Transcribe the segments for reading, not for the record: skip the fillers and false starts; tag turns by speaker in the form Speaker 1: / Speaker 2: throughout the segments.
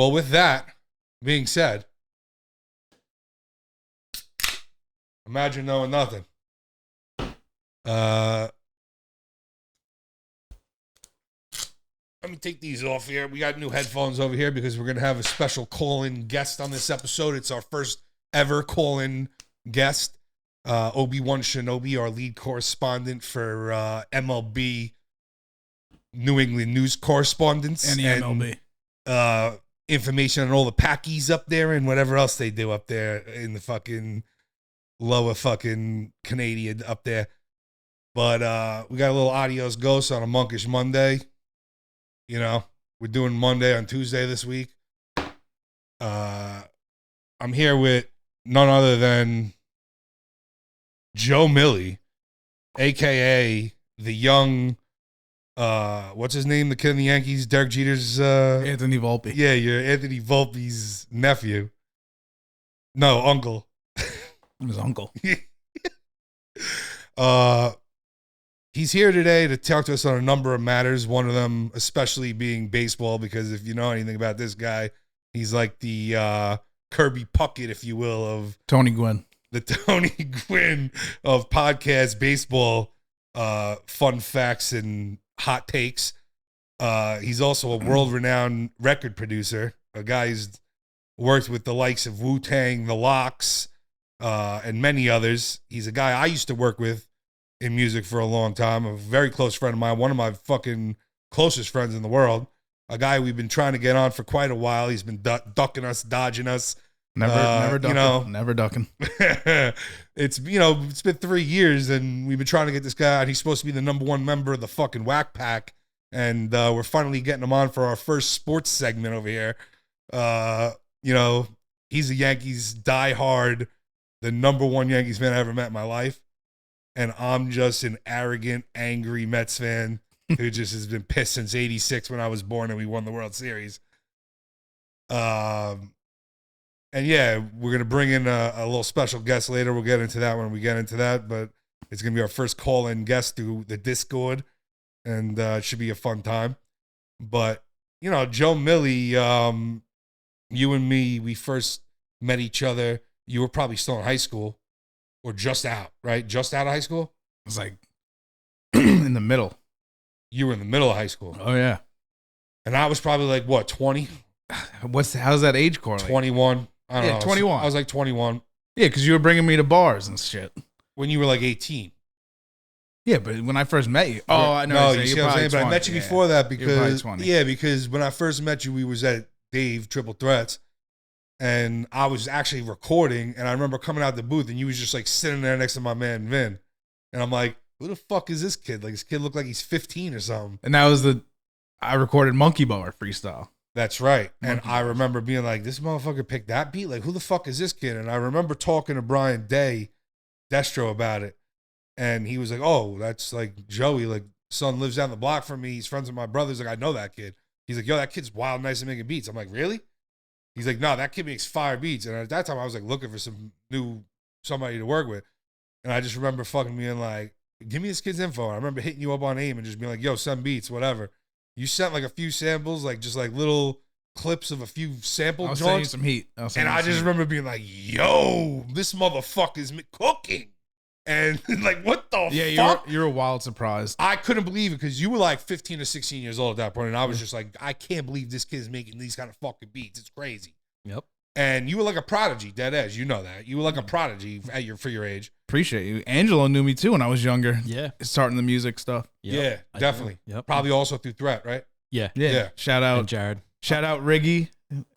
Speaker 1: Well, with that being said, imagine knowing nothing. Let me take these off here. We got new headphones over here because we're going to have a special call-in guest on this episode. It's our first ever call-in guest. Obi-Wan Shinobi, our lead correspondent for MLB New England News Correspondence.
Speaker 2: And the
Speaker 1: MLB. Information on all the Packies up there and whatever else they do up there in the fucking lower fucking Canadian up there. But we got a little adios ghost on a monkish Monday. You know, we're doing Monday on Tuesday this week. I'm here with none other than Joe Millie, a.k.a. the young, what's his name, the kid in the Yankees, Derek Jeter's...
Speaker 2: Anthony Volpe.
Speaker 1: Yeah, you're Anthony Volpe's nephew. No, uncle.
Speaker 2: His uncle.
Speaker 1: He's here today to talk to us on a number of matters, one of them especially being baseball, because if you know anything about this guy, he's like the Kirby Puckett, if you will, of...
Speaker 2: Tony Gwynn.
Speaker 1: The Tony Gwynn of podcast baseball fun facts and hot takes. He's also a world-renowned record producer, a guy who's worked with the likes of Wu-Tang, The Lox, and many others. He's a guy I used to work with in music for a long time, a very close friend of mine, one of my fucking closest friends in the world, a guy we've been trying to get on for quite a while. He's been ducking us, dodging us.
Speaker 2: Never ducking.
Speaker 1: You know,
Speaker 2: never ducking.
Speaker 1: It's been 3 years and we've been trying to get this guy on. He's supposed to be the number one member of the fucking Whack Pack. And we're finally getting him on for our first sports segment over here. You know, he's a Yankees diehard, the number one Yankees fan I ever met in my life. And I'm just an arrogant, angry Mets fan who just has been pissed since 86 when I was born and we won the World Series. And yeah, we're going to bring in a little special guest later. We'll get into that when we get into that. But it's going to be our first call-in guest through the Discord. And it should be a fun time. But, you know, Joe Millie, you and me, we first met each other. You were probably still in high school or just out, right? Just out of high school?
Speaker 2: It was like in the middle.
Speaker 1: You were in the middle of high school.
Speaker 2: Oh, yeah.
Speaker 1: And I was probably like, what, 20?
Speaker 2: How's that age correlate?
Speaker 1: 21. I don't know.
Speaker 2: 21.
Speaker 1: I was like 21.
Speaker 2: Yeah, because you were bringing me to bars and shit.
Speaker 1: When you were like 18.
Speaker 2: Yeah, but when I first met you. Oh, I know.
Speaker 1: No, you see what I'm saying? But I met you before that because, because when I first met you, we was at Dave Triple Threats. And I was actually recording. And I remember coming out the booth and you was just like sitting there next to my man, Vin. And I'm like, who the fuck is this kid? Like, this kid looked like he's 15 or something.
Speaker 2: And that was I recorded Monkey Bar freestyle.
Speaker 1: That's right. And I remember being like, this motherfucker picked that beat? Like, who the fuck is this kid? And I remember talking to Brian Destro about it. And he was like, oh, that's like Joey. Like, son lives down the block from me. He's friends with my brothers. Like, I know that kid. He's like, yo, that kid's wild, nice, and making beats. I'm like, really? He's like, no, that kid makes fire beats. And at that time, I was like looking for somebody to work with. And I just remember fucking being like, give me this kid's info. And I remember hitting you up on AIM and just being like, yo, send beats, whatever. You sent like a few samples, like just like little clips of a few sample
Speaker 2: I'll
Speaker 1: joints.
Speaker 2: send you some heat.
Speaker 1: And I just remember being like, yo, this motherfucker's cooking. And like, what the fuck?
Speaker 2: Yeah, you're a wild surprise.
Speaker 1: I couldn't believe it because you were like 15 or 16 years old at that point. And I was just like, I can't believe this kid's making these kind of fucking beats. It's crazy.
Speaker 2: Yep.
Speaker 1: And you were like a prodigy, dead ass. You know that. You were like a prodigy for your age.
Speaker 2: Appreciate you. Angelo knew me too when I was younger.
Speaker 3: Yeah.
Speaker 2: Starting the music stuff.
Speaker 1: Yep. Yeah, definitely.
Speaker 3: Yep.
Speaker 1: Probably also through Threat, right?
Speaker 3: Yeah.
Speaker 2: Shout out
Speaker 3: and Jared.
Speaker 2: Shout out Riggy.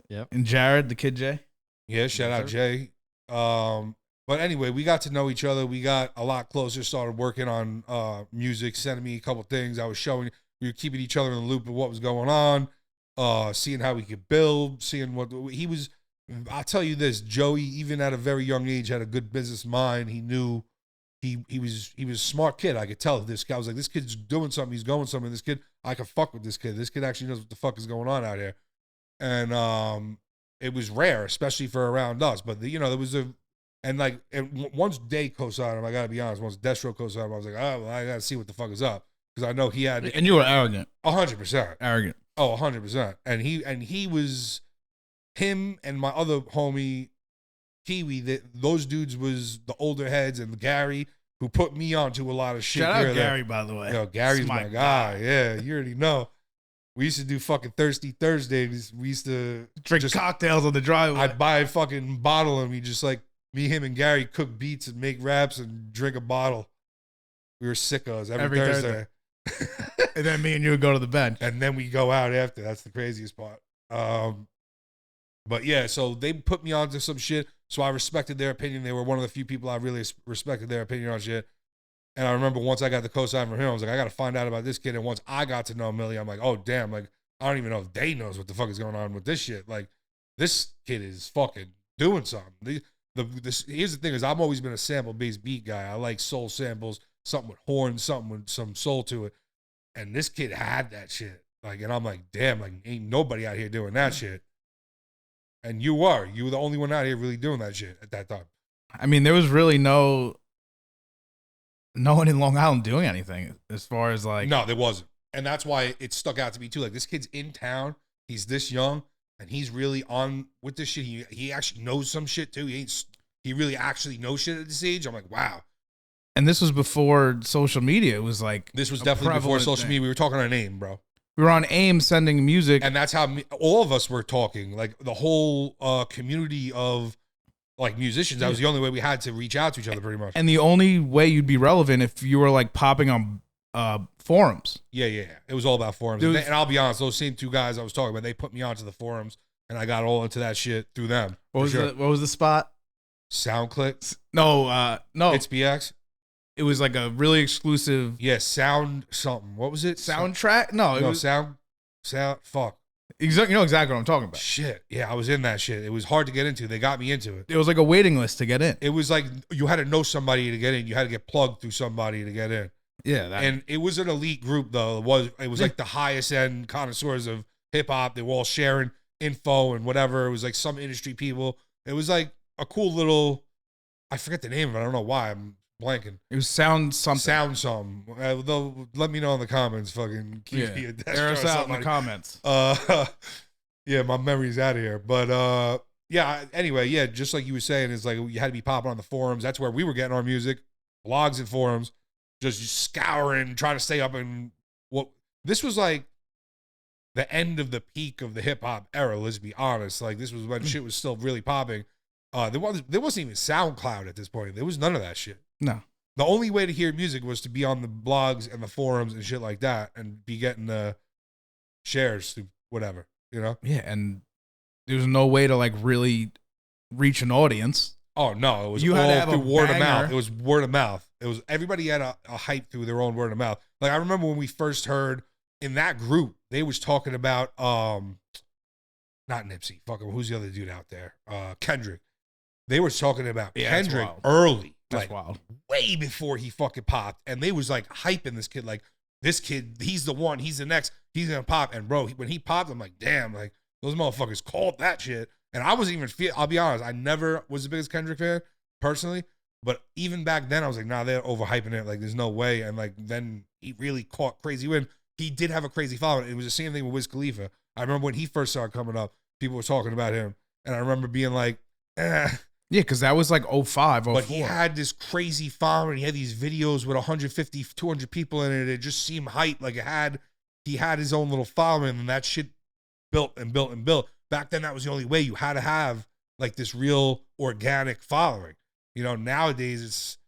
Speaker 3: Yep.
Speaker 2: And Jared, the kid Jay.
Speaker 1: Yeah, shout out Jay. But anyway, we got to know each other. We got a lot closer, started working on music, sending me a couple things. I was showing, we were keeping each other in the loop of what was going on, seeing how we could build, seeing what he was. I'll tell you this, Joey, even at a very young age, had a good business mind. He knew he was a smart kid. I could tell this guy was like, this kid's doing something. He's going somewhere. This kid, I can fuck with this kid. This kid actually knows what the fuck is going on out here. And it was rare, especially for around us. But there was once Day co-signed him, I gotta be honest. Once Destro co-signed him, I was like, oh, well, I gotta see what the fuck is up because I know he had.
Speaker 2: And you were arrogant.
Speaker 1: 100%.
Speaker 2: Arrogant.
Speaker 1: Oh, 100%. And he was him and my other homie Kiwi, those dudes was the older heads, and Gary, who put me onto a lot of shit.
Speaker 2: Shout out Gary, by the way.
Speaker 1: Yo, Gary's my guy. Yeah, you already know. We used to do fucking Thirsty Thursdays. We used to
Speaker 2: drink cocktails on the driveway.
Speaker 1: I'd buy a fucking bottle, and we just like, me, him, and Gary cook beats and make raps and drink a bottle. We were sickos every Thursday.
Speaker 2: And then me and you would go to the bench.
Speaker 1: And then we go out after. That's the craziest part. But yeah, so they put me onto some shit. So I respected their opinion. They were one of the few people I really respected their opinion on shit. And I remember once I got the cosign from him, I was like, I got to find out about this kid. And once I got to know Millie, I'm like, oh, damn. Like, I don't even know if Day knows what the fuck is going on with this shit. Like, this kid is fucking doing something. Here's the thing is, I've always been a sample-based beat guy. I like soul samples, something with horns, something with some soul to it. And this kid had that shit. Like, and I'm like, damn, like, ain't nobody out here doing that shit. And you were the only one out here really doing that shit at that time.
Speaker 2: I mean, there was really no one in Long Island doing anything as far as like.
Speaker 1: No, there wasn't. And that's why it stuck out to me too. Like, this kid's in town. He's this young and he's really on with this shit. He actually knows some shit too. He really actually knows shit at this age. I'm like, wow.
Speaker 2: And this was before social media. It was like.
Speaker 1: This was definitely before social media. We were talking on AIM, bro.
Speaker 2: We were on AIM sending music.
Speaker 1: And that's how all of us were talking. Like, the whole community of like musicians. That was the only way we had to reach out to each other pretty much.
Speaker 2: And the only way you'd be relevant if you were like popping on forums.
Speaker 1: Yeah. It was all about forums. And I'll be honest, those same two guys I was talking about, they put me onto the forums and I got all into that shit through them.
Speaker 2: What was the spot?
Speaker 1: SoundClick?
Speaker 2: No.
Speaker 1: It's BX?
Speaker 2: It was like a really exclusive.
Speaker 1: Yeah, sound something. What was it?
Speaker 2: Soundtrack? No, it was
Speaker 1: sound. Fuck.
Speaker 2: Exactly. You know exactly what I'm talking about.
Speaker 1: Shit. Yeah, I was in that shit. It was hard to get into. They got me into it.
Speaker 2: It was like a waiting list to get in.
Speaker 1: It was like you had to know somebody to get in. You had to get plugged through somebody to get in.
Speaker 2: Yeah.
Speaker 1: And it was an elite group though. It was like the highest end connoisseurs of hip hop. They were all sharing info and whatever. It was like some industry people. It was like a cool little. I forget the name of it. I don't know why I'm blanking.
Speaker 2: It was Sound Something.
Speaker 1: Let me know in the comments. Fucking
Speaker 2: air us out in the comments.
Speaker 1: Yeah, my memory's out of here. But yeah. Anyway, yeah, just like you were saying, it's like you had to be popping on the forums. That's where we were getting our music, blogs and forums, just scouring, trying to stay up. And this was like the end of the peak of the hip hop era. Let's be honest. Like, this was when shit was still really popping. There wasn't even SoundCloud at this point. There was none of that shit.
Speaker 2: No.
Speaker 1: The only way to hear music was to be on the blogs and the forums and shit like that and be getting the shares to whatever, you know?
Speaker 2: Yeah, and there was no way to like really reach an audience.
Speaker 1: Oh, no. It was all through word of mouth. It was word of mouth. It was everybody had a hype through their own word of mouth. Like, I remember when we first heard in that group, they was talking about, not Nipsey, fucking, who's the other dude out there? Kendrick. They were talking about Kendrick early.
Speaker 2: That's
Speaker 1: like,
Speaker 2: wild.
Speaker 1: Way before he fucking popped. And they was like hyping this kid. Like, this kid, he's the one. He's the next. He's going to pop. And bro, when he popped, I'm like, damn, like, those motherfuckers called that shit. And I wasn't even I'll be honest, I never was the biggest Kendrick fan, personally. But even back then, I was like, nah, they're overhyping it. Like, there's no way. And like, then he really caught crazy wind. He did have a crazy following. It was the same thing with Wiz Khalifa. I remember when he first started coming up, people were talking about him. And I remember being like,
Speaker 2: Yeah, because that was like 05, 04.
Speaker 1: But he had this crazy following. He had these videos with 150, 200 people in it. It just seemed hype. Like, he had his own little following, and that shit built and built and built. Back then, that was the only way. You had to have like this real organic following. You know, nowadays it's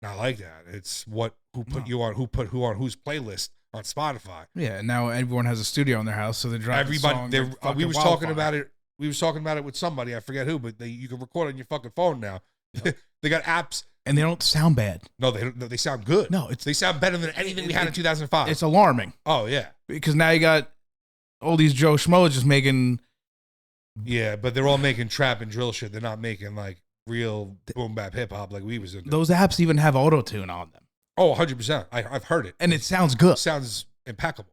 Speaker 1: not like that. It's who put you on, who put who on whose playlist on Spotify.
Speaker 2: Yeah, and now everyone has a studio in their house, so they're driving
Speaker 1: everybody. We was talking about it. We was talking about it with somebody, I forget who, but you can record on your fucking phone now. Yep. They got apps.
Speaker 2: And they don't sound bad.
Speaker 1: No, they sound good.
Speaker 2: No,
Speaker 1: they sound better than anything we had in 2005.
Speaker 2: It's alarming.
Speaker 1: Oh, yeah.
Speaker 2: Because now you got all these Joe Schmoes just making...
Speaker 1: Yeah, but they're all making trap and drill shit. They're not making, like, real boom bap hip-hop like we was in.
Speaker 2: Those apps even have auto-tune on them.
Speaker 1: Oh, 100%. I've heard it.
Speaker 2: And it sounds good.
Speaker 1: It sounds impeccable.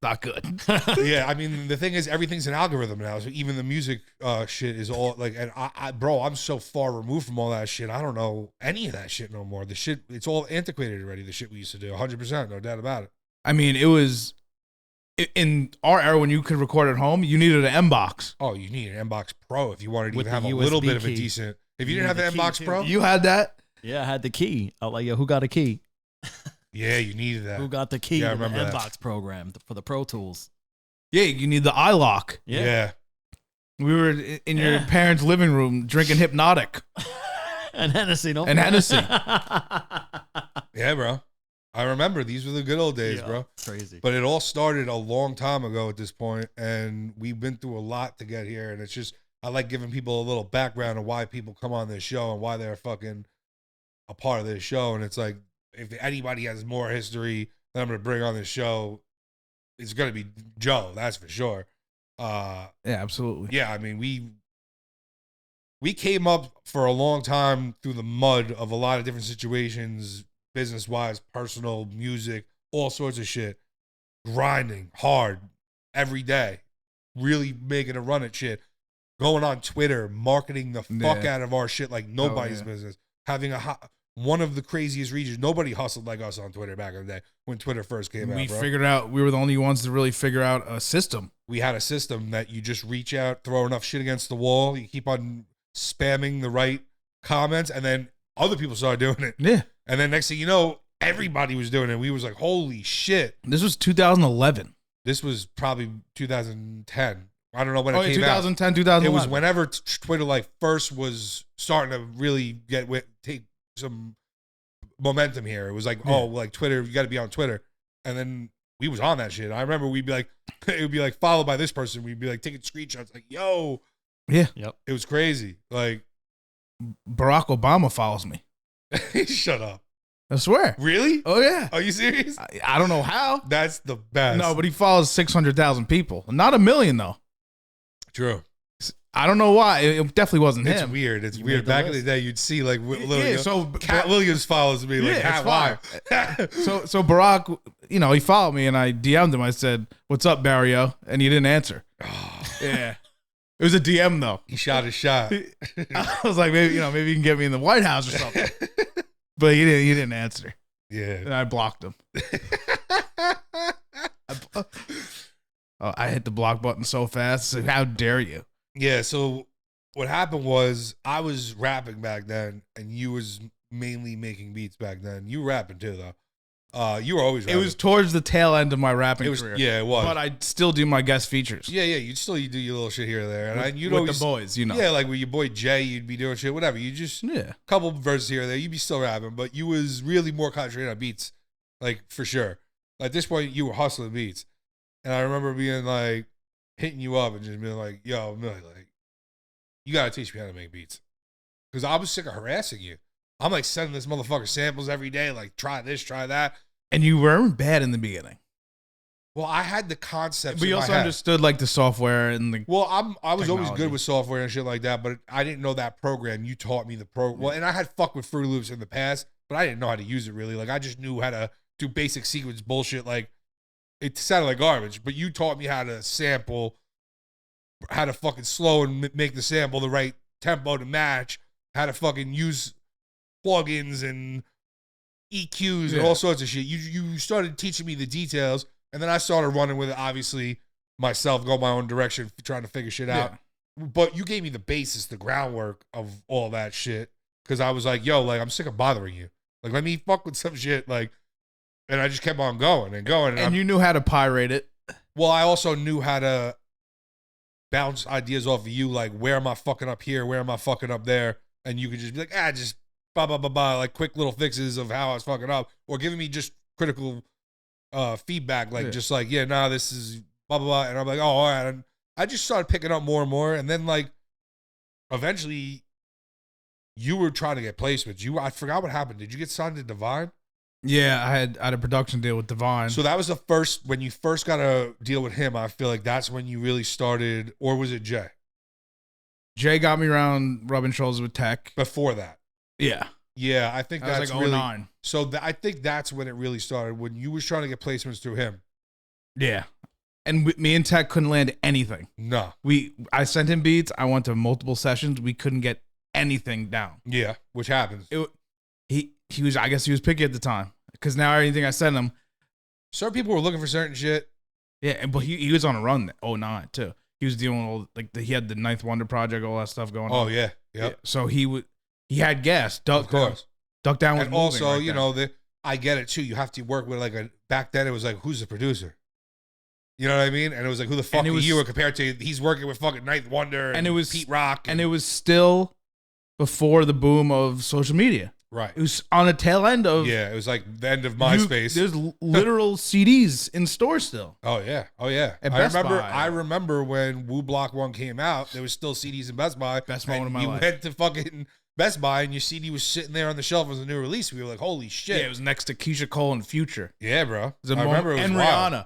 Speaker 2: Not good.
Speaker 1: Yeah, I mean, the thing is, everything's an algorithm now. So even the music shit is all like, and bro, I'm so far removed from all that shit. I don't know any of that shit no more. The shit, it's all antiquated already. The shit we used to do, 100%, no doubt about it.
Speaker 2: I mean, it was In our era, when you could record at home, you needed an M-Box.
Speaker 1: Oh, you need an MBox Pro if you wanted to
Speaker 3: With
Speaker 1: even have
Speaker 3: the
Speaker 1: a little
Speaker 3: USB
Speaker 1: bit of a
Speaker 3: key.
Speaker 1: decent. If you
Speaker 3: You
Speaker 1: didn't have
Speaker 3: need
Speaker 1: the
Speaker 3: the key,
Speaker 1: MBox
Speaker 3: too.
Speaker 1: Pro,
Speaker 2: You had that?
Speaker 3: Yeah, I had the key. I was like, yo, who got a key?
Speaker 1: yeah, you needed that.
Speaker 3: Who got the key
Speaker 1: Yeah, I
Speaker 3: to the
Speaker 1: remember that.
Speaker 3: Xbox program for the Pro Tools?
Speaker 2: Yeah, you need the iLock.
Speaker 1: Yeah.
Speaker 2: We were in your
Speaker 3: Yeah.
Speaker 2: parents' living room drinking Hypnotic
Speaker 3: And Hennessy, no?
Speaker 2: and Hennessy.
Speaker 1: Yeah, bro. I remember these were the good old days,
Speaker 3: Yeah,
Speaker 1: bro.
Speaker 3: Crazy.
Speaker 1: But it all started a long time ago at this point, and we've been through a lot to get here. And it's just, I like giving people a little background of why people come on this show and why they're fucking a part of this show. And it's like, if anybody has more history that I'm going to bring on this show, it's going to be Joe, that's for sure.
Speaker 2: Yeah, absolutely.
Speaker 1: Yeah, I mean, we came up for a long time through the mud of a lot of different situations, business-wise, personal, music, all sorts of shit. Grinding hard every day, really making a run at shit. Going on Twitter, marketing the fuck out of our shit like nobody's business. Having one of the craziest regions. Nobody hustled like us on Twitter back in the day when Twitter first came out,
Speaker 2: We
Speaker 1: bro.
Speaker 2: figured out, we were the only ones to really figure out a system.
Speaker 1: We had a system that you just reach out, throw enough shit against the wall, you keep on spamming the right comments, and then other people started doing it.
Speaker 2: Yeah.
Speaker 1: And then next thing you know, everybody was doing it. We was like, holy shit.
Speaker 2: This was 2011.
Speaker 1: This was probably 2010. I don't know when it
Speaker 2: Oh, yeah,
Speaker 1: came
Speaker 2: 2010,
Speaker 1: out.
Speaker 2: 2011.
Speaker 1: It was whenever Twitter like first was starting to really take some momentum here. It was like, oh, like Twitter, you got to be on Twitter. And then we was on that shit. I remember we'd be like, it would be like followed by this person. We'd be like taking screenshots like, yo.
Speaker 2: Yeah.
Speaker 3: Yep.
Speaker 1: It was crazy. Like,
Speaker 2: Barack Obama follows me.
Speaker 1: shut up.
Speaker 2: I swear.
Speaker 1: Really?
Speaker 2: Oh, yeah.
Speaker 1: Are you serious?
Speaker 2: I don't know how.
Speaker 1: That's the best.
Speaker 2: No, but he follows 600,000 people. Not a million, though.
Speaker 1: True.
Speaker 2: I don't know why. It definitely wasn't
Speaker 1: It's
Speaker 2: him.
Speaker 1: weird. It's
Speaker 3: You
Speaker 1: weird.
Speaker 3: made the
Speaker 1: Back in
Speaker 3: list.
Speaker 1: the day, you'd see like little,
Speaker 2: Yeah, so
Speaker 1: Cat Williams follows me. Like,
Speaker 2: Yeah, it's
Speaker 1: why?
Speaker 2: So Barack, he followed me and I DM'd him. I said, "What's up, Barrio?" And he didn't answer. Yeah. It was a DM though.
Speaker 1: He shot his shot.
Speaker 2: I was like, maybe you can get me in the White House or something. But he didn't answer.
Speaker 1: Yeah.
Speaker 2: And I blocked him. I hit the block button so fast. So how dare you?
Speaker 1: Yeah. So what happened was I was rapping back then, and you was mainly making beats back then. You were rapping too, though. You were always rapping.
Speaker 2: It was towards the tail end of my rapping career.
Speaker 1: Yeah, it was.
Speaker 2: But I still do my guest features.
Speaker 1: Yeah. You'd do your little shit here and there, and you'd
Speaker 2: with
Speaker 1: always
Speaker 2: the boys,
Speaker 1: Yeah, like with your boy Jay, you'd be doing shit, whatever. You just
Speaker 2: Yeah.
Speaker 1: couple verses here and there, you'd be still rapping, but you was really more concentrated on beats, like for sure. At this point, you were hustling beats, and I remember being like hitting you up and just being like, "Yo, Millie, like, you gotta teach me how to make beats," because I was sick of harassing you. I'm like sending this motherfucker samples every day, like try this, try that.
Speaker 2: And you weren't bad in the beginning.
Speaker 1: Well, I had the concepts.
Speaker 2: But you
Speaker 1: in my
Speaker 2: also
Speaker 1: head.
Speaker 2: understood like the software and the
Speaker 1: Well, I was always
Speaker 2: technology.
Speaker 1: good with software and shit like that, but I didn't know that program. You taught me the program. Well, and I had fucked with Fruity Loops in the past, but I didn't know how to use it really. Like I just knew how to do basic sequence bullshit. Like it sounded like garbage, but you taught me how to sample, how to fucking slow and make the sample the right tempo to match, how to fucking use plugins and EQs and all sorts of shit. You started teaching me the details, and then I started running with it, obviously, myself, go my own direction, trying to figure shit out. But you gave me the basis, the groundwork of all that shit, because I was like, yo, like, I'm sick of bothering you. Like, let me fuck with some shit, like, and I just kept on going and going.
Speaker 2: And you knew how to pirate it.
Speaker 1: Well, I also knew how to bounce ideas off of you, like, where am I fucking up here? Where am I fucking up there? And you could just be like, just blah, blah, blah, blah, like quick little fixes of how I was fucking up, or giving me just critical feedback, like just like, this is blah, blah, blah. And I'm like, oh, all right. And I just started picking up more and more. And then like, eventually you were trying to get placements. I forgot what happened. Did you get signed to Divine?
Speaker 2: Yeah, I had a production deal with Divine.
Speaker 1: So that was the first, when you first got a deal with him, I feel like that's when you really started, or was it Jay?
Speaker 2: Jay got me around rubbing shoulders with Tech.
Speaker 1: Before that.
Speaker 2: Yeah.
Speaker 1: Yeah, I think
Speaker 2: That
Speaker 1: that's
Speaker 2: was like
Speaker 1: really
Speaker 2: 09.
Speaker 1: So I think that's when it really started, when you was trying to get placements through him.
Speaker 2: Yeah. And me and Tech couldn't land anything.
Speaker 1: No.
Speaker 2: I sent him beats. I went to multiple sessions. We couldn't get anything down.
Speaker 1: Yeah, which happens.
Speaker 2: He was, I guess he was picky at the time, because now anything I sent him,
Speaker 1: Certain people were looking for certain shit.
Speaker 2: Yeah, but he was on a run. 09 too. He was dealing with all, like he had the Ninth Wonder Project, all that stuff going on.
Speaker 1: Oh yeah, yep.
Speaker 2: So he had gas.
Speaker 1: Of course.
Speaker 2: Duck down was
Speaker 1: And
Speaker 2: moving
Speaker 1: also,
Speaker 2: right
Speaker 1: you
Speaker 2: then.
Speaker 1: know, I get it too. You have to work with like back then it was like, who's the producer? You know what I mean? And it was like, who the fuck are you compared to he's working with fucking Ninth Wonder and it was Pete Rock.
Speaker 2: And it was still before the boom of social media.
Speaker 1: Right.
Speaker 2: It was on the tail end of.
Speaker 1: Yeah, it was like the end of MySpace.
Speaker 2: There's literal CDs in stores still.
Speaker 1: Oh yeah. I remember when Wu Block 1 came out, there was still CDs in Best Buy.
Speaker 2: Best moment of my
Speaker 1: life.
Speaker 2: life.
Speaker 1: You went to fucking Best Buy and your CD was sitting there on the shelf as a new release. We were like, holy shit.
Speaker 2: Yeah, it was next to Keisha Cole and Future.
Speaker 1: Yeah, bro.
Speaker 2: I remember it was Rihanna.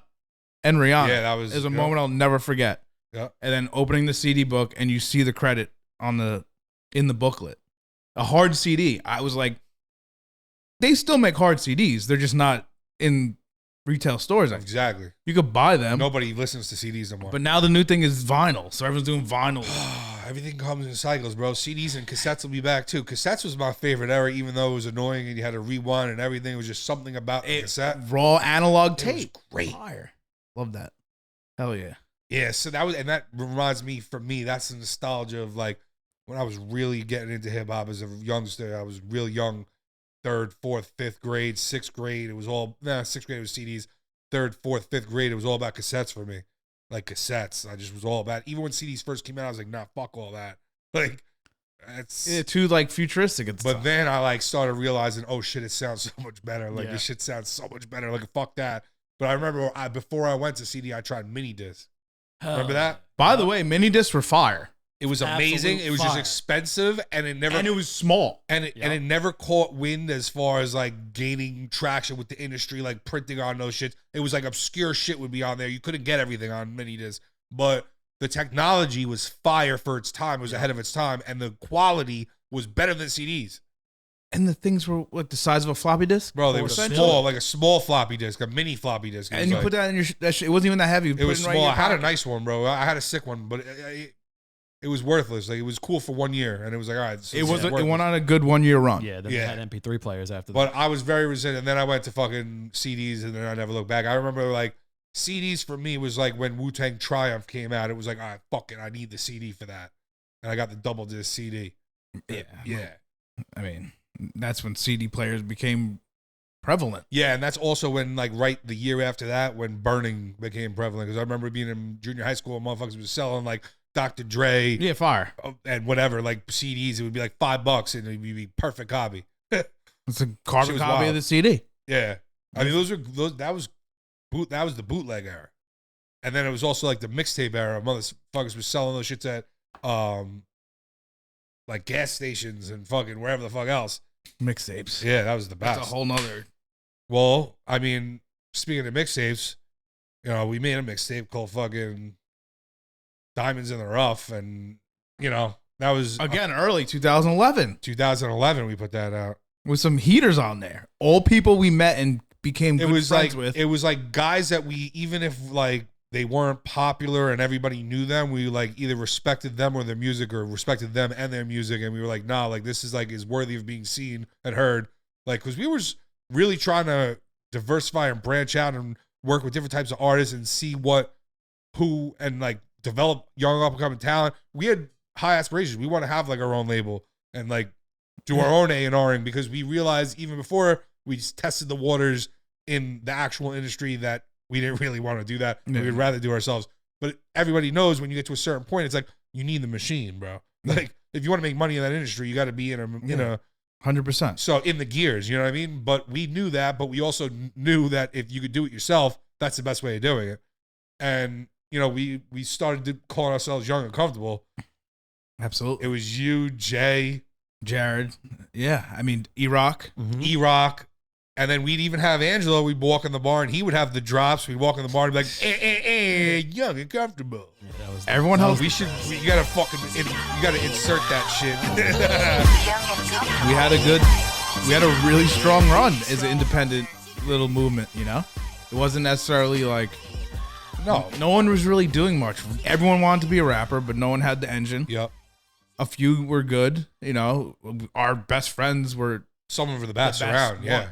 Speaker 2: And Rihanna.
Speaker 1: Yeah, that was.
Speaker 2: It was a moment I'll never forget.
Speaker 1: Yeah.
Speaker 2: And then opening the CD book and you see the credit in the booklet. A hard CD. I was like, they still make hard CDs. They're just not in retail stores.
Speaker 1: Exactly.
Speaker 2: You could buy them.
Speaker 1: Nobody listens to CDs anymore.
Speaker 2: But now the new thing is vinyl. So everyone's doing vinyl.
Speaker 1: Everything comes in cycles, bro. CDs and cassettes will be back too. Cassettes was my favorite era, even though it was annoying and you had to rewind and everything. It was just something about the cassette.
Speaker 2: Raw analog tape.
Speaker 1: It was great.
Speaker 2: Fire. Love that. Hell yeah.
Speaker 1: Yeah, so that reminds me, for me, that's the nostalgia of like when I was really getting into hip hop as a youngster. I was real young. 3rd, 4th, 5th grade, 6th grade. It was all 6th grade was CDs. 3rd, 4th, 5th grade. It was all about cassettes for me. Like cassettes. I just was all about. Even when CDs first came out, I was like, nah, fuck all that. Like, it's
Speaker 2: too like futuristic.
Speaker 1: But then I like started realizing, oh shit, it sounds so much better. Like this shit sounds so much better. Like fuck that. But I remember before I went to CD, I tried mini disc. Remember that?
Speaker 2: By the way, mini discs were fire.
Speaker 1: It was amazing. It was just expensive, and it
Speaker 2: was small,
Speaker 1: and it never caught wind as far as like gaining traction with the industry, like printing on those shits. It was like obscure shit would be on there. You couldn't get everything on mini disc, but the technology was fire for its time. It was ahead of its time, and the quality was better than CDs.
Speaker 2: And the things were like the size of a floppy disk,
Speaker 1: bro. They were small, like a small floppy disk, a mini floppy disk.
Speaker 2: And you put that in your. It wasn't even that heavy.
Speaker 1: It was small. I had a nice one, bro. I had a sick one, but it was worthless. Like it was cool for 1 year, and it was like, all right. So
Speaker 2: it went on a good 1 year run.
Speaker 3: Yeah, then we had MP3 players after that.
Speaker 1: But I was very resistant, and then I went to fucking CDs, and then I never looked back. I remember like CDs for me was like when Wu-Tang Triumph came out. It was like, all right, fuck it, I need the CD for that, and I got the double disc CD. Yeah.
Speaker 2: I mean, that's when CD players became prevalent.
Speaker 1: Yeah, and that's also when like right the year after that when burning became prevalent. Because I remember being in junior high school, and motherfuckers was selling like Dr. Dre,
Speaker 2: fire,
Speaker 1: and whatever, like CDs. It would be like $5, and it would be perfect copy.
Speaker 2: It's a carbon copy of the CD.
Speaker 1: Yeah, I mean that was the bootleg era, and then it was also like the mixtape era. Motherfuckers was selling those shits at like gas stations and fucking wherever the fuck else.
Speaker 2: Mixtapes.
Speaker 1: Yeah, that was the best.
Speaker 2: That's a whole nother.
Speaker 1: Well, I mean, speaking of mixtapes, you know, we made a mixtape called fucking Diamonds in the Rough, and you know that was
Speaker 2: again early 2011.
Speaker 1: 2011, we put that out
Speaker 2: with some heaters on there. All people we met and became good friends with.
Speaker 1: It was like guys that we, even if like they weren't popular and everybody knew them, we like either respected them or their music, or respected them and their music, and we were like, nah, like this is like is worthy of being seen and heard, like because we were really trying to diversify and branch out and work with different types of artists and see who and like develop young up and coming talent. We had high aspirations. We want to have like our own label and like do our own A&Ring, because we realized even before we just tested the waters in the actual industry that we didn't really want to do that. Yeah. We'd rather do ourselves. But everybody knows when you get to a certain point, it's like you need the machine, bro. Like if you want to make money in that industry, you got to be in a
Speaker 2: 100%.
Speaker 1: So in the gears, you know what I mean? But we knew that, but we also knew that if you could do it yourself, that's the best way of doing it. And you know, we started calling ourselves Young and Comfortable.
Speaker 2: Absolutely.
Speaker 1: It was you, Jay,
Speaker 2: Jared. Yeah. I mean, E-Rock.
Speaker 3: Mm-hmm.
Speaker 1: E-Rock. And then we'd even have Angelo. We'd walk in the bar, and he would have the drops. We'd walk in the bar and be like, Young and Comfortable.
Speaker 3: Yeah,
Speaker 2: everyone else.
Speaker 1: You gotta you gotta insert that shit.
Speaker 2: We had a really strong run as an independent little movement, you know? It wasn't necessarily like, no one was really doing much. Everyone wanted to be a rapper, but no one had the engine.
Speaker 1: Yep.
Speaker 2: A few were good, you know. Our best friends were
Speaker 1: some of the best around. Yeah.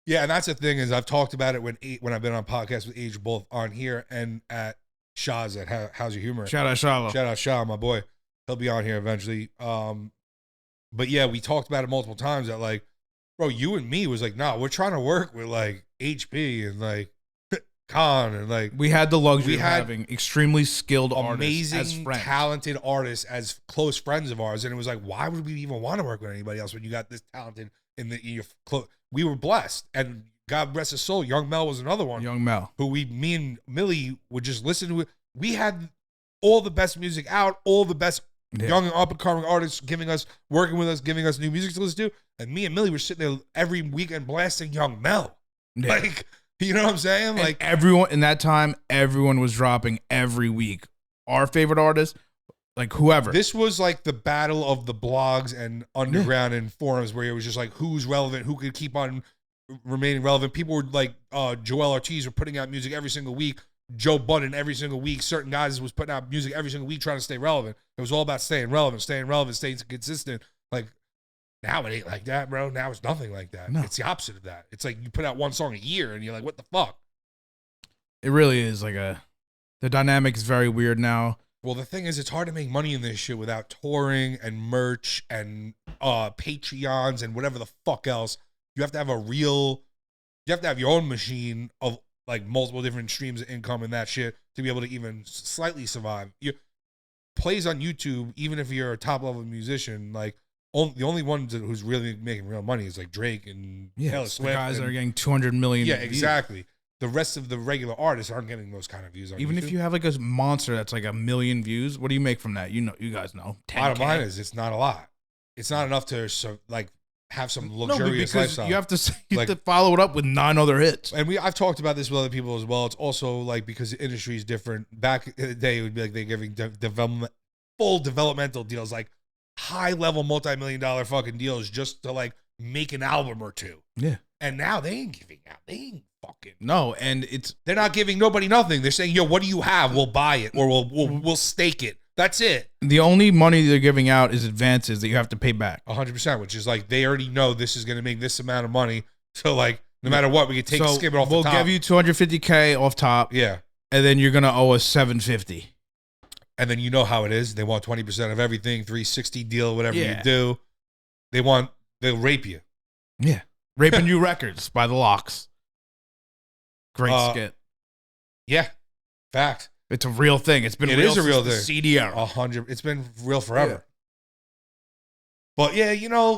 Speaker 1: Yeah, and that's the thing is I've talked about it when I've been on podcasts with Age, both on here and at Shaw's at How's Your Humor.
Speaker 2: Shout out Shallow.
Speaker 1: Shout out Shaw, my boy. He'll be on here eventually. But yeah, we talked about it multiple times that like, bro, you and me was like, nah, we're trying to work with like HP and like Khan and like
Speaker 2: We had the luxury of having extremely skilled artists as
Speaker 1: amazing,
Speaker 2: friends.
Speaker 1: talented artists as close friends of ours, and it was like, why would we even want to work with anybody else when you got this talented in your close? We were blessed, and God rest his soul, Young Mel was another one.
Speaker 2: Young Mel.
Speaker 1: Who me and Millie would just listen to it. We had all the best music out, all the best young and up and coming artists working with us, giving us new music to listen to. And me and Millie were sitting there every weekend blasting Young Mel.
Speaker 2: Yeah.
Speaker 1: Like, you know what I'm saying?
Speaker 2: And
Speaker 1: like
Speaker 2: everyone in that time, everyone was dropping every week. Our favorite artist, like whoever.
Speaker 1: this was like the battle of the blogs and underground and forums where it was just like who's relevant, who could keep on remaining relevant. People were like Joel Ortiz were putting out music every single week. Joe Budden every single week. Certain guys was putting out music every single week trying to stay relevant. It was all about staying relevant, staying consistent. Like now it ain't like that, bro. Now it's nothing like that.
Speaker 2: No.
Speaker 1: It's the opposite of that. It's like you put out one song a year and you're like, what the fuck?
Speaker 2: It really is like the dynamic is very weird now.
Speaker 1: Well, the thing is, it's hard to make money in this shit without touring and merch and Patreons and whatever the fuck else. You have to have you have to have your own machine of like multiple different streams of income and that shit to be able to even slightly survive. Plays on YouTube, even if you're a top level musician, like the only ones who's really making real money is like Drake and Taylor Swift.
Speaker 2: The guys that are getting 200 million.
Speaker 1: Yeah,
Speaker 2: views.
Speaker 1: exactly. The rest of the regular artists aren't getting those kind of views on
Speaker 2: Even
Speaker 1: YouTube.
Speaker 2: if you have like a monster that's like 1 million views, what do you make from that? You guys know. 10K.
Speaker 1: Bottom line is, it's not a lot. It's not enough to like have some luxurious lifestyle.
Speaker 2: You have to follow it up with 9 other hits.
Speaker 1: And I've talked about this with other people as well. It's also like because the industry is different. Back in the day, it would be like they're giving full developmental deals, like high level multi-million-dollar fucking deals just to like make an album or two.
Speaker 2: Yeah.
Speaker 1: And now they ain't giving out. They ain't fucking.
Speaker 2: No, and
Speaker 1: they're not giving nobody nothing. They're saying, yo, what do you have? We'll buy it or we'll stake it. That's it.
Speaker 2: The only money they're giving out is advances that you have to pay back.
Speaker 1: 100%, which is like they already know this is going to make this amount of money. So like no matter what, we can skip it off the top.
Speaker 2: We'll give you $250K off top.
Speaker 1: Yeah.
Speaker 2: And then you're going to owe us $750.
Speaker 1: And then you know how it is. They want 20% of everything, 360 deal, whatever you do. They'll rape you.
Speaker 2: Yeah. Raping You Records by the Locks. Great skit.
Speaker 1: Yeah. Fact.
Speaker 2: It's a real thing. It
Speaker 1: is a real thing.
Speaker 2: CD era.
Speaker 1: 100. It's been real forever. Yeah. But yeah,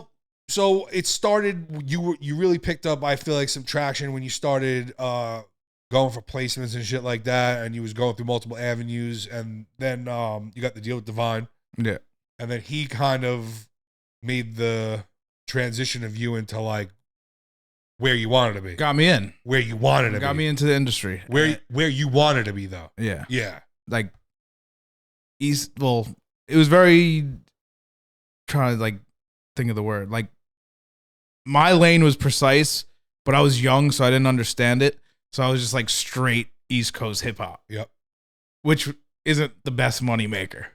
Speaker 1: so it started. You really picked up, I feel like, some traction when you started going for placements and shit like that, and you was going through multiple avenues, and then you got the deal with Divine.
Speaker 2: Yeah.
Speaker 1: And then he kind of made the transition of you into like where you wanted to be.
Speaker 2: Got me in.
Speaker 1: Where you wanted to be.
Speaker 2: Got me into the industry.
Speaker 1: Where you wanted to be, though.
Speaker 2: Yeah.
Speaker 1: Yeah.
Speaker 2: Like, it was very, trying to like think of the word. Like, my lane was precise, but I was young, so I didn't understand it. So I was just like straight East Coast hip hop.
Speaker 1: Yep.
Speaker 2: Which isn't the best money maker.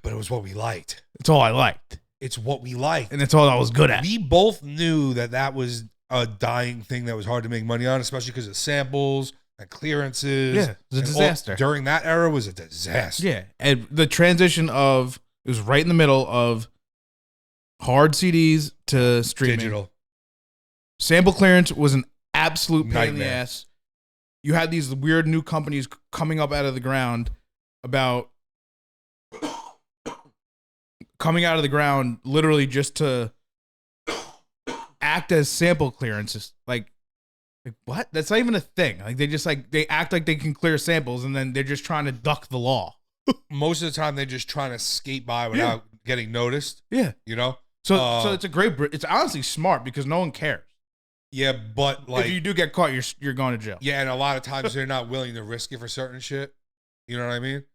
Speaker 1: But it was what we liked.
Speaker 2: It's all I liked.
Speaker 1: It's what we liked.
Speaker 2: And it's all I was good at.
Speaker 1: We both knew that was a dying thing that was hard to make money on, especially because of samples and clearances.
Speaker 2: Yeah, it was a disaster.
Speaker 1: During that era was a disaster.
Speaker 2: Yeah. And the transition it was right in the middle of hard CDs to streaming.
Speaker 1: Digital.
Speaker 2: Sample clearance was an absolute pain in the
Speaker 1: Nightmare.
Speaker 2: ass. You had these weird new companies coming up out of the ground literally just to act as sample clearances. Like what? That's not even a thing. Like they act like they can clear samples and then they're just trying to duck the law.
Speaker 1: Most of the time they're just trying to skate by without getting noticed.
Speaker 2: Yeah. So it's it's honestly smart because no one cares.
Speaker 1: Yeah, but like
Speaker 2: if you do get caught, you're going to jail.
Speaker 1: Yeah, and a lot of times they're not willing to risk it for certain shit. You know what I mean?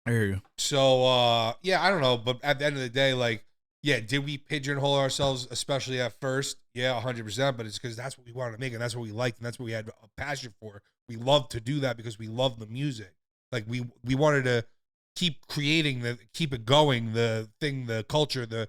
Speaker 2: I hear you.
Speaker 1: So I don't know, but at the end of the day, like, yeah, did we pigeonhole ourselves, especially at first? Yeah, 100%. But it's because that's what we wanted to make, and that's what we liked, and that's what we had a passion for. We loved to do that because we love the music. Like we wanted to keep creating keep it going, the thing, the culture, the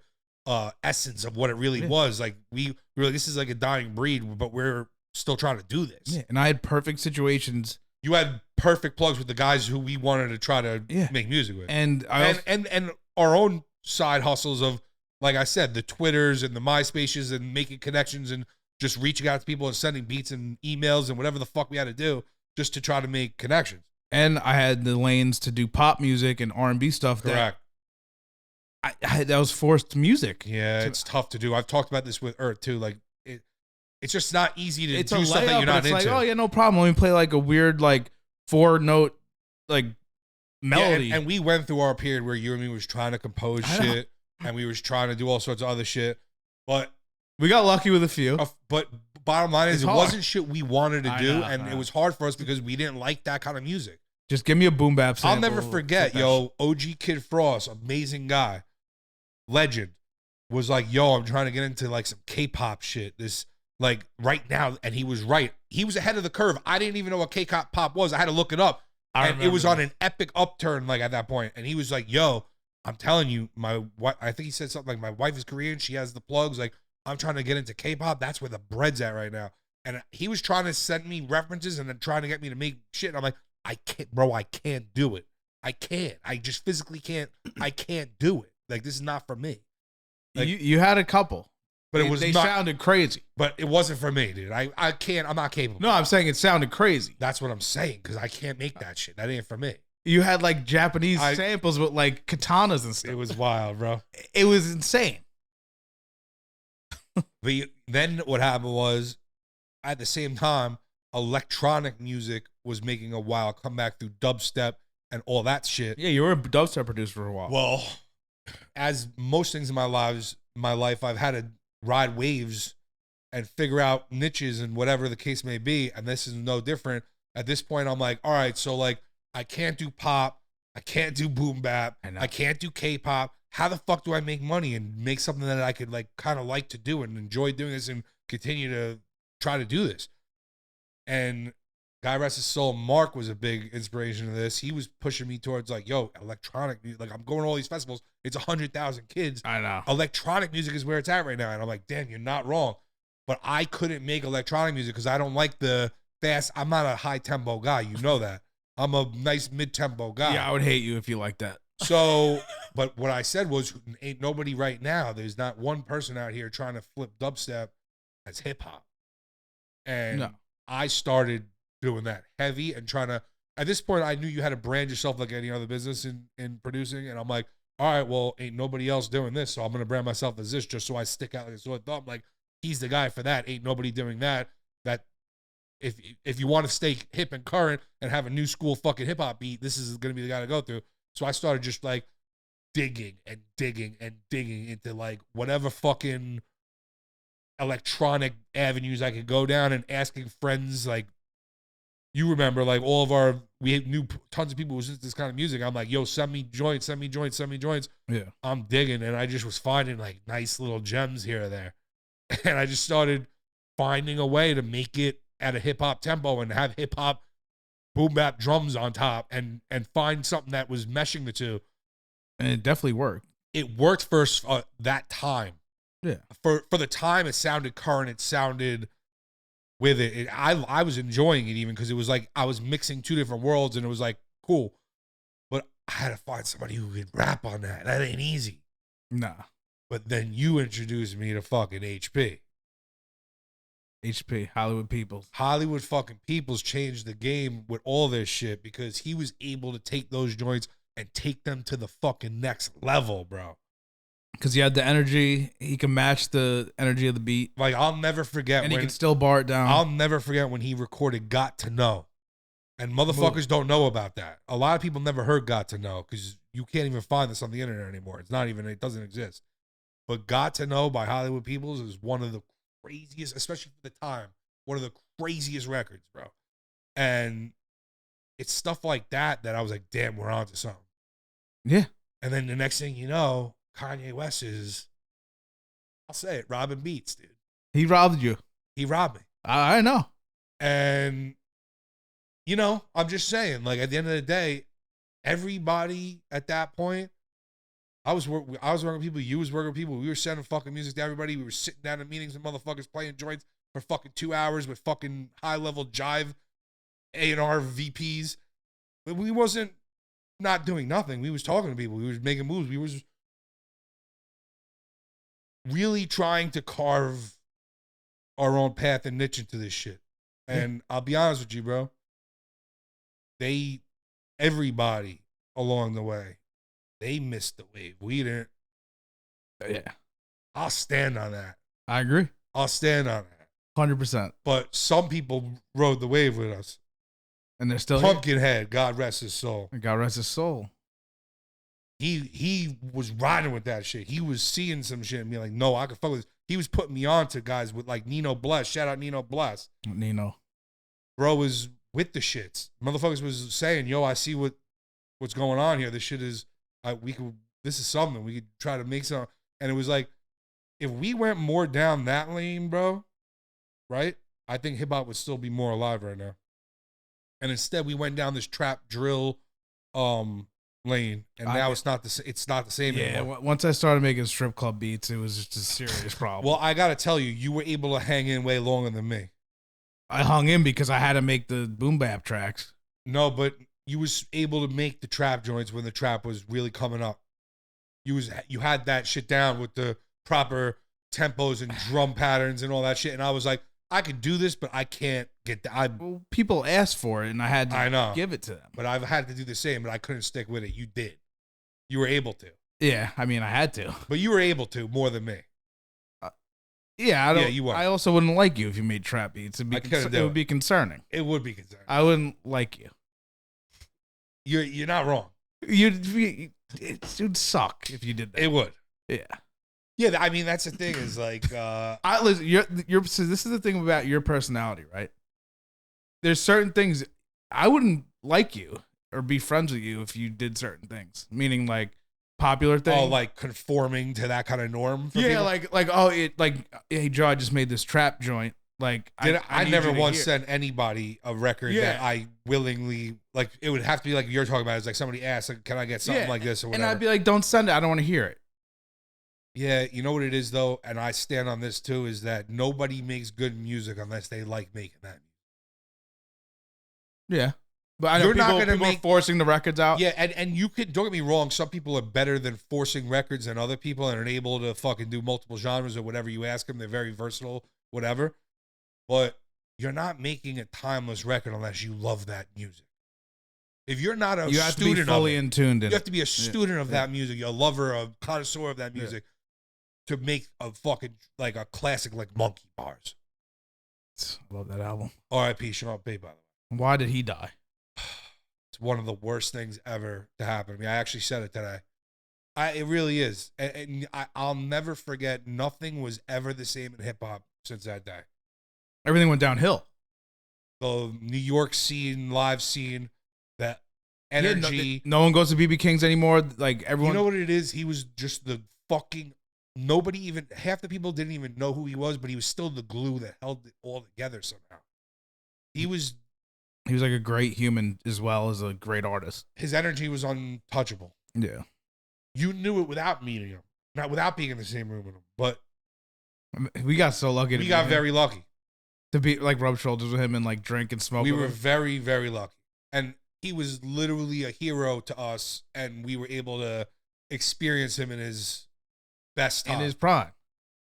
Speaker 1: essence of what it really was. Like we were like, this is like a dying breed, but we're still trying to do this.
Speaker 2: Yeah, and I had perfect situations.
Speaker 1: You had perfect plugs with the guys who we wanted to try to make music with,
Speaker 2: and
Speaker 1: and our own side hustles of, like I said, the Twitters and the MySpaces and making connections and just reaching out to people and sending beats and emails and whatever the fuck we had to do just to try to make connections.
Speaker 2: And I had the lanes to do pop music and R&B stuff.
Speaker 1: Correct.
Speaker 2: That was forced music.
Speaker 1: Yeah, it's tough to do. I've talked about this with Earth too. Like it's just not easy to do stuff that you're not into.
Speaker 2: Like, oh yeah, no problem. Let me play like a weird like 4-note like melody.
Speaker 1: Yeah, and we went through our period where you and me was trying to compose shit, and we was trying to do all sorts of other shit, but
Speaker 2: we got lucky with a few.
Speaker 1: But bottom line is, it
Speaker 2: hard.
Speaker 1: wasn't shit we wanted to do, and it was hard for us because we didn't like that kind of music.
Speaker 2: Just give me a boom bap sample.
Speaker 1: I'll never forget, OG Kid Frost, amazing guy, legend, was like, yo, I'm trying to get into like some K-pop shit. This like right now, and he was right. He was ahead of the curve. I didn't even know what K-pop was. I had to look it up, and it was on an epic upturn like at that point. And he was like, yo, I'm telling you, I think he said something like, my wife is Korean. She has the plugs. Like, I'm trying to get into K-pop. That's where the bread's at right now. And he was trying to send me references and then trying to get me to make shit. And I'm like, I can't, bro. I can't do it. I can't. I just physically can't. I can't do it. Like, this is not for me. Like,
Speaker 2: you had a couple,
Speaker 1: but they
Speaker 2: sounded crazy.
Speaker 1: But it wasn't for me, dude. I can't. I'm not capable.
Speaker 2: No, I'm saying it sounded crazy.
Speaker 1: That's what I'm saying, because I can't make that shit. That ain't for me.
Speaker 2: You had like Japanese samples with like katanas and stuff.
Speaker 1: It was wild, bro.
Speaker 2: It was insane.
Speaker 1: But then what happened was, at the same time, electronic music was making a wild comeback through dubstep and all that shit.
Speaker 2: Yeah, you were a dubstep producer for a while.
Speaker 1: Well, as most things in my life, I've had to ride waves and figure out niches and whatever the case may be. And this is no different. At this point, I'm like, all right, so like, I can't do pop. I can't do boom bap. I can't do K-pop. How the fuck do I make money and make something that I could like kind of like to do and enjoy doing this and continue to try to do this? And God rest his soul, Mark was a big inspiration of this. He was pushing me towards like, yo, electronic music. Like, I'm going to all these festivals. It's 100,000 kids.
Speaker 2: I know.
Speaker 1: Electronic music is where it's at right now. And I'm like, damn, you're not wrong. But I couldn't make electronic music because I don't like the fast. I'm not a high tempo guy. You know that. I'm a nice mid-tempo guy.
Speaker 2: Yeah, I would hate you if you like that.
Speaker 1: So, but what I said was, ain't nobody right now. There's not one person out here trying to flip dubstep as hip hop. And I started doing that heavy and trying to, at this point, I knew you had to brand yourself like any other business in producing. And I'm like, all right, well, ain't nobody else doing this. So I'm going to brand myself as this just so I stick out like a sore thumb. Like, he's the guy for that. Ain't nobody doing that. That if you want to stay hip and current and have a new school fucking hip hop beat, this is going to be the guy to go through. So I started just like digging and digging and digging into like whatever fucking electronic avenues I could go down and asking friends. Like, you remember, like we knew tons of people who was into this kind of music. I'm like, yo, send me joints.
Speaker 2: Yeah.
Speaker 1: I'm digging. And I just was finding like nice little gems here or there. And I just started finding a way to make it at a hip hop tempo and have hip hop boom bap drums on top and find something that was meshing the two.
Speaker 2: And it definitely worked.
Speaker 1: It worked for that time.
Speaker 2: Yeah.
Speaker 1: For the time, it sounded current. It sounded with it. I was enjoying it even because it was like I was mixing two different worlds and it was like cool. But I had to find somebody who could rap on that. That ain't easy.
Speaker 2: Nah.
Speaker 1: But then you introduced me to fucking HP.
Speaker 2: Hollywood Peoples.
Speaker 1: Hollywood fucking Peoples changed the game with all this shit because he was able to take those joints and take them to the fucking next level, bro.
Speaker 2: Because he had the energy. He can match the energy of the beat.
Speaker 1: Like, I'll never forget
Speaker 2: and he can still bar it down.
Speaker 1: I'll never forget when he recorded Got to Know. And motherfuckers don't know about that. A lot of people never heard Got to Know because you can't even find this on the internet anymore. It doesn't exist. But Got to Know by Hollywood Peoples is one of the craziest, especially for the time, one of the craziest records, bro. And it's stuff like that I was like, damn, we're on to something.
Speaker 2: Yeah.
Speaker 1: And then the next thing you know, Kanye West is, I'll say it, robbing beats, dude.
Speaker 2: He robbed you.
Speaker 1: He robbed me.
Speaker 2: I know.
Speaker 1: And, you know, I'm just saying, like, at the end of the day, everybody at that point I was working with people. You was working with people. We were sending fucking music to everybody. We were sitting down in meetings and motherfuckers playing joints for fucking 2 hours with fucking high level jive A&R VPs. But we wasn't not doing nothing. We was talking to people. We was making moves. We was really trying to carve our own path and niche into this shit. And I'll be honest with you, bro. Everybody along the way, they missed the wave. We didn't.
Speaker 2: Yeah.
Speaker 1: I'll stand on that.
Speaker 2: I agree.
Speaker 1: I'll stand on that.
Speaker 2: 100%.
Speaker 1: But some people rode the wave with us.
Speaker 2: And they're still
Speaker 1: Pumpkinhead, God rest his soul.
Speaker 2: God rest his soul.
Speaker 1: He was riding with that shit. He was seeing some shit and being like, no, I can fuck with this. He was putting me on to guys with like Nino Bless. Shout out Nino Bless.
Speaker 2: Nino.
Speaker 1: Bro was with the shits. Motherfuckers was saying, yo, I see what's going on here. This shit is, this is something. We could try to make some. And it was like, if we went more down that lane, bro, right? I think hip hop would still be more alive right now. And instead, we went down this trap drill lane, and now it's not the same anymore.
Speaker 2: Yeah, once I started making strip club beats, it was just a serious problem.
Speaker 1: Well, I gotta tell you, you were able to hang in way longer than me.
Speaker 2: I hung in because I had to make the boom bap tracks.
Speaker 1: No, but you was able to make the trap joints when the trap was really coming up. You had that shit down with the proper tempos and drum patterns and all that shit, and I was like, I could do this, but I can't get that.
Speaker 2: Well, people asked for it, and I had to give it to them.
Speaker 1: But I've had to do the same, but I couldn't stick with it. You did. You were able to.
Speaker 2: Yeah, I mean, I had to.
Speaker 1: But you were able to more than me.
Speaker 2: Yeah,
Speaker 1: you were.
Speaker 2: I also wouldn't like you if you made trap beats. It would be concerning.
Speaker 1: It would be concerning.
Speaker 2: I wouldn't like you.
Speaker 1: You're not wrong.
Speaker 2: It'd suck if you did that.
Speaker 1: It would.
Speaker 2: Yeah.
Speaker 1: Yeah, I mean, that's the thing is like...
Speaker 2: listen, so this is the thing about your personality, right? There's certain things... I wouldn't like you or be friends with you if you did certain things. Meaning, like, popular things.
Speaker 1: Oh, like conforming to that kind of norm for people?
Speaker 2: Hey, Joe, I just made this trap joint. Like,
Speaker 1: I never once sent anybody a record that I willingly... Like, it would have to be like you're talking about. It's like somebody asked, like, can I get something like this or whatever?
Speaker 2: And I'd be like, don't send it. I don't want to hear it.
Speaker 1: Yeah, you know what it is, though, and I stand on this, too, is that nobody makes good music unless they like making that music.
Speaker 2: Yeah. But I know people are forcing the records out.
Speaker 1: Yeah, and you could, don't get me wrong, some people are better than forcing records than other people and are able to fucking do multiple genres or whatever you ask them. They're very versatile, whatever. But you're not making a timeless record unless you love that music. If you're not a student of it,
Speaker 2: you have to be fully in tuned.
Speaker 1: You have to be a student of that music, you're a lover, a connoisseur of that music. To make a fucking, like, a classic like Monkey Bars.
Speaker 2: I love that album.
Speaker 1: R.I.P. Sean P, by the way.
Speaker 2: Why did he die?
Speaker 1: It's one of the worst things ever to happen to me. I actually said it today. It really is. And I'll never forget, nothing was ever the same in hip-hop since that day.
Speaker 2: Everything went downhill.
Speaker 1: The New York scene, live scene, that energy.
Speaker 2: No one goes to BB King's anymore. Like, everyone.
Speaker 1: You know what it is? He was just the fucking... half the people didn't even know who he was, but he was still the glue that held it all together somehow. He was
Speaker 2: like a great human as well as a great artist.
Speaker 1: His energy was untouchable.
Speaker 2: Yeah.
Speaker 1: You knew it without meeting him, not without being in the same room with him, but
Speaker 2: we got so lucky.
Speaker 1: We got very lucky.
Speaker 2: To be, like, rub shoulders with him and, like, drink and smoke
Speaker 1: We
Speaker 2: with
Speaker 1: were
Speaker 2: him.
Speaker 1: very, very lucky. And he was literally a hero to us, and we were able to experience him in his best time.
Speaker 2: In his prime.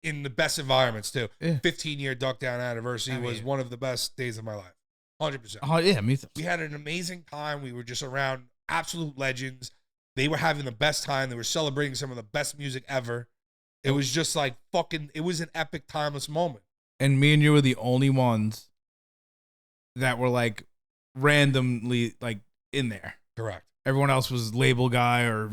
Speaker 1: In the best environments, too.
Speaker 2: Yeah.
Speaker 1: 15-year Duck Down anniversary was one of the best days of my life. 100%.
Speaker 2: Oh, yeah, me too.
Speaker 1: We had an amazing time. We were just around absolute legends. They were having the best time. They were celebrating some of the best music ever. It was just like fucking, it was an epic, timeless moment.
Speaker 2: And me and you were the only ones that were, like, randomly, like, in there.
Speaker 1: Correct.
Speaker 2: Everyone else was label guy or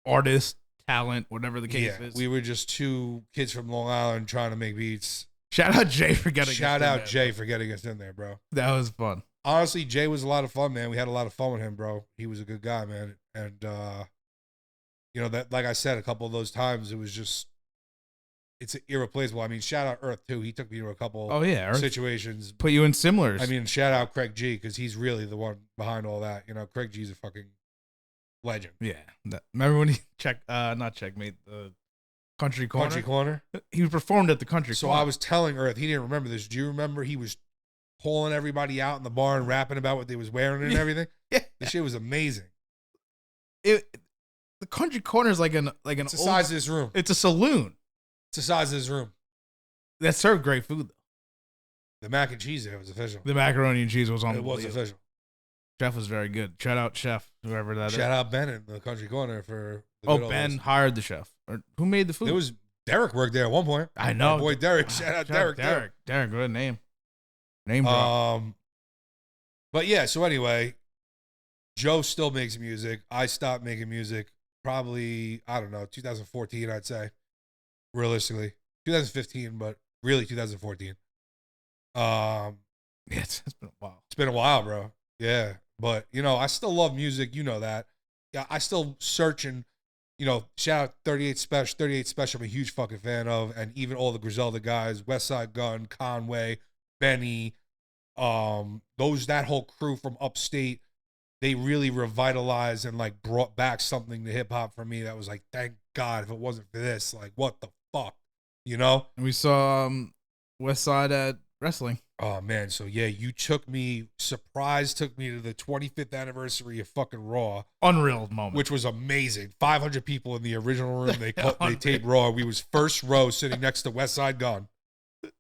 Speaker 2: artist, talent, whatever the case is.
Speaker 1: We were just two kids from Long Island trying to make beats.
Speaker 2: Shout out Jay for getting
Speaker 1: us in there, bro.
Speaker 2: That was fun.
Speaker 1: Honestly, Jay was a lot of fun, man. We had a lot of fun with him, bro. He was a good guy, man. And, you know, that, like I said, a couple of those times, it was just, it's irreplaceable. I mean, shout out Earth, too. He took me to a couple situations.
Speaker 2: Put you in similars.
Speaker 1: I mean, shout out Craig G, because he's really the one behind all that. You know, Craig G's a fucking legend.
Speaker 2: Yeah. Remember when he not Checkmate, the Country Corner?
Speaker 1: Country Corner.
Speaker 2: He performed at the Country
Speaker 1: So
Speaker 2: Corner.
Speaker 1: I was telling Earth, he didn't remember this. Do you remember he was calling everybody out in the bar and rapping about what they was wearing and everything?
Speaker 2: Yeah.
Speaker 1: The shit was amazing.
Speaker 2: The Country Corner is like an
Speaker 1: It's the size of this room.
Speaker 2: It's a saloon
Speaker 1: It's the size of this room.
Speaker 2: that served great food though.
Speaker 1: The mac and cheese there was official.
Speaker 2: The macaroni and cheese was on.
Speaker 1: It was official.
Speaker 2: Chef was very good. Shout out Chef, whoever that is.
Speaker 1: Shout out Ben in the Country Corner for the
Speaker 2: Oh,
Speaker 1: good old
Speaker 2: Ben
Speaker 1: days.
Speaker 2: hired the chef. Or who made the food?
Speaker 1: It was Derek worked there at one point.
Speaker 2: I know.
Speaker 1: My boy Derek. Shout out Derek.
Speaker 2: Derek, good name. Name drop.
Speaker 1: But yeah, so anyway, Joe still makes music. I stopped making music probably, I don't know, 2014, I'd say. Realistically. 2015, but really 2014.
Speaker 2: Yeah, it's been a while.
Speaker 1: It's been a while, bro. Yeah. But, you know, I still love music. You know that. Yeah, I still searching, you know, shout out 38 Special. 38 Special I'm a huge fucking fan of. And even all the Griselda guys, Westside Gun, Conway, Benny, that whole crew from upstate, they really revitalized and like brought back something to hip hop for me that was like, thank God, if it wasn't for this, like what the fuck, you know?
Speaker 2: And we saw Westside at wrestling.
Speaker 1: Oh man, so yeah, you took me to the 25th anniversary of fucking Raw.
Speaker 2: Unreal moment.
Speaker 1: Which was amazing. 500 people in the original room. They taped Raw. We was first row sitting next to Westside Gun.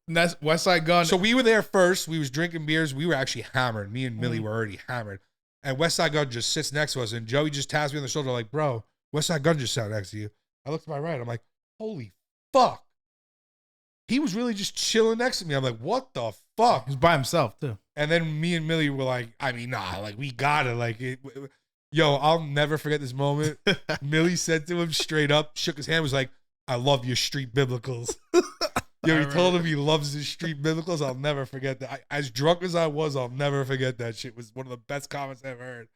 Speaker 2: And that's Westside Gun.
Speaker 1: So we were there first. We was drinking beers. We were actually hammered. Me and Millie were already hammered. And Westside Gun just sits next to us. And Joey just taps me on the shoulder like, bro, Westside Gun just sat next to you. I look to my right. I'm like, holy fuck. He was really just chilling next to me. I'm like, what the fuck?
Speaker 2: He was by himself, too.
Speaker 1: And then me and Millie were like, I mean, nah, like, we got it. Like, yo, I'll never forget this moment. Millie said to him straight up, shook his hand, was like, I love your street biblicals. Yo, he told him he loves his street biblicals. I'll never forget that. As drunk as I was, I'll never forget that shit. It was one of the best comments I ever heard.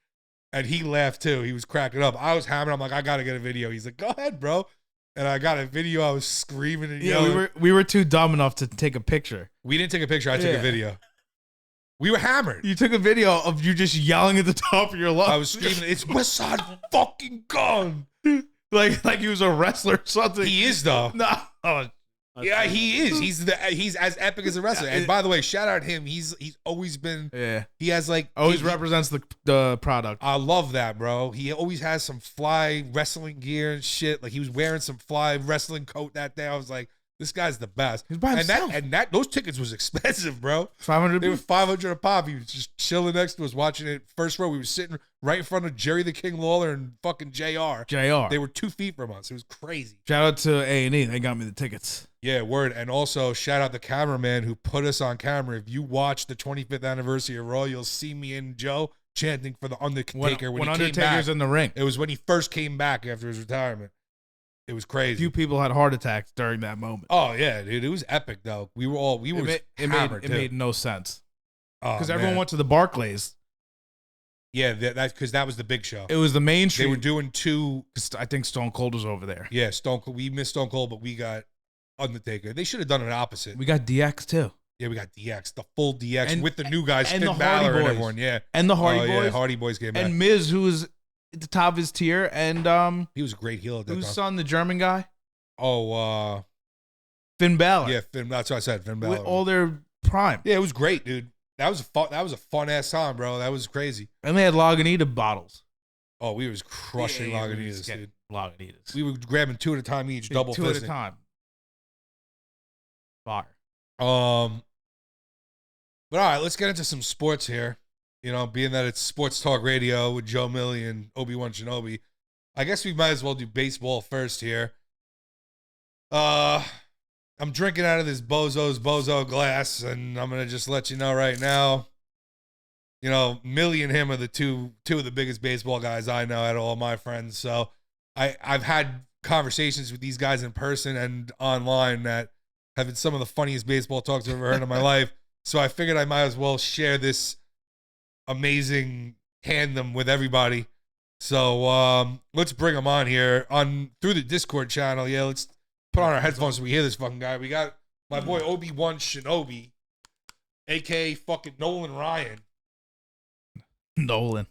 Speaker 1: And he laughed too. He was cracking up. I was hammered. I'm like, I got to get a video. He's like, go ahead, bro. And I got a video. I was screaming and yelling.
Speaker 2: Yeah, we were too dumb enough to take a picture.
Speaker 1: We didn't take a picture. I took a video. We were hammered.
Speaker 2: You took a video of you just yelling at the top of your lungs.
Speaker 1: I was screaming, it's Westside fucking Gun.
Speaker 2: like he was a wrestler or something.
Speaker 1: He is though.
Speaker 2: No. Oh,
Speaker 1: yeah, he is. He's as epic as a wrestler. And by the way, shout out him. He's always been.
Speaker 2: Yeah.
Speaker 1: He has like
Speaker 2: always represents the product.
Speaker 1: I love that, bro. He always has some fly wrestling gear and shit. Like he was wearing some fly wrestling coat that day. I was like, this guy's the best.
Speaker 2: He's by himself.
Speaker 1: And those tickets was expensive, bro.
Speaker 2: 500.
Speaker 1: They were 500 a pop. He was just chilling next to us, watching it first row. We were sitting right in front of Jerry the King Lawler and fucking JR. They were 2 feet from us. It was crazy.
Speaker 2: Shout out to A&E. They got me the tickets.
Speaker 1: Yeah, word. And also shout out the cameraman who put us on camera. If you watch the 25th anniversary of Raw, you'll see me and Joe chanting for the Undertaker when he
Speaker 2: Undertaker's
Speaker 1: came back.
Speaker 2: in the ring.
Speaker 1: It was when he first came back after his retirement. It was crazy.
Speaker 2: A few people had heart attacks during that moment.
Speaker 1: Oh yeah, dude. It was epic though. We were hammered.
Speaker 2: It made no sense. Because
Speaker 1: Oh,
Speaker 2: everyone went to the Barclays.
Speaker 1: Yeah, that's because that was the big show.
Speaker 2: It was the main street.
Speaker 1: They were doing 2.
Speaker 2: I think Stone Cold was over there.
Speaker 1: Yeah, Stone Cold. We missed Stone Cold, but we got Undertaker. They should have done it opposite.
Speaker 2: We got DX too.
Speaker 1: Yeah, we got DX, the full DX with the new guys,
Speaker 2: and
Speaker 1: Finn
Speaker 2: the
Speaker 1: Balor
Speaker 2: Hardy
Speaker 1: and
Speaker 2: Boys.
Speaker 1: everyone. Yeah,
Speaker 2: And the Hardy Boys.
Speaker 1: Yeah, Hardy Boys came back.
Speaker 2: And Miz, who was at the top of his tier, and
Speaker 1: he was a great heel at that
Speaker 2: whose
Speaker 1: time.
Speaker 2: son, the German guy?
Speaker 1: Oh,
Speaker 2: Finn Balor.
Speaker 1: yeah, Finn. That's what I said. Finn Balor.
Speaker 2: With all their prime.
Speaker 1: Yeah, it was great, dude. That was a fun ass time, bro. That was crazy.
Speaker 2: And they had Lagunitas bottles.
Speaker 1: Oh, we was crushing Lagunitas, dude.
Speaker 2: Lagunitas.
Speaker 1: We were grabbing 2 at a time each, double
Speaker 2: 2
Speaker 1: fisting.
Speaker 2: at a time. Fire.
Speaker 1: But all right, let's get into some sports here. You know, being that it's sports talk radio with Joe Millie and Obi-Wan Shinobi, I guess we might as well do baseball first here. I'm drinking out of this Bozo glass, and I'm gonna just let you know right now. You know, Millie and him are the two of the biggest baseball guys I know out of all my friends. So I've had conversations with these guys in person and online that have been some of the funniest baseball talks I've ever heard in my life. So I figured I might as well share this amazing tandem with everybody. So let's bring them on here through the Discord channel. Yeah, let's put on our headphones so we hear this fucking guy. We got my boy Obi-Wan Shinobi, aka fucking Nolan Ryan.
Speaker 2: Nolan.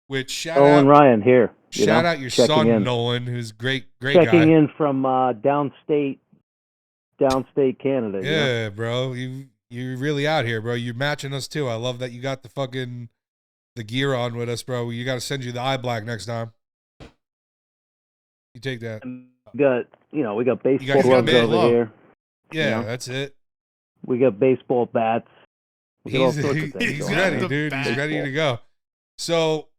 Speaker 1: Which shout
Speaker 4: Nolan
Speaker 1: out,
Speaker 4: Ryan here.
Speaker 1: shout out your son
Speaker 4: in.
Speaker 1: Nolan, who's great
Speaker 4: Checking
Speaker 1: guy.
Speaker 4: in from downstate Canada.
Speaker 1: Yeah, bro, you're really out here, bro. You're matching us too. I love that you got the gear on with us, bro. You got to send you the eye black next time. You take that.
Speaker 4: And we got baseball
Speaker 1: your
Speaker 4: gloves
Speaker 1: mitt.
Speaker 4: over here.
Speaker 1: Yeah, that's it.
Speaker 4: We got baseball bats. We got all
Speaker 1: He's
Speaker 4: sorts of things.
Speaker 1: he's
Speaker 4: going
Speaker 1: ready,
Speaker 4: on.
Speaker 1: dude. He's ready to go. So,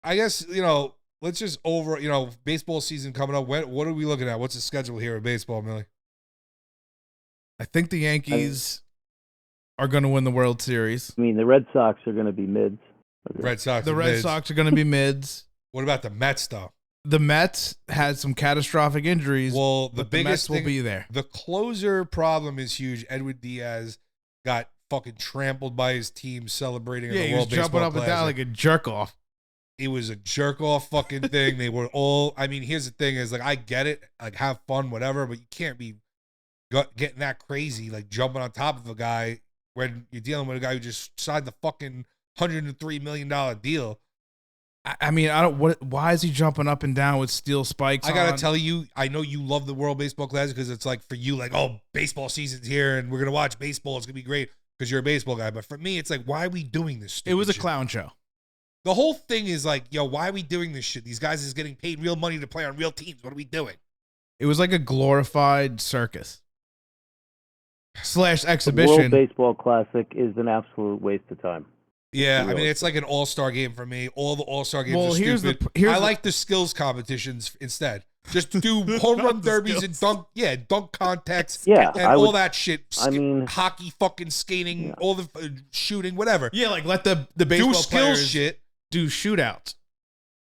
Speaker 1: I guess let's just baseball season coming up. What are we looking at? What's the schedule here of baseball, Millie?
Speaker 2: I think the Yankees are going to win the World Series.
Speaker 4: I mean, the Red Sox are going to be mids.
Speaker 1: Red Sox.
Speaker 2: The Red Sox are going to be mids.
Speaker 1: What about the Mets, though?
Speaker 2: The Mets had some catastrophic injuries.
Speaker 1: Well,
Speaker 2: the biggest Mets will be there.
Speaker 1: The closer problem is huge. Edwin Diaz got fucking trampled by his team celebrating in the World Baseball
Speaker 2: jumping up
Speaker 1: Classic.
Speaker 2: and down like a jerk off.
Speaker 1: It was a jerk off fucking thing. They were all. I mean, here's the thing: is like I get it, like have fun, whatever, but you can't be getting that crazy, like jumping on top of a guy when you're dealing with a guy who just signed the fucking $103 million deal.
Speaker 2: I mean, I don't. Why is he jumping up and down with steel spikes?
Speaker 1: I gotta tell you, I know you love the World Baseball Classic because it's like for you, like, oh, baseball season's here and we're gonna watch baseball. It's gonna be great because you're a baseball guy. But for me, it's like, why are we doing this?
Speaker 2: It was a
Speaker 1: shit?
Speaker 2: clown show.
Speaker 1: The whole thing is like, yo, why are we doing this shit? These guys is getting paid real money to play on real teams. What are we doing?
Speaker 2: It was like a glorified circus / exhibition.
Speaker 4: The World Baseball Classic is an absolute waste of time.
Speaker 1: Yeah, I mean, it's like an all-star game for me. All the all-star games are stupid.
Speaker 2: I
Speaker 1: like the skills competitions instead. Just do home run derbies and dunk contests.
Speaker 4: Yeah,
Speaker 1: and all that shit.
Speaker 4: I mean,
Speaker 1: hockey, fucking skating, all the shooting, whatever.
Speaker 2: Yeah, like let the baseball
Speaker 1: do skills
Speaker 2: players
Speaker 1: shit.
Speaker 2: Do shootouts.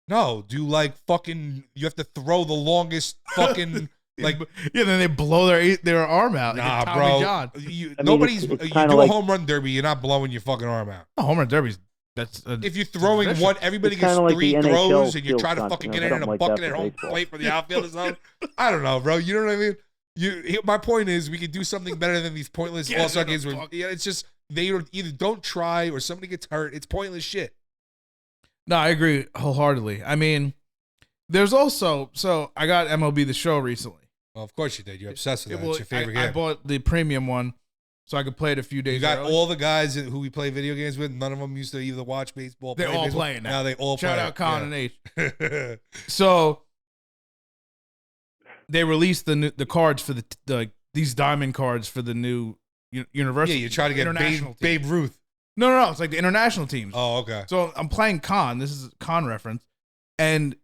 Speaker 1: No, do like fucking. You have to throw the longest fucking. Like
Speaker 2: then they blow their arm out.
Speaker 1: Nah,
Speaker 2: like Tommy
Speaker 1: bro.
Speaker 2: John.
Speaker 1: You
Speaker 4: do
Speaker 1: a home run derby. You're not blowing your fucking arm out.
Speaker 2: A home run derby.
Speaker 1: If you're throwing one, everybody gets
Speaker 4: like
Speaker 1: 3 throws, and you're trying to
Speaker 4: stunt,
Speaker 1: fucking get it in a bucket at home plate for the outfield or something. I don't know, bro. You know what I mean? My point is, we could do something better than these pointless all-star games. It's just they either don't try or somebody gets hurt. It's pointless shit.
Speaker 2: No, I agree wholeheartedly. I mean, there's also I got MLB The Show recently.
Speaker 1: Well, of course you did. You're obsessed with that. It's your favorite game.
Speaker 2: I bought the premium one so I could play it a few days.
Speaker 1: You got
Speaker 2: early.
Speaker 1: all the guys who we play video games with. None of them used to either watch baseball.
Speaker 2: They're all playing now.
Speaker 1: Now they all play.
Speaker 2: Shout out Con and H.
Speaker 1: Yeah.
Speaker 2: So they released the cards for these diamond cards for the new university.
Speaker 1: Yeah, you try to get Babe Ruth.
Speaker 2: No. It's like the international teams.
Speaker 1: Oh, okay.
Speaker 2: So I'm playing Con. This is a Con reference. And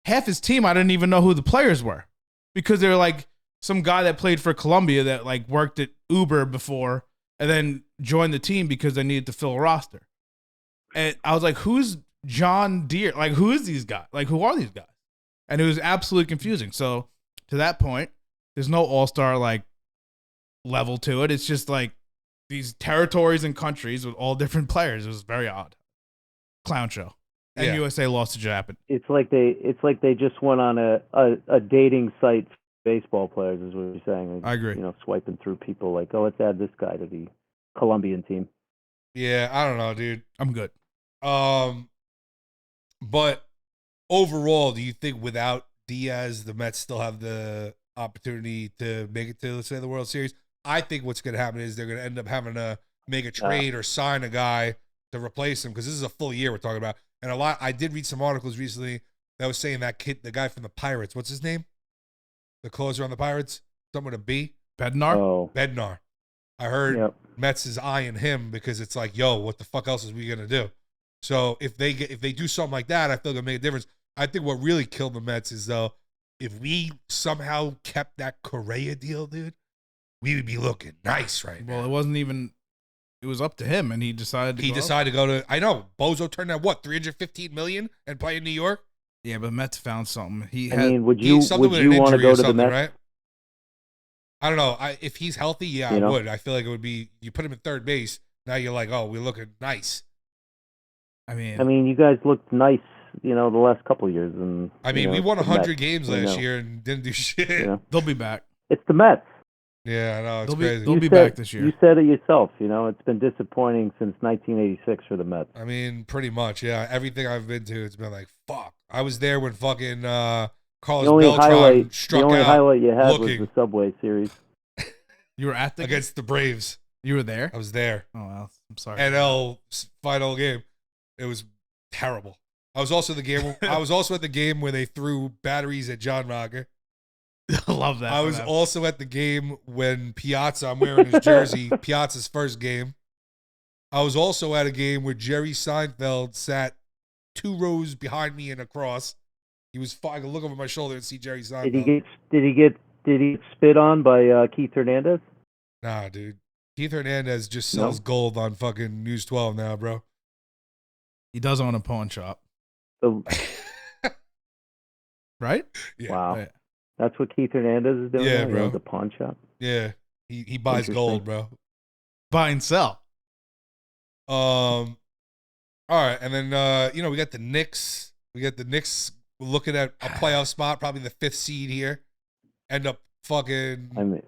Speaker 2: half his team, I didn't even know who the players were. Because they're like some guy that played for Columbia that like worked at Uber before and then joined the team because they needed to fill a roster. And I was like, who's John Deere? Like, who is these guys? Like, who are these guys? And it was absolutely confusing. So to that point, there's no all-star like level to it. It's just like these territories and countries with all different players. It was very odd. Clown show. And USA lost to Japan.
Speaker 4: It's like they just went on a dating site for baseball players, is what you're saying.
Speaker 2: I agree.
Speaker 4: Swiping through people like, oh, let's add this guy to the Colombian team.
Speaker 1: Yeah, I don't know, dude.
Speaker 2: I'm good.
Speaker 1: But overall, do you think without Diaz, the Mets still have the opportunity to make it to, let's say, the World Series? I think what's going to happen is they're going to end up having to make a trade or sign a guy to replace him because this is a full year we're talking about. And I did read some articles recently that was saying that kid, the guy from the Pirates, what's his name? The closer on the Pirates? Someone with a B?
Speaker 2: Bednar?
Speaker 4: Oh.
Speaker 1: Bednar. I heard Mets is eyeing him because it's like, yo, what the fuck else is we going to do? So if they do something like that, I feel it'll make a difference. I think what really killed the Mets is, though, if we somehow kept that Correa deal, dude, we would be looking nice right now.
Speaker 2: Well, it wasn't even... It was up to him, and he decided to
Speaker 1: go to. I know Bozo turned down what $315 million and play in New York.
Speaker 2: Yeah, but Mets found something.
Speaker 4: Would you want to go to the Mets?
Speaker 1: Right? I don't know. If he's healthy, I would. I feel like it would be. You put him in third base. Now you're like, oh, we're looking nice.
Speaker 2: I mean,
Speaker 4: you guys looked nice. The last couple of years, and
Speaker 1: we won 100 games last year and didn't do shit.
Speaker 2: They'll be back.
Speaker 4: It's the Mets.
Speaker 1: Yeah, I know, it's
Speaker 2: They'll
Speaker 1: crazy.
Speaker 2: be
Speaker 4: You
Speaker 2: back this year.
Speaker 4: You said it yourself. You know, it's been disappointing since 1986 for the Mets.
Speaker 1: I mean, pretty much, yeah. Everything I've been to, it's been like, fuck. I was there when fucking Carlos Beltran struck
Speaker 4: the only
Speaker 1: out
Speaker 4: highlight you had
Speaker 1: looking
Speaker 4: was the Subway Series.
Speaker 2: You were at the game?
Speaker 1: against the Braves.
Speaker 2: You were there?
Speaker 1: I was there.
Speaker 2: Oh, well, I'm sorry.
Speaker 1: NL final game. It was terrible. I was also at the game where they threw batteries at John Rocker.
Speaker 2: I love that.
Speaker 1: I was also at the game when Piazza, I'm wearing his jersey, Piazza's first game. I was also at a game where Jerry Seinfeld sat 2 rows behind me in a cross. He was I could look over my shoulder and see Jerry Seinfeld.
Speaker 4: Did he get spit on by Keith Hernandez?
Speaker 1: Nah, dude. Keith Hernandez just sells gold on fucking News 12 now, bro.
Speaker 2: He does own a pawn shop.
Speaker 4: So,
Speaker 2: Right?
Speaker 1: Yeah.
Speaker 4: wow.
Speaker 2: Right.
Speaker 4: That's what Keith Hernandez is doing
Speaker 1: Yeah,
Speaker 4: now? He
Speaker 1: bro.
Speaker 4: owns a pawn shop?
Speaker 1: Yeah. He buys gold, bro.
Speaker 2: Buy and sell.
Speaker 1: All right, and then we got the Knicks. We're looking at a playoff spot, probably the 5th seed here. End up fucking
Speaker 4: I mean,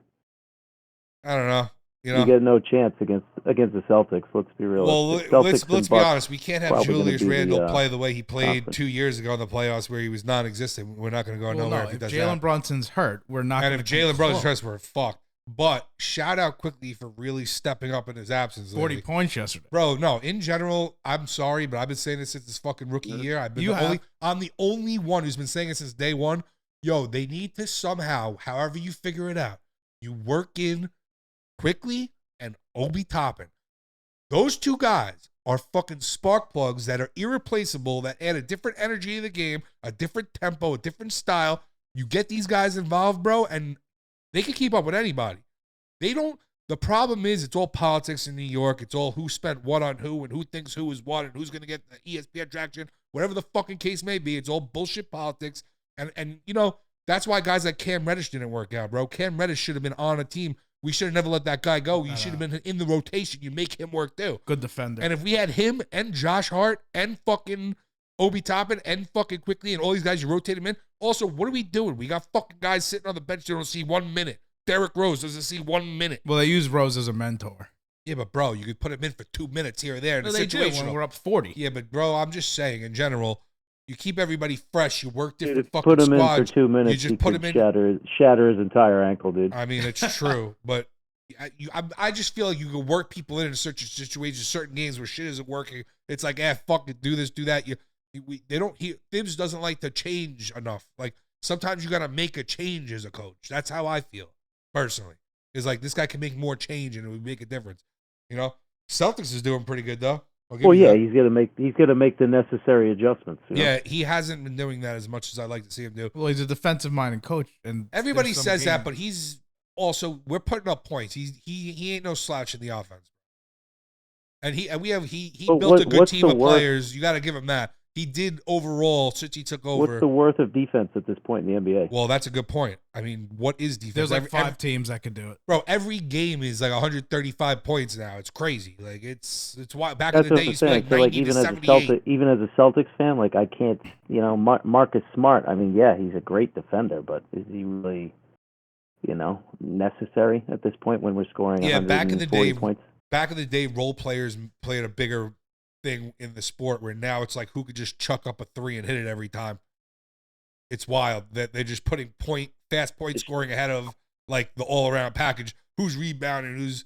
Speaker 1: I don't know.
Speaker 4: you get no chance against the Celtics. Let's be real.
Speaker 1: Well, let's be honest. We can't have
Speaker 4: probably gonna
Speaker 1: Julius
Speaker 4: be the,
Speaker 1: Randle play the way he played
Speaker 4: conference.
Speaker 1: 2 years ago in the playoffs, where he was non-existent. We're not going to go
Speaker 2: Well,
Speaker 1: nowhere
Speaker 2: no,
Speaker 1: if he
Speaker 2: if
Speaker 1: does
Speaker 2: Jalen
Speaker 1: that.
Speaker 2: Brunson's hurt, we're not
Speaker 1: And
Speaker 2: going
Speaker 1: if
Speaker 2: to
Speaker 1: Jalen Brunson's hurt, we're fucked. But shout out quickly for really stepping up in his absence.
Speaker 2: 40
Speaker 1: lately.
Speaker 2: points yesterday.
Speaker 1: Bro, no. In general, I'm sorry, but I've been saying this since this fucking rookie year. I'm the only one who's been saying it since day one. Yo, they need to somehow, however you figure it out, you work in Quickly and Obi Toppin. Those 2 guys are fucking spark plugs that are irreplaceable, that add a different energy to the game, a different tempo, a different style. You get these guys involved, bro, and they can keep up with anybody. They don't. The problem is it's all politics in New York. It's all who spent what on who and who thinks who is what and who's going to get the ESPN traction, whatever the fucking case may be. It's all bullshit politics. And that's why guys like Cam Reddish didn't work out, bro. Cam Reddish should have been on a team. We should have never let that guy go. You should have been in the rotation. You make him work too.
Speaker 2: Good defender.
Speaker 1: And if we had him and Josh Hart and fucking Obi Toppin and fucking Quickly and all these guys, you rotate them in. Also, what are we doing? We got fucking guys sitting on the bench that don't see 1 minute. Derrick Rose doesn't see 1 minute.
Speaker 2: Well, they use Rose as a mentor.
Speaker 1: Yeah, but bro, you could put him in for 2 minutes here or there.
Speaker 2: No, they do when we're up 40.
Speaker 1: Yeah, but bro, I'm just saying, in general, you keep everybody fresh. You work different fucking
Speaker 4: put him
Speaker 1: squads.
Speaker 4: in for 2 minutes.
Speaker 1: You just put him in.
Speaker 4: Shatter his entire ankle, dude.
Speaker 1: I mean, it's true, but I just feel like you can work people in certain situations, certain games where shit isn't working. It's like, fuck it, do this, do that. Thibs doesn't like to change enough. Like sometimes you got to make a change as a coach. That's how I feel personally. Is like this guy can make more change and it would make a difference. Celtics is doing pretty good though.
Speaker 4: Well, yeah, he's gonna make the necessary adjustments.
Speaker 1: Yeah, he hasn't been doing that as much as I'd like to see him do.
Speaker 2: Well, he's a defensive-minded coach, and
Speaker 1: everybody says that, but he's also we're putting up points. He ain't no slouch in the offense, and he built a good team of players. You got to give him that. He did overall since he took over.
Speaker 4: What's the worth of defense at this point in the NBA?
Speaker 1: Well, that's a good point. I mean, what is defense?
Speaker 2: There's like 5 teams that could do it.
Speaker 1: Bro, every game is like 135 points now. It's crazy. Like it's why back
Speaker 4: that's
Speaker 1: in the day you used to be like 90 to 78.
Speaker 4: Even as a Celtics fan, like I can't, Marcus Smart. I mean, yeah, he's a great defender, but is he really, necessary at this point when we're scoring?
Speaker 1: Yeah, back in the day,
Speaker 4: points?
Speaker 1: Back in the day, role players played a bigger thing in the sport, where now it's like who could just chuck up a 3 and hit it every time. It's wild that they're just putting fast point scoring ahead of like the all around package. Who's rebounding? Who's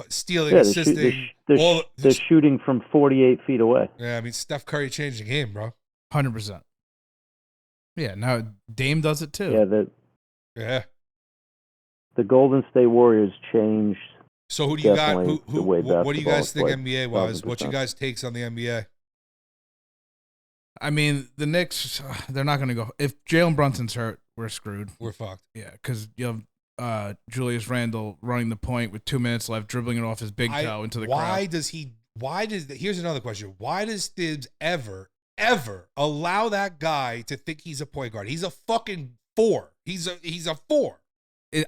Speaker 1: stealing? Assisting?
Speaker 4: They're shooting from 48 feet away.
Speaker 1: Yeah, I mean Steph Curry changed the game, bro.
Speaker 2: 100%. Yeah, now Dame does it too.
Speaker 1: Yeah.
Speaker 4: The Golden State Warriors changed.
Speaker 1: So who do you got? What do you guys think
Speaker 4: played,
Speaker 1: NBA wise? What's you guys' takes on the NBA?
Speaker 2: I mean, the Knicks, they're not going to go. If Jalen Brunson's hurt, we're screwed.
Speaker 1: We're fucked.
Speaker 2: Yeah, because you have Julius Randle running the point with 2 minutes left, dribbling it off his big toe into the crowd.
Speaker 1: Here's another question. Why does Thibs ever allow that guy to think he's a point guard? He's a fucking 4. He's a 4.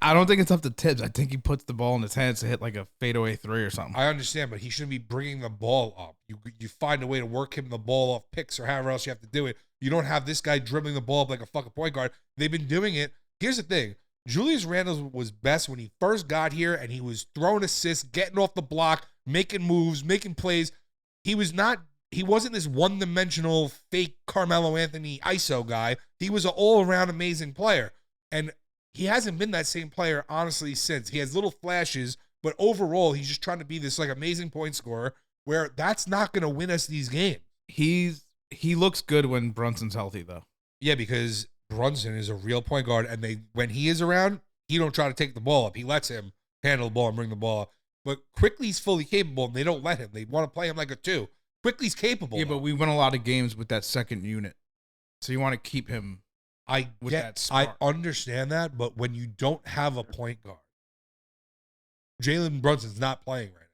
Speaker 2: I don't think it's up to Tibbs. I think he puts the ball in his hands to hit like a fadeaway 3 or something.
Speaker 1: I understand, but he shouldn't be bringing the ball up. You find a way to work him the ball off picks or however else you have to do it. You don't have this guy dribbling the ball up like a fucking point guard. They've been doing it. Here's the thing. Julius Randle was best when he first got here and he was throwing assists, getting off the block, making moves, making plays. He wasn't this one-dimensional fake Carmelo Anthony ISO guy. He was an all-around amazing player. And he hasn't been that same player, honestly, since. He has little flashes, but overall, he's just trying to be this like amazing point scorer where that's not going to win us these games.
Speaker 2: He looks good when Brunson's healthy, though.
Speaker 1: Yeah, because Brunson is a real point guard, and when he is around, he don't try to take the ball up. He lets him handle the ball and bring the ball up. But Quickly's fully capable, and they don't let him. They want to play him like a 2. Quickly's capable.
Speaker 2: Yeah, but we win a lot of games with that second unit. So you want to keep him
Speaker 1: I understand that, but when you don't have a point guard, Jalen Brunson's not playing right now.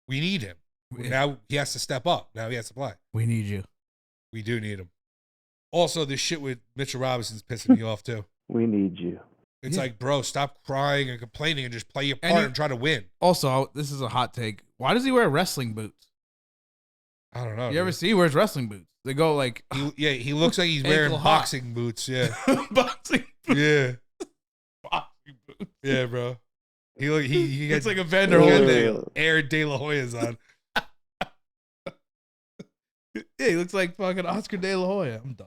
Speaker 1: We need him. Now he has to step up. Now he has to play.
Speaker 2: We need you.
Speaker 1: We do need him. Also, this shit with Mitchell Robinson's pissing me off, too.
Speaker 4: We need you.
Speaker 1: It's like, bro, stop crying and complaining and just play your part and try to win.
Speaker 2: Also, this is a hot take. Why does he wear wrestling boots?
Speaker 1: I don't know.
Speaker 2: You ever see he wears wrestling boots? They go like...
Speaker 1: He looks like he's wearing boxing boots, yeah.
Speaker 2: Boxing boots.
Speaker 1: Yeah.
Speaker 2: Boxing boots.
Speaker 1: Yeah, bro. He
Speaker 2: gets
Speaker 1: gets
Speaker 2: like a Vander Holyfield.
Speaker 1: Air De La Hoya's on.
Speaker 2: Yeah, he looks like fucking Oscar De La Hoya. I'm done.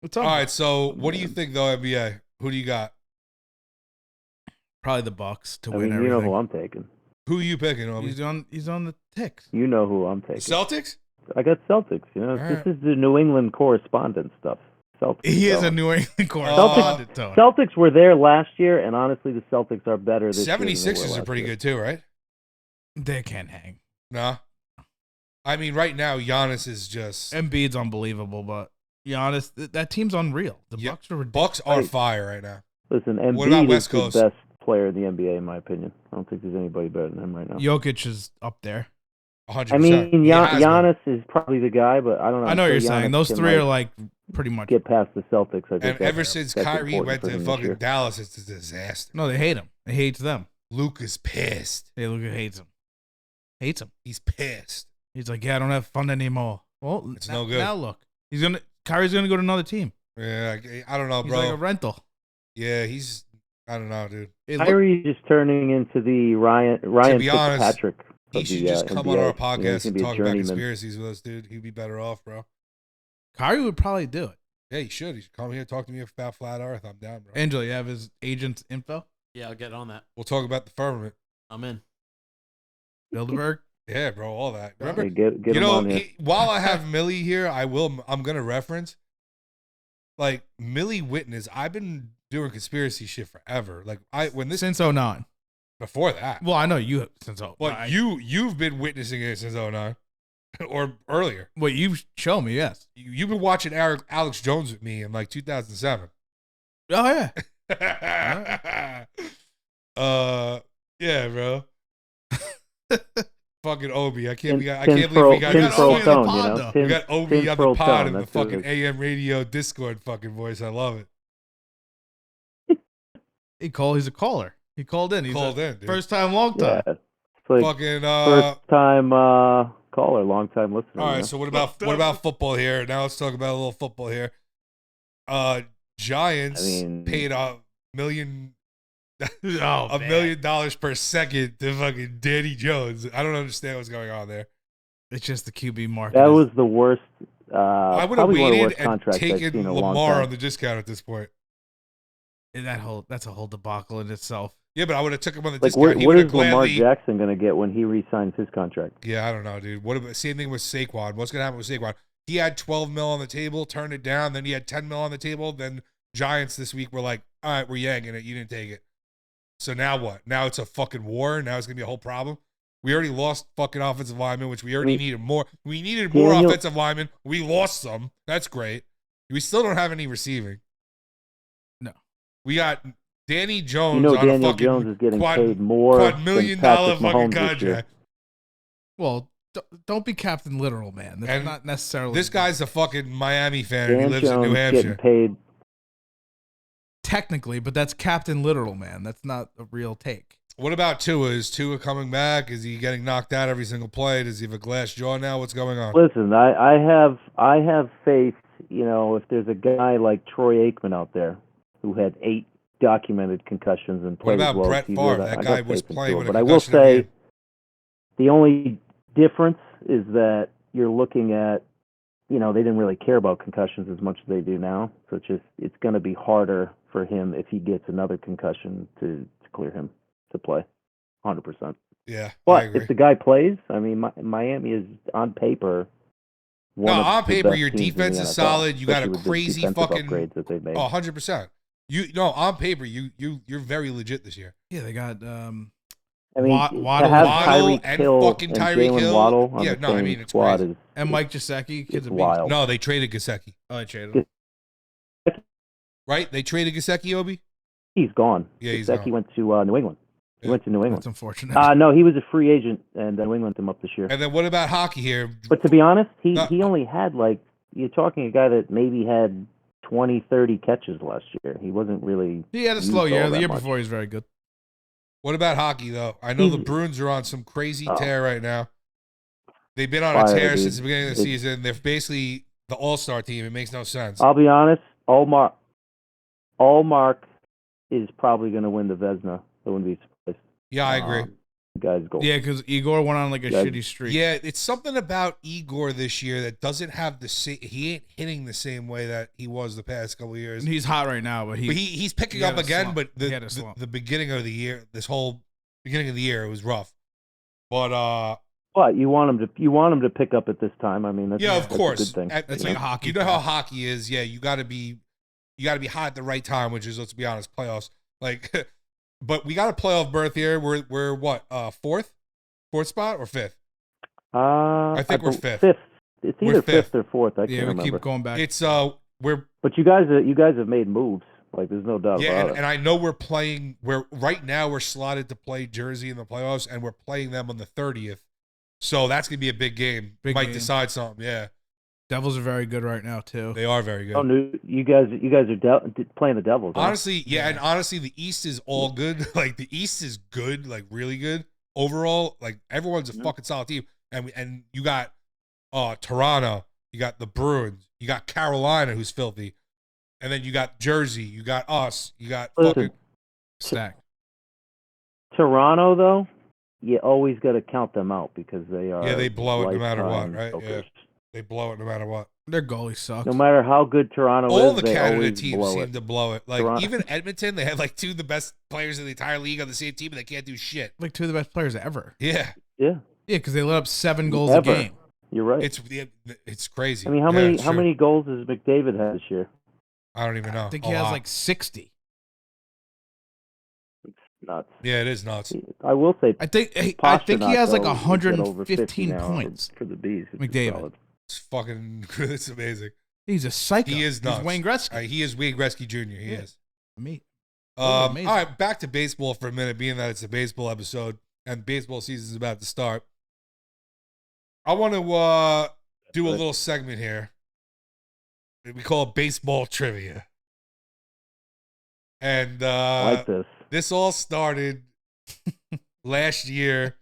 Speaker 2: What's up?
Speaker 1: All right, so what do you think, though, NBA? Who do you got?
Speaker 2: Probably the Bucks to
Speaker 4: I
Speaker 2: win
Speaker 4: mean,
Speaker 2: everything.
Speaker 4: you know who I'm taking.
Speaker 1: Who are you picking, Obi?
Speaker 2: He's on the ticks.
Speaker 4: You know who I'm taking.
Speaker 1: Celtics?
Speaker 4: I got Celtics. You know,
Speaker 1: All
Speaker 4: this
Speaker 1: right.
Speaker 4: is the New England correspondent stuff. Celtics.
Speaker 2: He is a
Speaker 4: going.
Speaker 2: New England correspondent. Tony.
Speaker 4: Celtics were there last year, and honestly, the Celtics are better this year.
Speaker 1: 76ers are pretty good, too, right?
Speaker 2: They can't hang.
Speaker 1: No. I mean, right now, Giannis is just...
Speaker 2: Embiid's unbelievable, but Giannis, that team's unreal. The
Speaker 1: Yeah,
Speaker 2: Bucks are ridiculous.
Speaker 1: Bucks are fire right now.
Speaker 4: Listen,
Speaker 1: What about
Speaker 4: Embiid
Speaker 1: West
Speaker 4: is
Speaker 1: Coast?
Speaker 4: the best player in the NBA, in my opinion. I don't think there's anybody better than him right now.
Speaker 2: Jokic is up there.
Speaker 1: 100%.
Speaker 4: I mean,
Speaker 1: He has been.
Speaker 4: Giannis is probably the guy, but I don't know.
Speaker 2: I know what you're
Speaker 4: Giannis
Speaker 2: saying. Those
Speaker 4: can,
Speaker 2: three are like pretty much.
Speaker 4: get past the Celtics. I think
Speaker 1: And ever
Speaker 4: that's-
Speaker 1: since
Speaker 4: that's
Speaker 1: Kyrie
Speaker 4: important
Speaker 1: went
Speaker 4: for
Speaker 1: to
Speaker 4: him this
Speaker 1: fucking
Speaker 4: year.
Speaker 1: Dallas, it's a disaster.
Speaker 2: No, they hate him. He hates them.
Speaker 1: Luke is pissed.
Speaker 2: Hey, Luka hates him. Hates him.
Speaker 1: He's pissed.
Speaker 2: He's like, yeah, I don't have fun anymore. Well,
Speaker 1: It's no good.
Speaker 2: Now look, Kyrie's gonna go to another team.
Speaker 1: Yeah, I don't know,
Speaker 2: He's
Speaker 1: bro.
Speaker 2: like a rental.
Speaker 1: Yeah, I don't know, dude.
Speaker 2: Hey, look,
Speaker 4: Kyrie's just turning into the Ryan
Speaker 1: be honest,
Speaker 4: Fitzpatrick.
Speaker 1: He
Speaker 4: of
Speaker 1: should
Speaker 4: the,
Speaker 1: just come
Speaker 4: NBA.
Speaker 1: on our
Speaker 4: You know,
Speaker 1: podcast
Speaker 4: he's
Speaker 1: and
Speaker 4: gonna be a
Speaker 1: talk about
Speaker 4: journeyman.
Speaker 1: conspiracies with us, dude. He'd be better off, bro.
Speaker 2: Kyrie would probably do it.
Speaker 1: Yeah, he should. He should come here and talk to me about Flat Earth. I'm down, bro.
Speaker 2: Angela, you have his agent's info?
Speaker 3: Yeah, I'll get on that.
Speaker 1: We'll talk about the firmament.
Speaker 3: I'm in.
Speaker 2: Bilderberg?
Speaker 1: Yeah, bro, all that. Remember,
Speaker 4: Hey, get
Speaker 1: you
Speaker 4: him
Speaker 1: know,
Speaker 4: on here.
Speaker 1: while I have Millie here, I'm gonna reference like Millie Witness. I've been doing conspiracy shit forever. Like
Speaker 2: Since 09.
Speaker 1: before that.
Speaker 2: Well, I know you since 09.
Speaker 1: But you've been witnessing it since 09 or earlier.
Speaker 2: Well, you show me, yes.
Speaker 1: You've been watching Alex Jones with me in like 2007.
Speaker 2: Oh, yeah.
Speaker 1: Yeah, bro. Fucking Obi. I can't believe we got
Speaker 4: Tinfoil
Speaker 2: Obi on the
Speaker 4: tone,
Speaker 2: pod,
Speaker 4: you know.
Speaker 2: though.
Speaker 1: we got Obi on the
Speaker 4: Tinfoil
Speaker 1: pod
Speaker 4: tone,
Speaker 1: in the
Speaker 4: that's what it
Speaker 1: fucking
Speaker 4: is.
Speaker 1: AM radio Discord fucking voice. I love it.
Speaker 2: He's a caller. He called in. He's
Speaker 1: Called in, dude.
Speaker 2: First time, long time.
Speaker 4: Yeah, it's like
Speaker 1: Fucking
Speaker 4: first time caller, long time listener.
Speaker 1: all
Speaker 4: you
Speaker 1: right,
Speaker 4: know?
Speaker 1: so what about football here? Now let's talk about a little football here. Giants
Speaker 4: I mean-
Speaker 1: paid $1 million
Speaker 2: Oh,
Speaker 1: $1
Speaker 2: man.
Speaker 1: million per second to fucking Danny Jones. I don't understand what's going on there.
Speaker 2: It's just the QB market.
Speaker 4: That was the worst.
Speaker 1: I would have
Speaker 4: probably one of the
Speaker 1: waited
Speaker 4: worst
Speaker 1: and
Speaker 4: contracts I've seen
Speaker 1: taken
Speaker 4: in a long
Speaker 1: Lamar
Speaker 4: time.
Speaker 1: on the discount at this point.
Speaker 2: That's a whole debacle in itself.
Speaker 1: Yeah, but I would have took him on the
Speaker 4: Like,
Speaker 1: discount. He
Speaker 4: what
Speaker 1: would
Speaker 4: is
Speaker 1: have
Speaker 4: Lamar
Speaker 1: gladly.
Speaker 4: Jackson going to get when he re-signs his contract?
Speaker 1: Yeah, I don't know, dude. What about same thing with Saquon? What's gonna happen with Saquon? He had 12 mil on the table, turned it down. Then he had 10 mil on the table. Then Giants this week were like, all right, we're yanking it. You didn't take it. So now what? Now it's a fucking war. Now it's gonna be a whole problem. We already lost fucking offensive linemen, which we already needed more. We needed more
Speaker 4: Daniel-
Speaker 1: offensive linemen. We lost some. That's great. We still don't have any receiving.
Speaker 2: No.
Speaker 1: We got Danny Jones
Speaker 4: You know
Speaker 1: on a
Speaker 4: Daniel
Speaker 1: fucking
Speaker 4: Jones is getting
Speaker 1: quad-
Speaker 4: paid more
Speaker 1: $1
Speaker 4: than
Speaker 1: million
Speaker 4: Patrick
Speaker 1: fucking
Speaker 4: Mahomes this year.
Speaker 1: contract.
Speaker 2: Well, don't be Captain Literal, man. That's
Speaker 1: And
Speaker 2: not necessarily.
Speaker 1: This guy's a fucking Miami fan and he
Speaker 4: Dan
Speaker 1: lives in
Speaker 4: Jones
Speaker 1: New
Speaker 4: getting
Speaker 1: Hampshire.
Speaker 4: paid.
Speaker 2: technically, but that's Captain Literal, man. That's not a real take.
Speaker 1: What about Tua? Is Tua coming back? Is he getting knocked out every single play? Does he have a glass jaw now? What's going on?
Speaker 4: Listen, I have faith. You know, if there's a guy like Troy Aikman out there who had 8 documented concussions and
Speaker 1: What
Speaker 4: played as
Speaker 1: about
Speaker 4: well as
Speaker 1: Brett
Speaker 4: he
Speaker 1: Favre?
Speaker 4: did.
Speaker 1: That
Speaker 4: I
Speaker 1: guy
Speaker 4: got
Speaker 1: was
Speaker 4: faith into
Speaker 1: playing
Speaker 4: it.
Speaker 1: with a
Speaker 4: But I will
Speaker 1: concussion every
Speaker 4: say
Speaker 1: game.
Speaker 4: the only difference is that you're looking at, they didn't really care about concussions as much as they do now. So it's going to be harder for him if he gets another concussion to clear him to play, 100%.
Speaker 1: Yeah, I
Speaker 4: But
Speaker 1: agree.
Speaker 4: if the guy plays, I mean, Miami is on paper one of
Speaker 1: on
Speaker 4: the
Speaker 1: paper,
Speaker 4: best
Speaker 1: your
Speaker 4: teams in
Speaker 1: defense
Speaker 4: the
Speaker 1: is
Speaker 4: NFL,
Speaker 1: solid. You got a
Speaker 4: especially with the
Speaker 1: crazy
Speaker 4: defensive
Speaker 1: fucking
Speaker 4: upgrades that they've made.
Speaker 1: 100%. On paper, you're very legit this year.
Speaker 2: Yeah, they got
Speaker 4: I mean,
Speaker 2: Waddle,
Speaker 4: to have
Speaker 1: Waddle
Speaker 4: Tyreek
Speaker 1: and
Speaker 4: Hill
Speaker 1: fucking
Speaker 4: and
Speaker 1: Tyreek
Speaker 4: Jalen
Speaker 1: Hill.
Speaker 4: Waddle on
Speaker 1: Yeah,
Speaker 4: the
Speaker 1: no, I
Speaker 4: same
Speaker 1: mean, it's
Speaker 4: squad
Speaker 1: crazy.
Speaker 4: is
Speaker 2: and Mike Gesicki, kid's
Speaker 4: it's
Speaker 2: a beast.
Speaker 4: wild.
Speaker 1: No, they traded Gesicki.
Speaker 2: Oh, they traded him.
Speaker 1: Right? They traded Gesicki, Obi?
Speaker 4: He's gone.
Speaker 1: Yeah, he's
Speaker 4: Gesicki
Speaker 1: gone.
Speaker 4: went to New England. He
Speaker 1: Yeah.
Speaker 4: went to New England.
Speaker 2: That's unfortunate.
Speaker 4: No, he was a free agent, and New England took him up this year.
Speaker 1: And then what about hockey here?
Speaker 4: But to be honest, he
Speaker 1: No.
Speaker 4: only had you're talking a guy that maybe had 20, 30 catches last year. He wasn't really.
Speaker 2: He had a
Speaker 4: used
Speaker 2: slow year.
Speaker 4: all
Speaker 2: The
Speaker 4: that
Speaker 2: year
Speaker 4: much.
Speaker 2: before, he was very good.
Speaker 1: What about hockey, though? I know the Bruins are on some crazy tear right now. They've been on a
Speaker 4: Fire,
Speaker 1: tear
Speaker 4: dude.
Speaker 1: since the beginning of the season. They're basically the all-star team. It makes no sense.
Speaker 4: I'll be honest. Allmark is probably going to win the Vezina. I wouldn't be surprised.
Speaker 1: Yeah, I agree.
Speaker 4: Guy's goal.
Speaker 2: Yeah, because Igor went on like a shitty streak.
Speaker 1: Yeah, it's something about Igor this year that doesn't have the same. He ain't hitting the same way that he was the past couple of years.
Speaker 2: And he's hot right now, but
Speaker 1: he's picking
Speaker 2: he had
Speaker 1: up
Speaker 2: a
Speaker 1: again.
Speaker 2: slump.
Speaker 1: But
Speaker 2: He had a slump.
Speaker 1: the beginning of the year, this whole beginning of the year, it was rough. But
Speaker 4: you want him to pick up at this time. I mean, that's,
Speaker 1: yeah, of
Speaker 4: that's
Speaker 1: course,
Speaker 4: a good thing.
Speaker 2: It's like a hockey.
Speaker 1: You know how hockey is. Yeah, you got to be hot at the right time, which is, let's be honest, playoffs. Like, but we got a playoff berth here. We're what, fourth spot or fifth? I think we're fifth.
Speaker 4: It's either fifth or fourth. I can't
Speaker 2: we
Speaker 4: remember.
Speaker 2: keep going back.
Speaker 1: It's we're.
Speaker 4: But you guys have made moves. Like, there's no doubt about it.
Speaker 1: And I know we're playing. Right now we're slotted to play Jersey in the playoffs, and we're playing them on the 30th. So that's gonna be a big game. Might decide something. Yeah.
Speaker 2: Devils are very good right now too.
Speaker 1: They are very good.
Speaker 4: Oh, no, you guys are playing the Devils. Huh?
Speaker 1: Honestly, yeah, and honestly, the East is all good. Like, the East is good, like really good overall. Like, everyone's a fucking solid team, and you got Toronto, you got the Bruins, you got Carolina, who's filthy, and then you got Jersey, you got us, you got fucking
Speaker 2: stacked.
Speaker 4: Toronto, though, you always got to count them out because they are.
Speaker 1: Yeah, they blow it no matter what,
Speaker 4: lifetime
Speaker 1: right?
Speaker 4: jokers.
Speaker 1: Yeah, they blow it no matter what.
Speaker 2: Their goalie sucks.
Speaker 4: No matter how good Toronto
Speaker 1: All
Speaker 4: is,
Speaker 1: the
Speaker 4: they
Speaker 1: Canada
Speaker 4: always
Speaker 1: teams
Speaker 4: blow
Speaker 1: seem
Speaker 4: it.
Speaker 1: to blow it. Like,
Speaker 4: Toronto.
Speaker 1: even Edmonton, they have like two of the best players in the entire league on the same team, and they can't do shit.
Speaker 2: Like two of the best players ever.
Speaker 1: Yeah,
Speaker 4: Yeah,
Speaker 2: because they let up 7 goals
Speaker 4: Ever.
Speaker 2: a game.
Speaker 4: you're right.
Speaker 1: it's crazy.
Speaker 4: I mean, how many goals does McDavid have this year?
Speaker 1: I don't even know.
Speaker 2: I think
Speaker 1: A
Speaker 2: he has
Speaker 1: lot.
Speaker 2: like 60.
Speaker 4: It's nuts.
Speaker 1: Yeah, it is nuts.
Speaker 4: I will say,
Speaker 2: I think he
Speaker 4: Pasternak,
Speaker 2: has like
Speaker 4: though, is at over 50
Speaker 2: 115
Speaker 4: now
Speaker 2: points.
Speaker 4: for the Bees. It's
Speaker 2: McDavid.
Speaker 4: solid.
Speaker 1: It's fucking. It's amazing.
Speaker 2: He's a psycho.
Speaker 1: He is nuts.
Speaker 2: He's Wayne Gretzky.
Speaker 1: He is Wayne Gretzky Jr. He
Speaker 2: Yeah.
Speaker 1: is.
Speaker 2: Me.
Speaker 1: All
Speaker 2: amazing.
Speaker 1: right, back to baseball for a minute, being that it's a baseball episode and baseball season is about to start. I want to do a little segment here. We call it baseball trivia. And
Speaker 4: I like this.
Speaker 1: this all started last year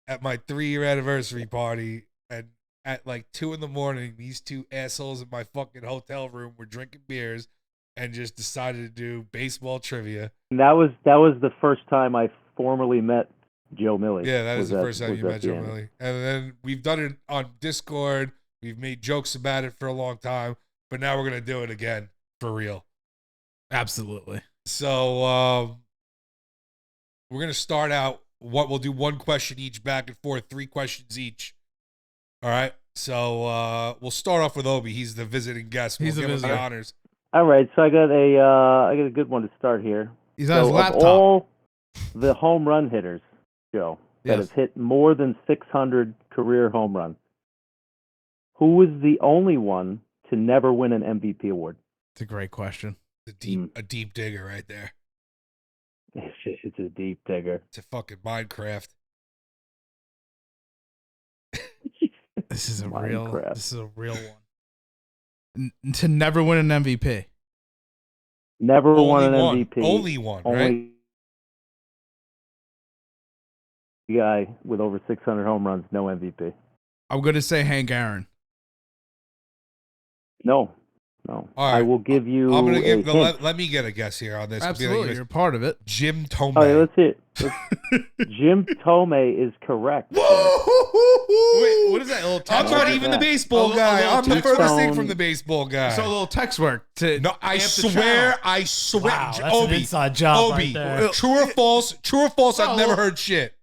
Speaker 1: at my 3-year anniversary party. And at like 2 a.m, these two assholes in my fucking hotel room were drinking beers and just decided to do baseball trivia.
Speaker 4: And that was the first time I formally met Joe Milley.
Speaker 1: Yeah, that is the first time you met Joe
Speaker 4: game.
Speaker 1: Milley. And then we've done it on Discord. We've made jokes about it for a long time, but now we're going to do it again for real.
Speaker 2: Absolutely.
Speaker 1: So we're going to start out. We'll do 1 question each, back and forth, 3 questions each. All right. So we'll start off with Obi. He's the visiting guest.
Speaker 2: He's
Speaker 1: we'll
Speaker 2: the
Speaker 1: give him
Speaker 2: visitor.
Speaker 1: the honors.
Speaker 4: All right, so I got a good one to start here.
Speaker 2: He's on his
Speaker 4: Of
Speaker 2: laptop.
Speaker 4: all the home run hitters, Joe, that
Speaker 2: Yes.
Speaker 4: have hit more than 600 career home runs, who was the only one to never win an MVP award?
Speaker 2: It's a great question.
Speaker 1: A deep digger right there.
Speaker 4: It's a deep digger.
Speaker 1: It's a fucking Minecraft.
Speaker 2: This is a
Speaker 4: Minecraft.
Speaker 2: real one. To never win an MVP.
Speaker 4: Never won an
Speaker 1: Only one.
Speaker 4: MVP.
Speaker 1: Only one, right?
Speaker 4: Only guy with over 600 home runs, no MVP.
Speaker 2: I'm going to say Hank Aaron.
Speaker 4: No, No.
Speaker 1: All right.
Speaker 4: I will give you.
Speaker 1: I'm gonna give.
Speaker 4: a hint.
Speaker 1: Let me get a guess here on this.
Speaker 2: Absolutely, you're part of it.
Speaker 1: Jim Tomei.
Speaker 4: Oh, yeah, let's see it. Jim Tomei is correct.
Speaker 1: Whoa!
Speaker 2: Wait, what is that? A little
Speaker 1: I'm
Speaker 2: text
Speaker 1: not
Speaker 2: work?
Speaker 1: even the
Speaker 2: A
Speaker 1: baseball
Speaker 2: little
Speaker 1: guy. I'm the
Speaker 2: text
Speaker 1: furthest
Speaker 4: work?
Speaker 1: thing from the baseball guy.
Speaker 2: So a little text work to.
Speaker 1: No, I
Speaker 2: amp the
Speaker 1: swear,
Speaker 2: channel.
Speaker 1: I swear,
Speaker 3: Wow, that's
Speaker 1: Obi,
Speaker 3: an inside job
Speaker 1: Obi,
Speaker 3: right there.
Speaker 1: true or false? True or false? I've
Speaker 2: No,
Speaker 1: never
Speaker 2: look.
Speaker 1: heard shit.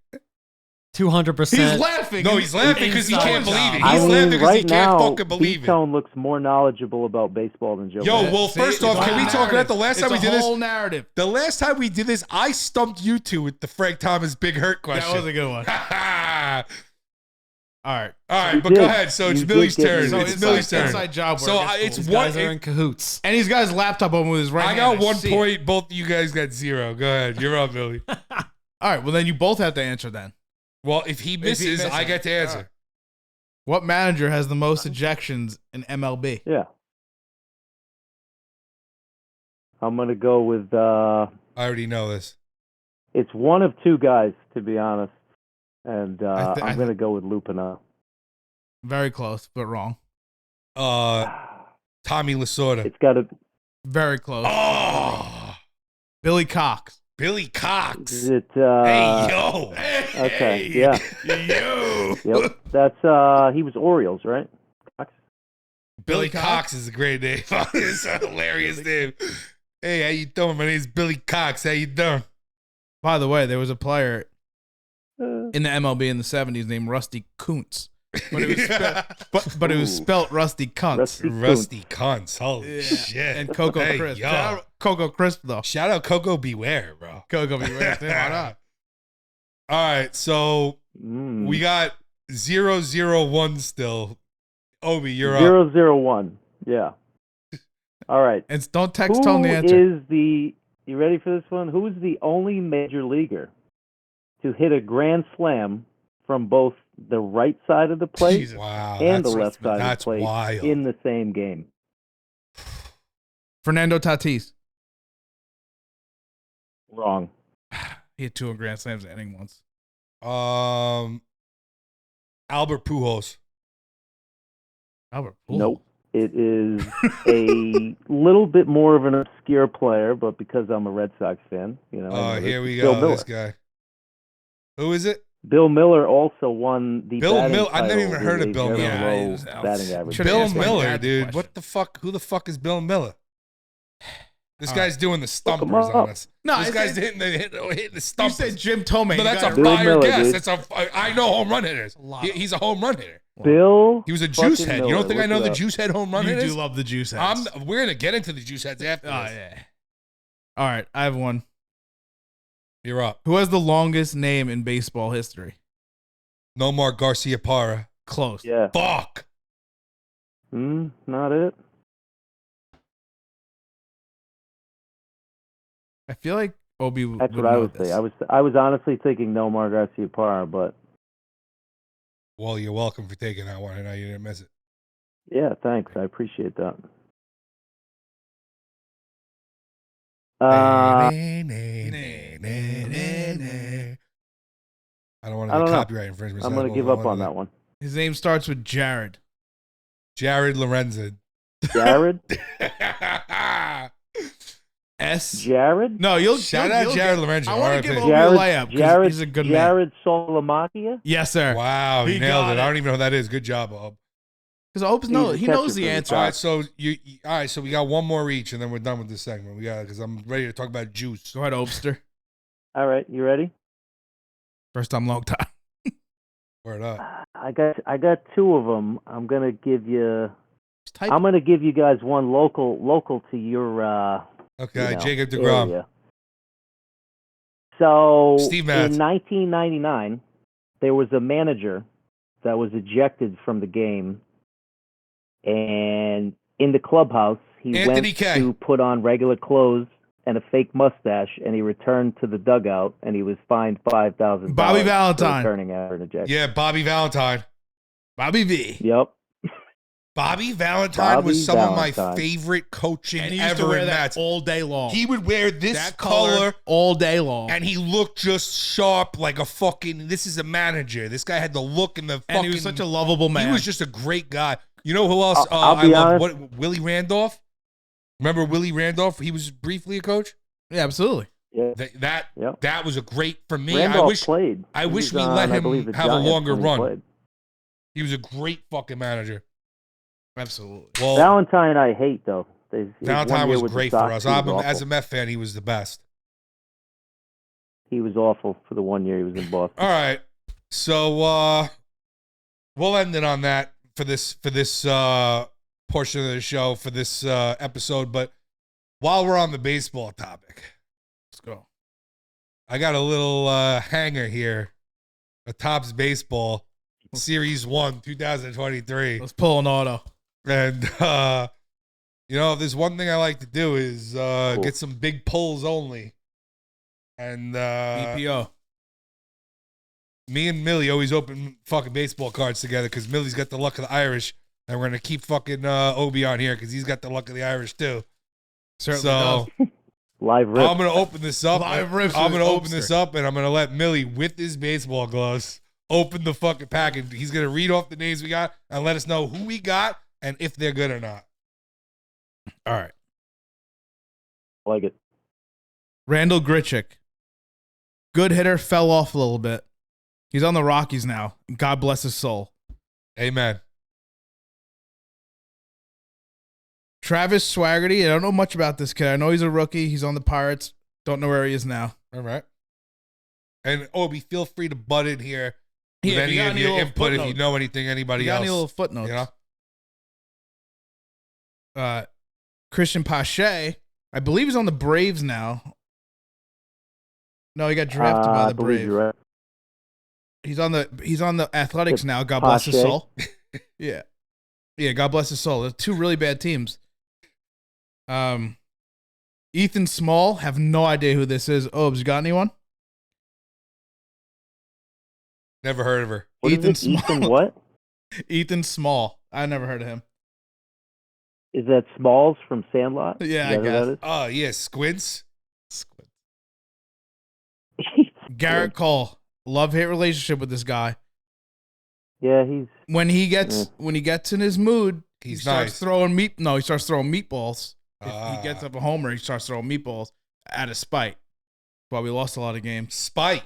Speaker 3: 200%.
Speaker 2: He's laughing.
Speaker 1: No, he's laughing because he
Speaker 3: Inside
Speaker 1: can't believe it.
Speaker 3: job.
Speaker 1: He's
Speaker 4: I mean,
Speaker 1: laughing because
Speaker 4: right
Speaker 1: he can't
Speaker 4: now,
Speaker 1: fucking believe it.
Speaker 4: B-Tone looks more knowledgeable about baseball than Joe.
Speaker 1: Yo,
Speaker 4: Burrow.
Speaker 1: well,
Speaker 2: See,
Speaker 1: first off,
Speaker 2: it's
Speaker 1: can
Speaker 2: a
Speaker 1: we
Speaker 2: whole
Speaker 1: talk about the
Speaker 2: narrative.
Speaker 1: last time we
Speaker 2: It's
Speaker 1: did
Speaker 2: a
Speaker 1: this?
Speaker 2: whole narrative.
Speaker 1: The last time we did this, I stumped you two with the Frank Thomas Big Hurt question.
Speaker 2: That was a good one.
Speaker 1: All
Speaker 2: All right.
Speaker 1: right, but
Speaker 4: did.
Speaker 1: go ahead. So it's
Speaker 4: You
Speaker 1: Millie's
Speaker 4: did get
Speaker 1: turn.
Speaker 4: me.
Speaker 2: So
Speaker 1: It's Millie's turn.
Speaker 2: inside job work.
Speaker 1: So
Speaker 2: That's
Speaker 1: it's
Speaker 2: cool.
Speaker 3: These guys
Speaker 1: one.
Speaker 3: are in cahoots.
Speaker 2: And he's got his laptop open with his right
Speaker 1: I
Speaker 2: hand.
Speaker 1: got 1
Speaker 2: see it.
Speaker 1: point. Both of you guys got 0. Go ahead. You're up, Millie.
Speaker 2: All right. Well, then you both have to answer then.
Speaker 1: Well, if he misses, I get to answer.
Speaker 2: All right. What manager has the most ejections in MLB?
Speaker 4: Yeah. I'm gonna go with.
Speaker 1: I already know this.
Speaker 4: It's one of two guys, to be honest, and
Speaker 2: I
Speaker 4: I'm gonna go with Lupino.
Speaker 2: Very close, but wrong.
Speaker 1: Tommy Lasorda.
Speaker 4: It's got to.
Speaker 2: Very close.
Speaker 1: Oh,
Speaker 2: Billy Cox.
Speaker 1: Billy Cox.
Speaker 4: Is it?
Speaker 1: Hey, yo.
Speaker 4: Okay. Yeah.
Speaker 1: Yo.
Speaker 4: Yep. That's he was Orioles, right? Cox?
Speaker 1: Billy
Speaker 2: Billy
Speaker 1: Cox
Speaker 2: Cox
Speaker 1: is a great name. It's a hilarious name. Hey, how you doing? My name's Billy Cox. How you doing?
Speaker 2: By the way, there was a player
Speaker 4: Uh,
Speaker 2: in the MLB in the 70s named Rusty Kuntz. But it was but it was spelt Rusty Kuntz.
Speaker 4: Rusty
Speaker 1: Rusty cunts. Holy
Speaker 2: Yeah.
Speaker 1: shit.
Speaker 2: And Coco
Speaker 1: Hey,
Speaker 2: Crisp.
Speaker 1: yo.
Speaker 2: Shout out Coco Crisp, though.
Speaker 1: Shout out Coco Beware, bro.
Speaker 2: Coco beware. Why not?
Speaker 1: All right, so we got 0-0-1 still. Obi, you're up.
Speaker 4: 0-0-1. Yeah. All right.
Speaker 2: And don't text
Speaker 4: Who
Speaker 2: Tone the answer.
Speaker 4: is the? You ready for this one? Who is the only major leaguer to hit a grand slam from both the right side of the plate
Speaker 2: Jesus.
Speaker 1: Wow.
Speaker 4: and the
Speaker 1: that's-
Speaker 4: left side of the
Speaker 1: That's
Speaker 4: plate
Speaker 1: wild.
Speaker 4: in the same game?
Speaker 2: Fernando Tatis.
Speaker 4: Wrong.
Speaker 2: He had 2 grand slams in inning once.
Speaker 1: Albert Pujols.
Speaker 2: Albert.
Speaker 4: Nope. It is a little bit more of an obscure player, but because I'm a Red Sox fan, you know. I know
Speaker 1: Here
Speaker 4: this.
Speaker 1: we
Speaker 4: Bill
Speaker 1: go.
Speaker 4: Miller.
Speaker 1: This guy. Who is it?
Speaker 4: Bill Miller also won the
Speaker 1: Bill
Speaker 4: batting
Speaker 1: Miller- I've never
Speaker 4: title
Speaker 1: even heard
Speaker 4: with
Speaker 1: of
Speaker 4: a
Speaker 1: Bill
Speaker 4: very
Speaker 1: Miller.
Speaker 2: Yeah,
Speaker 4: low
Speaker 2: he was out.
Speaker 4: batting average.
Speaker 2: Should've
Speaker 1: Bill
Speaker 2: asked my
Speaker 1: Miller,
Speaker 2: dad's
Speaker 1: dude.
Speaker 2: question.
Speaker 1: What the fuck? Who the fuck is Bill Miller? This
Speaker 2: All
Speaker 1: guy's doing the
Speaker 4: Look him
Speaker 1: stumpers on
Speaker 4: up.
Speaker 1: us.
Speaker 2: No,
Speaker 1: this
Speaker 2: I
Speaker 1: guy's
Speaker 2: said-
Speaker 1: hitting the
Speaker 2: You
Speaker 1: stumpers.
Speaker 2: said Jim Tomei.
Speaker 1: No, that's
Speaker 2: You
Speaker 1: a
Speaker 2: got-
Speaker 4: Bill
Speaker 1: fire
Speaker 4: Miller,
Speaker 1: guess.
Speaker 4: dude.
Speaker 1: That's I know home run hitters. He's a home run hitter.
Speaker 4: Bill.
Speaker 1: He was a juice
Speaker 4: fucking
Speaker 1: head.
Speaker 4: Miller.
Speaker 1: You don't think I
Speaker 4: Look
Speaker 1: know
Speaker 4: it
Speaker 1: the
Speaker 4: up.
Speaker 1: juice head home run
Speaker 2: You
Speaker 1: hitters?
Speaker 2: do love the juice heads.
Speaker 1: We're gonna get into the juice heads after
Speaker 2: Oh,
Speaker 1: this.
Speaker 2: yeah. All right, I have one.
Speaker 1: You're up.
Speaker 2: Who has the longest name in baseball history?
Speaker 1: Nomar Garcia Parra.
Speaker 2: Close.
Speaker 4: Yeah.
Speaker 1: Fuck.
Speaker 4: Not it.
Speaker 2: I feel like Obi would
Speaker 4: That's what
Speaker 2: know
Speaker 4: I would
Speaker 2: this.
Speaker 4: say. I was honestly thinking Nomar Garcia Parra, but
Speaker 1: Well, you're welcome for taking that one. I know you didn't miss it.
Speaker 4: yeah, thanks. I appreciate that.
Speaker 1: I don't want
Speaker 4: I
Speaker 1: to
Speaker 4: don't
Speaker 1: get
Speaker 4: know.
Speaker 1: copyright infringement.
Speaker 4: I'm going to give up on that one.
Speaker 2: His name starts with Jared.
Speaker 1: Jared Lorenzen.
Speaker 4: Jared?
Speaker 2: S.
Speaker 4: Jared?
Speaker 2: No, you'll
Speaker 1: Shout
Speaker 2: you'll-
Speaker 1: out
Speaker 2: you'll
Speaker 1: Jared
Speaker 2: get-
Speaker 1: Lorenzen.
Speaker 2: I want to give Obi
Speaker 1: RIP.
Speaker 2: a layup because
Speaker 4: Jared,
Speaker 2: he's a good man.
Speaker 4: Jared Solomachia?
Speaker 2: Yes, sir.
Speaker 1: Wow, he
Speaker 2: He
Speaker 1: nailed
Speaker 2: got
Speaker 1: it.
Speaker 2: it.
Speaker 1: I don't even know who that is. Good job, Bob.
Speaker 2: Because Opes knows
Speaker 4: He's
Speaker 2: he
Speaker 4: a
Speaker 2: knows
Speaker 4: catcher
Speaker 2: the
Speaker 4: for the
Speaker 2: answer.
Speaker 1: All right, so all right, so we got one more each, and then we're done with this segment. We got because I'm ready to talk about juice.
Speaker 2: Go ahead, Opester.
Speaker 4: All right, you ready?
Speaker 2: First time, long time.
Speaker 1: Word up.
Speaker 4: I got two of them. I'm gonna give you
Speaker 2: Type.
Speaker 4: guys one local to your
Speaker 1: Okay,
Speaker 4: you know,
Speaker 1: Jacob DeGrom.
Speaker 4: area. So
Speaker 1: Steve Matz.
Speaker 4: in 1999, there was a manager that was ejected from the game, and in the clubhouse, he
Speaker 1: Anthony
Speaker 4: went
Speaker 1: Kay.
Speaker 4: to put on regular clothes and a fake mustache, and he returned to the dugout, and he was fined $5,000.
Speaker 2: Bobby
Speaker 4: for
Speaker 2: Valentine.
Speaker 4: returning after an ejection.
Speaker 1: Yeah, Bobby Valentine.
Speaker 2: Bobby V.
Speaker 4: Yep.
Speaker 1: Bobby Valentine was
Speaker 4: Bobby
Speaker 1: some of my
Speaker 4: Valentine.
Speaker 1: favorite coaching
Speaker 2: And he used to
Speaker 1: ever
Speaker 2: wear
Speaker 1: in
Speaker 2: that
Speaker 1: Mets.
Speaker 2: all day long.
Speaker 1: He would wear this
Speaker 2: that
Speaker 1: color,
Speaker 2: all day long.
Speaker 1: and he looked just sharp like a fucking. This is a manager. This guy had the look and the fucking.
Speaker 2: And he was such a lovable man.
Speaker 1: He was just a great guy. You know who else?
Speaker 4: I'll
Speaker 1: I
Speaker 4: be
Speaker 1: love
Speaker 4: honest.
Speaker 1: Willie Randolph. Remember Willie Randolph? He was briefly a coach.
Speaker 2: Yeah, absolutely.
Speaker 4: Yeah.
Speaker 1: That was a great for me.
Speaker 4: Randolph played.
Speaker 1: I
Speaker 4: He
Speaker 1: wish
Speaker 4: was
Speaker 1: we let
Speaker 4: on, I believe,
Speaker 1: him
Speaker 4: the
Speaker 1: have a
Speaker 4: Giants
Speaker 1: longer
Speaker 4: when he
Speaker 1: run.
Speaker 4: played.
Speaker 1: He was a great fucking manager.
Speaker 2: Absolutely.
Speaker 1: Well,
Speaker 4: Valentine, I hate though. His 1
Speaker 1: Valentine
Speaker 4: year
Speaker 1: was
Speaker 4: with the
Speaker 1: great for
Speaker 4: Sox,
Speaker 1: us.
Speaker 4: he was
Speaker 1: As
Speaker 4: awful.
Speaker 1: a Met fan, he was the best.
Speaker 4: He was awful for the 1 year he was in Boston.
Speaker 1: All right, so we'll end it on that for this portion of the show for this episode. But while we're on the baseball topic,
Speaker 2: Let's go.
Speaker 1: I got a little hanger here. A Topps Baseball Series 1, 2023.
Speaker 2: Let's pull an auto.
Speaker 1: And, if there's one thing I like to do is get some big pulls only. And
Speaker 2: BPO.
Speaker 1: me and Millie always open fucking baseball cards together because Millie's got the luck of the Irish. And we're going to keep fucking Obi on here because he's got the luck of the Irish too.
Speaker 2: Certainly does.
Speaker 4: Live rip.
Speaker 1: I'm going to open this up.
Speaker 2: Live rips
Speaker 1: I'm
Speaker 2: with
Speaker 1: going to open
Speaker 2: Hopester.
Speaker 1: this up and I'm going to let Millie, with his baseball gloves, open the fucking package. He's going to read off the names we got and let us know who we got and if they're good or not.
Speaker 2: All right.
Speaker 4: I like it.
Speaker 2: Randall Grichuk. Good hitter, fell off a little bit. He's on the Rockies now. God bless his soul.
Speaker 1: Amen.
Speaker 2: Travis Swaggerty. I don't know much about this kid. I know he's a rookie. He's on the Pirates. Don't know where he is now.
Speaker 1: All right. And Obi, feel free to butt in here with
Speaker 2: Yeah, if you
Speaker 1: any
Speaker 2: got
Speaker 1: of
Speaker 2: any
Speaker 1: your
Speaker 2: little
Speaker 1: input if you
Speaker 2: footnotes.
Speaker 1: know anything, anybody
Speaker 2: You got
Speaker 1: else.
Speaker 2: any little footnotes?
Speaker 1: You know?
Speaker 2: Christian Pache. I believe he's on the Braves now. No, he got drafted by
Speaker 4: I
Speaker 2: the
Speaker 4: believe
Speaker 2: Braves.
Speaker 4: you're right.
Speaker 2: He's on the Athletics now. God bless his
Speaker 4: Pache.
Speaker 2: soul. Yeah. Yeah, God bless his soul. They're two really bad teams. Ethan Small, have no idea who this is. Obes, you got anyone?
Speaker 1: Never heard of her.
Speaker 4: What is
Speaker 2: Ethan
Speaker 4: it?
Speaker 2: Small.
Speaker 4: Ethan what?
Speaker 2: Ethan Small. I never heard of him.
Speaker 4: Is that Smalls from Sandlot?
Speaker 2: Yeah,
Speaker 4: Is
Speaker 2: I
Speaker 4: that who that
Speaker 1: Oh, yeah, Squints.
Speaker 4: is?
Speaker 2: Garrett Cole. Love-hate relationship with this guy.
Speaker 4: Yeah, he's
Speaker 2: When he gets in his mood, he
Speaker 1: He's
Speaker 2: starts
Speaker 1: nice.
Speaker 2: throwing he starts throwing meatballs. If
Speaker 1: Ah.
Speaker 2: he gets up a homer, he starts throwing meatballs out of spite. That's why we lost a lot of games.
Speaker 1: Spite.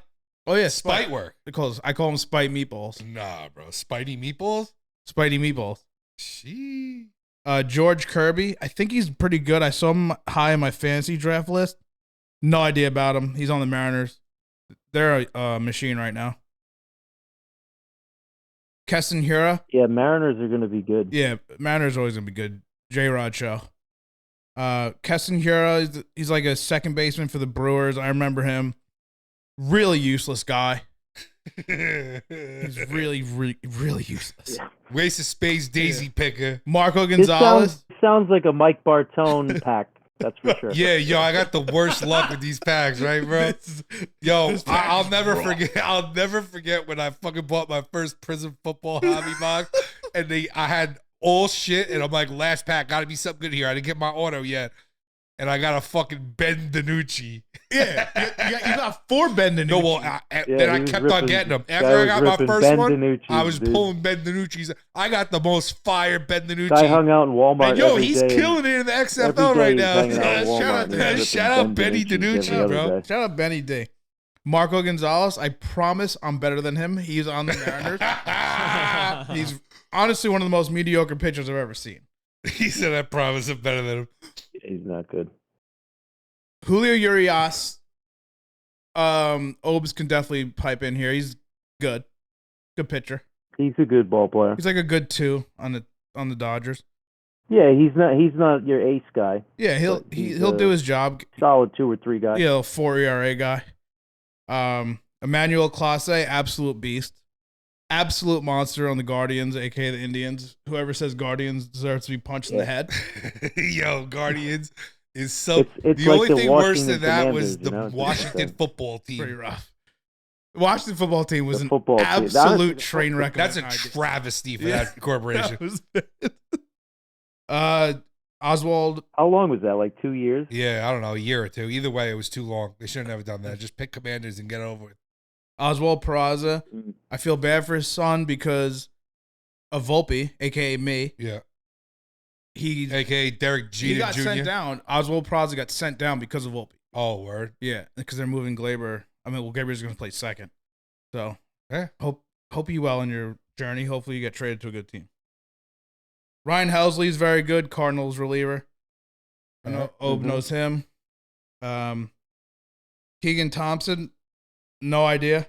Speaker 2: Oh yeah,
Speaker 1: Spite work.
Speaker 2: I call them spite meatballs.
Speaker 1: Nah, bro. Spidey meatballs?
Speaker 2: Spidey meatballs.
Speaker 1: She.
Speaker 2: George Kirby. I think he's pretty good. I saw him high in my fantasy draft list. No idea about him. He's on the Mariners. They're a machine right now. Keston Hura.
Speaker 4: yeah. Mariners are going to be good.
Speaker 2: Yeah, Mariners always gonna be good. J-Rod show. Keston Hura, he's like a second baseman for the Brewers. I remember him. Really useless guy. He's really, really, really useless.
Speaker 4: Yeah.
Speaker 1: Waste of space, daisy picker.
Speaker 2: Marco
Speaker 4: This
Speaker 2: Gonzalez.
Speaker 4: sounds like a Mike Bartone pack. That's for sure.
Speaker 1: Yeah, yo, I got the worst luck with these packs, right, bro? Yo,
Speaker 2: this pack
Speaker 1: I'll
Speaker 2: is
Speaker 1: never
Speaker 2: raw.
Speaker 1: forget. I'll never forget when I fucking bought my first Prism Football hobby box, and I had all shit, and I'm like, last pack, gotta be something good here. I didn't get my auto yet, and I got a fucking Ben DiNucci.
Speaker 2: Yeah, you got 4 Ben DiNucci.
Speaker 1: No, well, then I
Speaker 4: he was
Speaker 1: kept on
Speaker 4: ripping-
Speaker 1: getting them.
Speaker 4: guy
Speaker 1: After I
Speaker 4: was
Speaker 1: got my
Speaker 4: ripping
Speaker 1: first
Speaker 4: Ben
Speaker 1: one,
Speaker 4: DiNucci's,
Speaker 1: I was
Speaker 4: dude.
Speaker 1: pulling Ben DiNucci's. I got the most fire Ben DiNucci.
Speaker 4: Guy hung out in Walmart.
Speaker 1: And yo,
Speaker 4: every
Speaker 1: he's
Speaker 4: day.
Speaker 1: killing it in the XFL
Speaker 4: Every day
Speaker 1: right
Speaker 4: he's
Speaker 1: now.
Speaker 4: hanging out in
Speaker 1: Yeah,
Speaker 4: Walmart
Speaker 1: shout out,
Speaker 4: and he's ripping
Speaker 1: shout out
Speaker 4: Ben
Speaker 1: Benny
Speaker 4: DiNucci's
Speaker 1: DiNucci,
Speaker 4: every
Speaker 1: bro.
Speaker 4: other day.
Speaker 2: Shout out Benny D. Marco Gonzalez. I promise I'm better than him. He's on the Mariners. He's honestly one of the most mediocre pitchers I've ever seen.
Speaker 1: He said, I promise I'm better than him.
Speaker 4: He's not good.
Speaker 2: Julio Urias. Obes can definitely pipe in here. He's good. Good pitcher.
Speaker 4: He's a good ball player.
Speaker 2: He's like a good 2 on the Dodgers.
Speaker 4: Yeah, he's not your ace guy.
Speaker 2: Yeah, he'll
Speaker 4: But he's
Speaker 2: he'll
Speaker 4: a
Speaker 2: do his job.
Speaker 4: Solid 2 or 3 guy.
Speaker 2: Yeah, 4 ERA guy. Emmanuel Clase, absolute beast. Absolute monster on the Guardians, aka the Indians. Whoever says Guardians deserves to be punched in the head.
Speaker 1: Yo, Guardians is so.
Speaker 4: It's
Speaker 1: The
Speaker 4: like
Speaker 1: only
Speaker 4: the
Speaker 1: thing worse
Speaker 4: Washington
Speaker 1: than that was
Speaker 4: Commanders,
Speaker 1: the
Speaker 4: you know, it's
Speaker 1: Washington
Speaker 4: interesting.
Speaker 1: football
Speaker 2: Pretty
Speaker 1: team.
Speaker 2: rough. Washington football team was
Speaker 4: The
Speaker 2: an
Speaker 4: football team. Honestly,
Speaker 2: absolute
Speaker 4: the
Speaker 2: train wreck.
Speaker 1: That's a
Speaker 2: of an idea.
Speaker 1: travesty for
Speaker 2: Yeah.
Speaker 1: that corporation.
Speaker 2: That was Oswald.
Speaker 4: How long was that? Like 2 years?
Speaker 1: Yeah, I don't know, a year or two. Either way, it was too long. They should have never done that. Just pick Commanders and get over it.
Speaker 2: Oswald Peraza.
Speaker 4: Mm.
Speaker 2: I feel bad for his son because of Volpe, aka me.
Speaker 1: Yeah.
Speaker 2: he
Speaker 1: AKA Derek Jeter
Speaker 2: got
Speaker 1: Jr.
Speaker 2: sent down. Oswald Peraza got sent down because of Volpe.
Speaker 1: Oh, word.
Speaker 2: Yeah, because they're moving Glaber. Glaber's going to play second. So
Speaker 1: Yeah.
Speaker 2: hope you well in your journey. Hopefully you get traded to a good team. Ryan Helsley's very good. Cardinals reliever. I know Obe knows him. Keegan Thompson, no idea.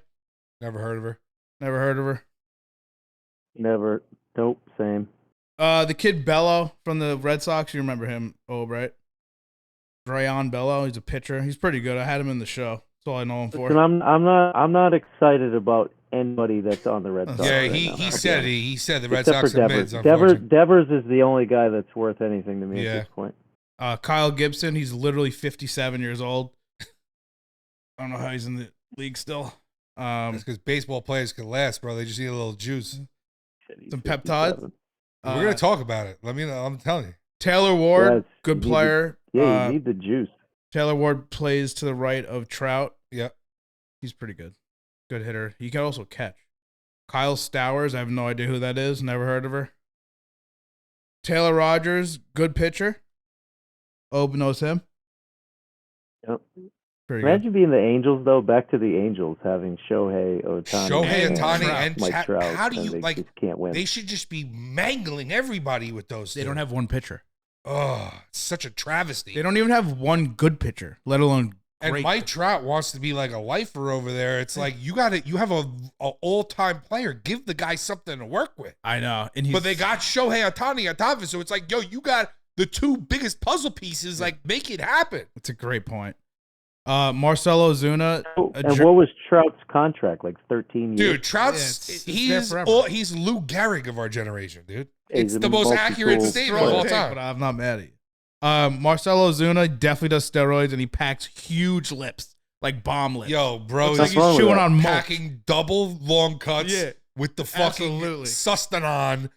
Speaker 1: Never heard of her.
Speaker 2: Never heard of her.
Speaker 4: Never. Nope. Same.
Speaker 2: The kid Bello from the Red Sox, you remember him, Obe, right? Rayon Bello, he's a pitcher. He's pretty good. I had him in the show. That's all I know him for.
Speaker 4: Listen, I'm not excited about anybody that's on the Red Sox.
Speaker 1: Yeah,
Speaker 4: right
Speaker 1: he
Speaker 4: now.
Speaker 1: said he said the Red
Speaker 4: Except
Speaker 1: Sox
Speaker 4: for
Speaker 1: are
Speaker 4: Devers.
Speaker 1: mids.
Speaker 4: Devers is the only guy that's worth anything to me at this point.
Speaker 2: Kyle Gibson, he's literally 57 years old. I don't know how he's in the league still.
Speaker 1: It's because baseball players can last, bro. They just need a little juice.
Speaker 2: Some peptides.
Speaker 1: We're gonna talk about it. Let me know. I'm telling you.
Speaker 2: Taylor Ward,
Speaker 4: Yes,
Speaker 2: good player.
Speaker 4: You need the juice.
Speaker 2: Taylor Ward plays to the right of Trout.
Speaker 1: Yeah.
Speaker 2: He's pretty good. Good hitter. He can also catch. Kyle Stowers, I have no idea who that is. Never heard of her. Taylor Rogers, good pitcher. Obe knows him.
Speaker 4: Yep.
Speaker 2: Pretty good.
Speaker 4: Imagine being the Angels, though. Back to the Angels, having Shohei Ohtani.
Speaker 1: Shohei Ohtani and
Speaker 4: Mike Trout,
Speaker 1: how do you
Speaker 4: they
Speaker 1: like?
Speaker 4: just can't win.
Speaker 1: They should just be mangling everybody with those.
Speaker 2: They don't have one pitcher.
Speaker 1: Oh, it's such a travesty.
Speaker 2: They don't even have one good pitcher, let alone
Speaker 1: And
Speaker 2: great
Speaker 1: Mike
Speaker 2: pitcher.
Speaker 1: Trout wants to be like a lifer over there. It's like you have a all-time player. Give the guy something to work with.
Speaker 2: I know. And
Speaker 1: But they got Shohei Ohtani on top of it, so it's like, yo, you got the two biggest puzzle pieces. Like, make it happen.
Speaker 2: It's a great point. Marcelo Zuna.
Speaker 4: And what was Trout's contract? Like 13 years?
Speaker 1: Dude, Trout's
Speaker 2: it's there forever.
Speaker 1: he's Lou Gehrig of our generation, dude.
Speaker 4: He's
Speaker 1: It's
Speaker 4: a
Speaker 1: the most accurate
Speaker 4: multiple-
Speaker 1: statement of all
Speaker 2: But
Speaker 1: time.
Speaker 2: I'm not mad at you. Marcelo Zuna definitely does steroids, and he packs huge lips, like bomb lips.
Speaker 1: Yo, bro,
Speaker 2: Looks like
Speaker 4: what's wrong
Speaker 2: he's
Speaker 4: with
Speaker 2: chewing
Speaker 4: that?
Speaker 2: on milk.
Speaker 1: packing double long cuts
Speaker 2: Yeah.
Speaker 1: with the fucking
Speaker 2: Absolutely.
Speaker 1: sustanon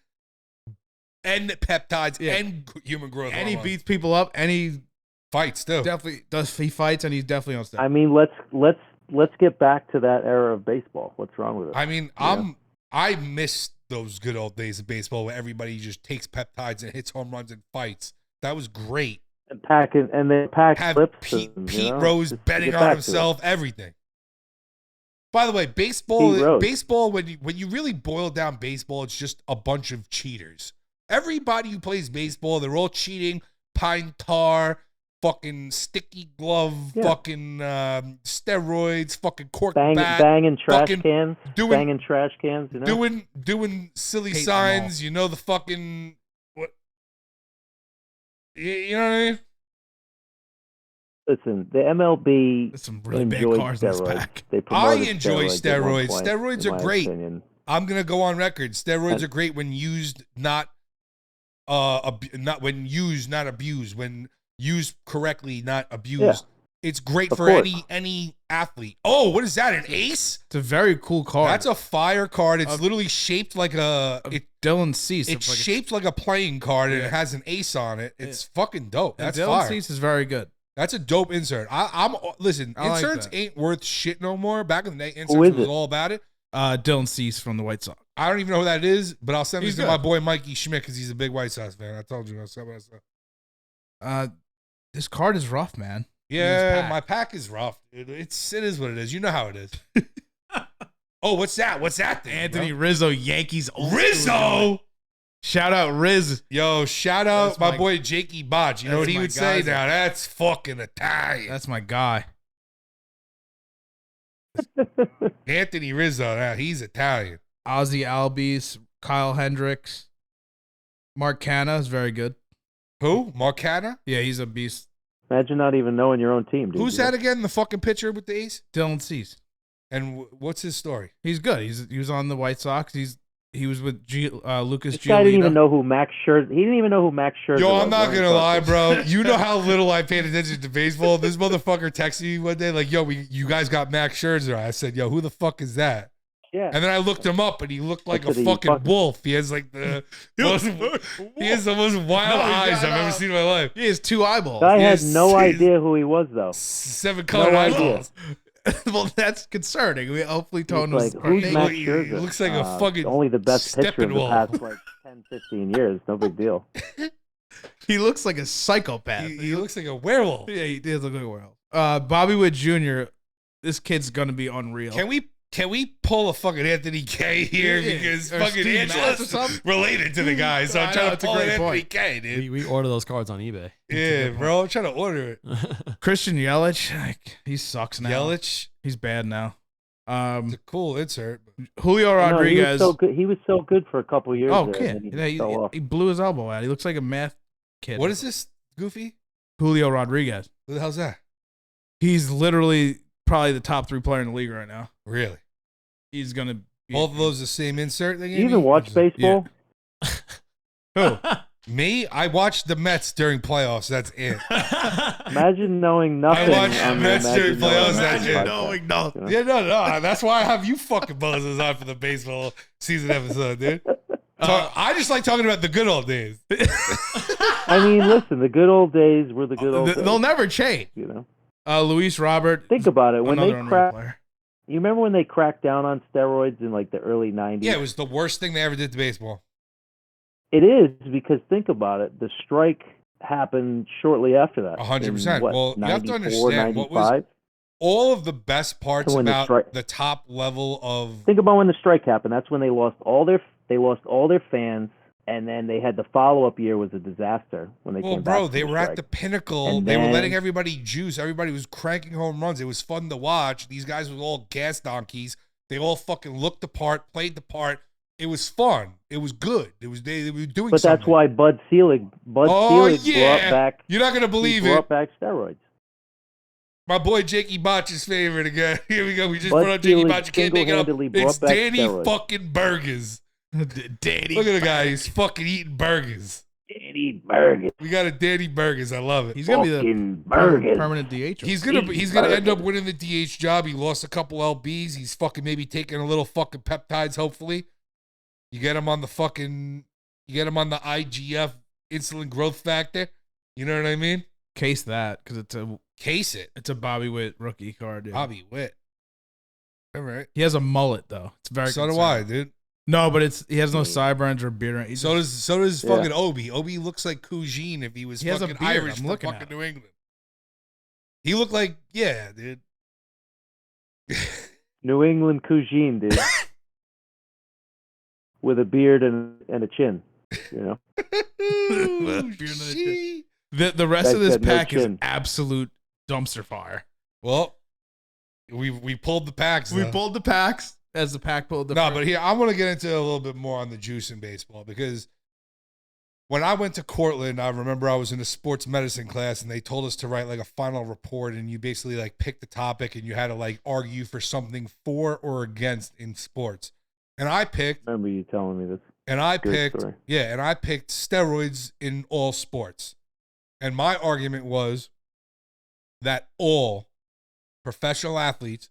Speaker 1: and peptides
Speaker 2: Yeah.
Speaker 1: and human growth
Speaker 2: And he
Speaker 1: hormone.
Speaker 2: beats people up, and he
Speaker 1: fights too.
Speaker 2: definitely does. He fights, and he's definitely on steroids.
Speaker 4: I mean, let's get back to that era of baseball. What's wrong with it?
Speaker 1: I mean, I miss those good old days of baseball where everybody just takes peptides and hits home runs and fights. That was great.
Speaker 4: And they pack
Speaker 1: Have
Speaker 4: lips.
Speaker 1: Pete
Speaker 4: and,
Speaker 1: Rose
Speaker 4: just
Speaker 1: betting
Speaker 4: get
Speaker 1: on
Speaker 4: back to
Speaker 1: himself, everything. By the way,
Speaker 4: Pete
Speaker 1: baseball
Speaker 4: Rose.
Speaker 1: when you really boil down baseball, it's just a bunch of cheaters. Everybody who plays baseball, they're all cheating. Pine tar, fucking sticky glove,
Speaker 4: Yeah.
Speaker 1: fucking steroids, fucking cork
Speaker 4: it.
Speaker 1: bat,
Speaker 4: Banging trash
Speaker 1: fucking
Speaker 4: cans.
Speaker 1: doing-
Speaker 4: Banging trash cans. You know?
Speaker 1: doing silly
Speaker 2: Hate them
Speaker 1: signs. You know the fucking what? You know what I mean?
Speaker 4: Listen, the MLB
Speaker 2: There's some really big
Speaker 4: enjoyed
Speaker 2: cars in this
Speaker 4: steroids.
Speaker 2: pack.
Speaker 4: They
Speaker 1: I
Speaker 4: promoted
Speaker 1: enjoy
Speaker 4: steroids. at one
Speaker 1: steroids.
Speaker 4: point,
Speaker 1: Steroids
Speaker 4: in
Speaker 1: are
Speaker 4: my
Speaker 1: great.
Speaker 4: opinion.
Speaker 1: I'm gonna go on record. Steroids
Speaker 4: And-
Speaker 1: are great when used, not when used, not abused. When used correctly, not abused.
Speaker 4: Yeah.
Speaker 1: It's great
Speaker 4: Of
Speaker 1: for
Speaker 4: course.
Speaker 1: any athlete. Oh, what is that? An ace?
Speaker 2: It's a very cool card.
Speaker 1: That's a fire card. It's literally shaped like
Speaker 2: Dylan Cease.
Speaker 1: it's shaped like a playing card, and it has an ace on it. It's fucking dope. That's
Speaker 2: Dylan
Speaker 1: fire.
Speaker 2: Cease is very good.
Speaker 1: That's a dope insert. Listen,
Speaker 2: I like
Speaker 1: inserts
Speaker 2: that.
Speaker 1: ain't worth shit no more. Back in the day,
Speaker 4: Who
Speaker 1: inserts
Speaker 4: is
Speaker 1: was
Speaker 4: it?
Speaker 1: all about it.
Speaker 2: Dylan Cease from the White Sox.
Speaker 1: I don't even know who that is, but I'll send this
Speaker 2: He's
Speaker 1: to
Speaker 2: good.
Speaker 1: my boy Mikey Schmidt because he's a big White Sox fan. I told you. I said what I said.
Speaker 2: This card is rough, man.
Speaker 1: Yeah,
Speaker 2: pack.
Speaker 1: my pack is rough. It is what it is. You know how it is. Oh, what's that? What's that thing?
Speaker 2: Anthony
Speaker 1: bro?
Speaker 2: Rizzo, Yankees. old school guy.
Speaker 1: Rizzo.
Speaker 2: Shout out Riz.
Speaker 1: Yo, shout out
Speaker 2: That's
Speaker 1: my
Speaker 2: my-
Speaker 1: boy Jakey Botch. You know
Speaker 2: that's
Speaker 1: what he
Speaker 2: my
Speaker 1: would say
Speaker 2: guy.
Speaker 1: now? That's fucking Italian.
Speaker 2: That's my guy.
Speaker 1: Anthony Rizzo. Now he's Italian.
Speaker 2: Ozzy Albies, Kyle Hendricks, Mark Canna is very good.
Speaker 1: Who? Marcana?
Speaker 2: Yeah, he's a beast.
Speaker 4: Imagine not even knowing your own team. Dude.
Speaker 1: Who's that again? The fucking pitcher with the ace?
Speaker 2: Dylan Cease.
Speaker 1: And what's his story?
Speaker 2: He's good. He was on the White Sox. He was with Lucas
Speaker 4: This guy didn't even
Speaker 2: Giolito.
Speaker 4: know who Max Scherzer. He didn't even know who Max Scherzer.
Speaker 1: Yo,
Speaker 4: was
Speaker 1: I'm not
Speaker 4: when he
Speaker 1: gonna lie,
Speaker 4: started.
Speaker 1: bro. You know how little I paid attention to baseball. This motherfucker texted me one day, like, "Yo, you guys got Max Scherzer." I said, "Yo, who the fuck is that?"
Speaker 4: Yeah.
Speaker 1: And then I looked him up, and he looked like a
Speaker 4: Look at the
Speaker 1: fucking
Speaker 4: fucking-
Speaker 1: wolf. He has like the most, he has the most wild
Speaker 2: No, he's
Speaker 1: eyes
Speaker 2: got,
Speaker 1: I've ever seen in my life.
Speaker 2: He has two eyeballs.
Speaker 4: I had
Speaker 1: Yes,
Speaker 4: no
Speaker 1: he's-
Speaker 4: idea who he was though.
Speaker 1: 7 colored
Speaker 4: No idea.
Speaker 1: eyeballs.
Speaker 2: Well, that's concerning. We hopefully Tone
Speaker 4: He's
Speaker 2: was
Speaker 4: like, who's
Speaker 2: naked.
Speaker 4: Max
Speaker 1: He
Speaker 4: Scherzer?
Speaker 1: looks like a fucking
Speaker 4: only the best pitcher of the
Speaker 1: Steppenwolf.
Speaker 4: past like 10, 15 years. No big deal.
Speaker 2: He looks like a psychopath.
Speaker 1: He looks like a werewolf.
Speaker 2: Yeah, he does look like a werewolf. Bobby Witt Jr., this kid's gonna be unreal.
Speaker 1: Can we pull a fucking Anthony K here
Speaker 2: Yeah,
Speaker 1: because
Speaker 2: or
Speaker 1: fucking
Speaker 2: Steve Nash or
Speaker 1: Angela's
Speaker 2: something?
Speaker 1: related to the guy, so
Speaker 2: I
Speaker 1: I'm
Speaker 2: know,
Speaker 1: trying to
Speaker 2: it's a
Speaker 1: pull an
Speaker 2: great
Speaker 1: Anthony
Speaker 2: point.
Speaker 1: K, dude.
Speaker 3: We order those cards on eBay.
Speaker 1: Yeah, bro, I'm trying to order it.
Speaker 2: Christian Yelich, he sucks now.
Speaker 1: Yelich,
Speaker 2: He's bad now.
Speaker 1: it's a cool insert.
Speaker 2: Julio
Speaker 4: No,
Speaker 2: Rodriguez.
Speaker 4: he was so good for a couple of years.
Speaker 2: Oh,
Speaker 4: there,
Speaker 2: kid.
Speaker 4: and then
Speaker 2: Yeah,
Speaker 4: he fell off.
Speaker 2: he blew his elbow out. He looks like a math kid.
Speaker 1: What is this, Goofy?
Speaker 2: Julio Rodriguez.
Speaker 1: Who the hell's that?
Speaker 2: He's literally probably the top 3 player in the league right now.
Speaker 1: Really?
Speaker 2: He's gonna be
Speaker 1: Both of those the same insert they
Speaker 4: Do
Speaker 1: gave
Speaker 4: you even
Speaker 1: me?
Speaker 4: watch baseball?
Speaker 2: Who?
Speaker 1: Me? I watched the Mets during playoffs. That's it.
Speaker 4: Imagine knowing nothing.
Speaker 1: I watched
Speaker 4: on the
Speaker 1: Mets during
Speaker 4: Imagine Knowing
Speaker 1: playoffs, that's
Speaker 4: Nothing
Speaker 1: it.
Speaker 4: podcast,
Speaker 2: Knowing nothing.
Speaker 4: you know?
Speaker 1: Yeah, no. That's why I have you fucking buzzers on for the baseball season episode, dude. I just like talking about the good old days.
Speaker 4: I mean, listen, the good old days were the good old days.
Speaker 2: They'll never change.
Speaker 4: You know,
Speaker 2: Luis Robert.
Speaker 4: think about it. When they
Speaker 2: another unreal
Speaker 4: cracked,
Speaker 2: player.
Speaker 4: you remember when they cracked down on steroids in like the early '90s?
Speaker 1: Yeah, it was the worst thing they ever did to baseball.
Speaker 4: It is because think about it. The strike happened shortly after that.
Speaker 1: 100%.
Speaker 4: In, what,
Speaker 1: Well, you have to
Speaker 4: 94,
Speaker 1: understand what was
Speaker 4: 95?
Speaker 1: all of the best parts
Speaker 4: So when the
Speaker 1: about
Speaker 4: strike-
Speaker 1: the top level of.
Speaker 4: Think about when the strike happened. That's when they lost all their fans, and then they had the follow-up year was a disaster when they
Speaker 1: Well,
Speaker 4: came back.
Speaker 1: bro,
Speaker 4: from
Speaker 1: they
Speaker 4: the
Speaker 1: were at
Speaker 4: strike.
Speaker 1: the pinnacle.
Speaker 4: And
Speaker 1: They were
Speaker 4: then-
Speaker 1: letting everybody juice. Everybody was cranking home runs. It was fun to watch. These guys were all gas donkeys. They all fucking looked the part, played the part. It was fun. It was good. It was they were doing
Speaker 4: But
Speaker 1: something.
Speaker 4: that's why Bud Selig brought back.
Speaker 1: You're not gonna believe
Speaker 4: he
Speaker 1: it.
Speaker 4: brought back steroids.
Speaker 1: My boy Jakey Botch's favorite again. Here we go. We just
Speaker 4: Bud
Speaker 1: put on Jakey
Speaker 4: Selig
Speaker 1: Botch. You can't make it up.
Speaker 4: single-handedly brought
Speaker 1: It's
Speaker 4: back
Speaker 1: Danny
Speaker 4: steroids.
Speaker 1: fucking Burgers.
Speaker 2: Danny.
Speaker 1: Look at the guy. He's fucking eating burgers.
Speaker 4: Danny Burgers.
Speaker 1: We got a Danny Burgers. I love it.
Speaker 2: He's gonna be the
Speaker 4: Fucking Burgers.
Speaker 2: permanent DH.
Speaker 1: He's gonna end up
Speaker 4: Burgers.
Speaker 1: winning the DH job. He lost a couple lbs. He's fucking maybe taking a little fucking peptides. Hopefully, you get him on the IGF insulin growth factor. You know what I mean?
Speaker 2: Case that because
Speaker 1: Case it,
Speaker 2: it's a Bobby Witt rookie card. Dude.
Speaker 1: Bobby Witt. All right.
Speaker 2: He has a mullet though. It's very.
Speaker 1: So do
Speaker 2: concerning.
Speaker 1: I, dude.
Speaker 2: No, but he has no sideburns or beard. He's
Speaker 1: So does
Speaker 4: Yeah.
Speaker 1: fucking Obi. Obi looks like Cougine if he was
Speaker 2: He has a
Speaker 1: fucking
Speaker 2: beard.
Speaker 1: Irish
Speaker 2: I'm
Speaker 1: from
Speaker 2: looking
Speaker 1: fucking
Speaker 2: at
Speaker 1: New England. He looked like dude.
Speaker 4: New England Cougine, dude. With a beard and a chin. You know?
Speaker 2: Beard and a chin. The rest
Speaker 4: Guy
Speaker 2: of this
Speaker 4: said no
Speaker 2: pack is
Speaker 4: chin.
Speaker 2: absolute dumpster fire.
Speaker 1: Well, we pulled the packs.
Speaker 2: We
Speaker 1: though.
Speaker 2: pulled the packs as the pack pulled the.
Speaker 1: No,
Speaker 2: first.
Speaker 1: but here I want to get into a little bit more on the juice in baseball because when I went to Cortland, I remember I was in a sports medicine class and they told us to write like a final report and you basically like picked the topic and you had to like argue for something for or against in sports. And I picked
Speaker 4: Remember you telling me this.
Speaker 1: and I
Speaker 4: Good
Speaker 1: picked
Speaker 4: story.
Speaker 1: steroids in all sports. And my argument was that all professional athletes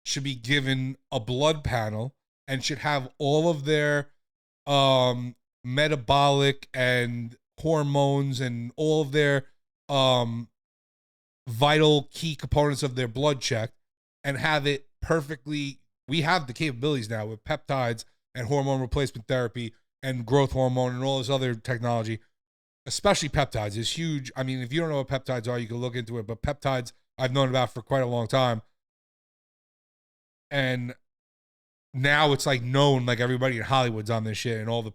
Speaker 1: should be given a blood panel and should have all of their metabolic and hormones and all of their vital key components of their blood checked and have it perfectly. We have the capabilities now with peptides and hormone replacement therapy and growth hormone and all this other technology, especially peptides is huge. I mean, if you don't know what peptides are, you can look into it, but peptides I've known about for quite a long time. And now it's like known, like everybody in Hollywood's on this shit and all the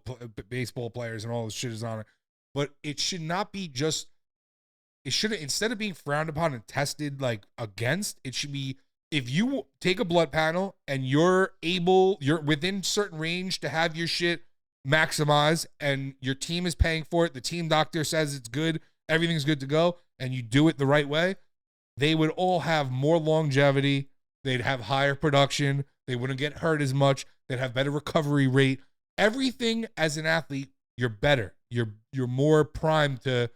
Speaker 1: baseball players and all this shit is on it. But it should not be just, it shouldn't, instead of being frowned upon and tested like against, it should be, if you take a blood panel and you're within certain range to have your shit maximized and your team is paying for it, the team doctor says it's good, everything's good to go, and you do it the right way, they would all have more longevity. They'd have higher production. They wouldn't get hurt as much. They'd have better recovery rate. Everything as an athlete, you're better. You're more primed to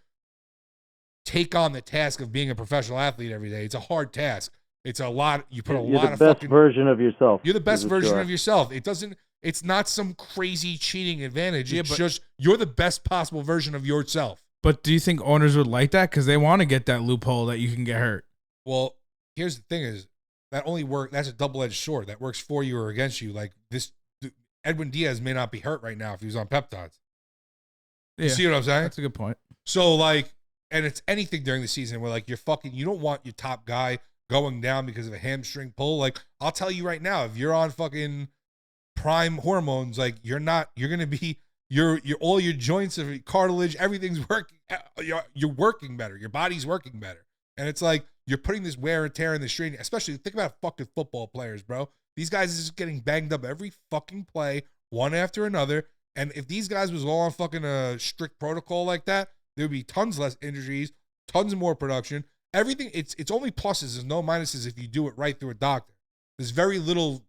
Speaker 1: take on the task of being a professional athlete every day. It's a hard task. It's a lot. You put a
Speaker 4: You're
Speaker 1: lot
Speaker 4: the
Speaker 1: of
Speaker 4: best
Speaker 1: fucking.
Speaker 4: version of yourself.
Speaker 1: You're the best
Speaker 4: is what you
Speaker 1: version
Speaker 4: are.
Speaker 1: of yourself. It's not some crazy cheating advantage.
Speaker 2: Yeah,
Speaker 1: It's
Speaker 2: but-
Speaker 1: just you're the best possible version of yourself.
Speaker 2: But do you think owners would like that? Because they want to get that loophole that you can get hurt.
Speaker 1: Well, here's the thing: is that only work? That's a double-edged sword. That works for you or against you. Like this, Edwin Diaz may not be hurt right now if he was on peptides. You see what I'm saying?
Speaker 2: That's a good point.
Speaker 1: So like, and it's anything during the season where like you don't want your top guy going down because of a hamstring pull. Like I'll tell you right now, if you're on fucking prime hormones, like you're gonna be all your joints of cartilage, everything's working. You're working better. Your body's working better, and it's like you're putting this wear and tear in the strain. Especially think about fucking football players, bro. These guys are just getting banged up every fucking play, one after another. And if these guys was all on fucking a strict protocol like that, there would be tons less injuries, tons more production. Everything, it's only pluses, there's no minuses if you do it right through a doctor. There's very little,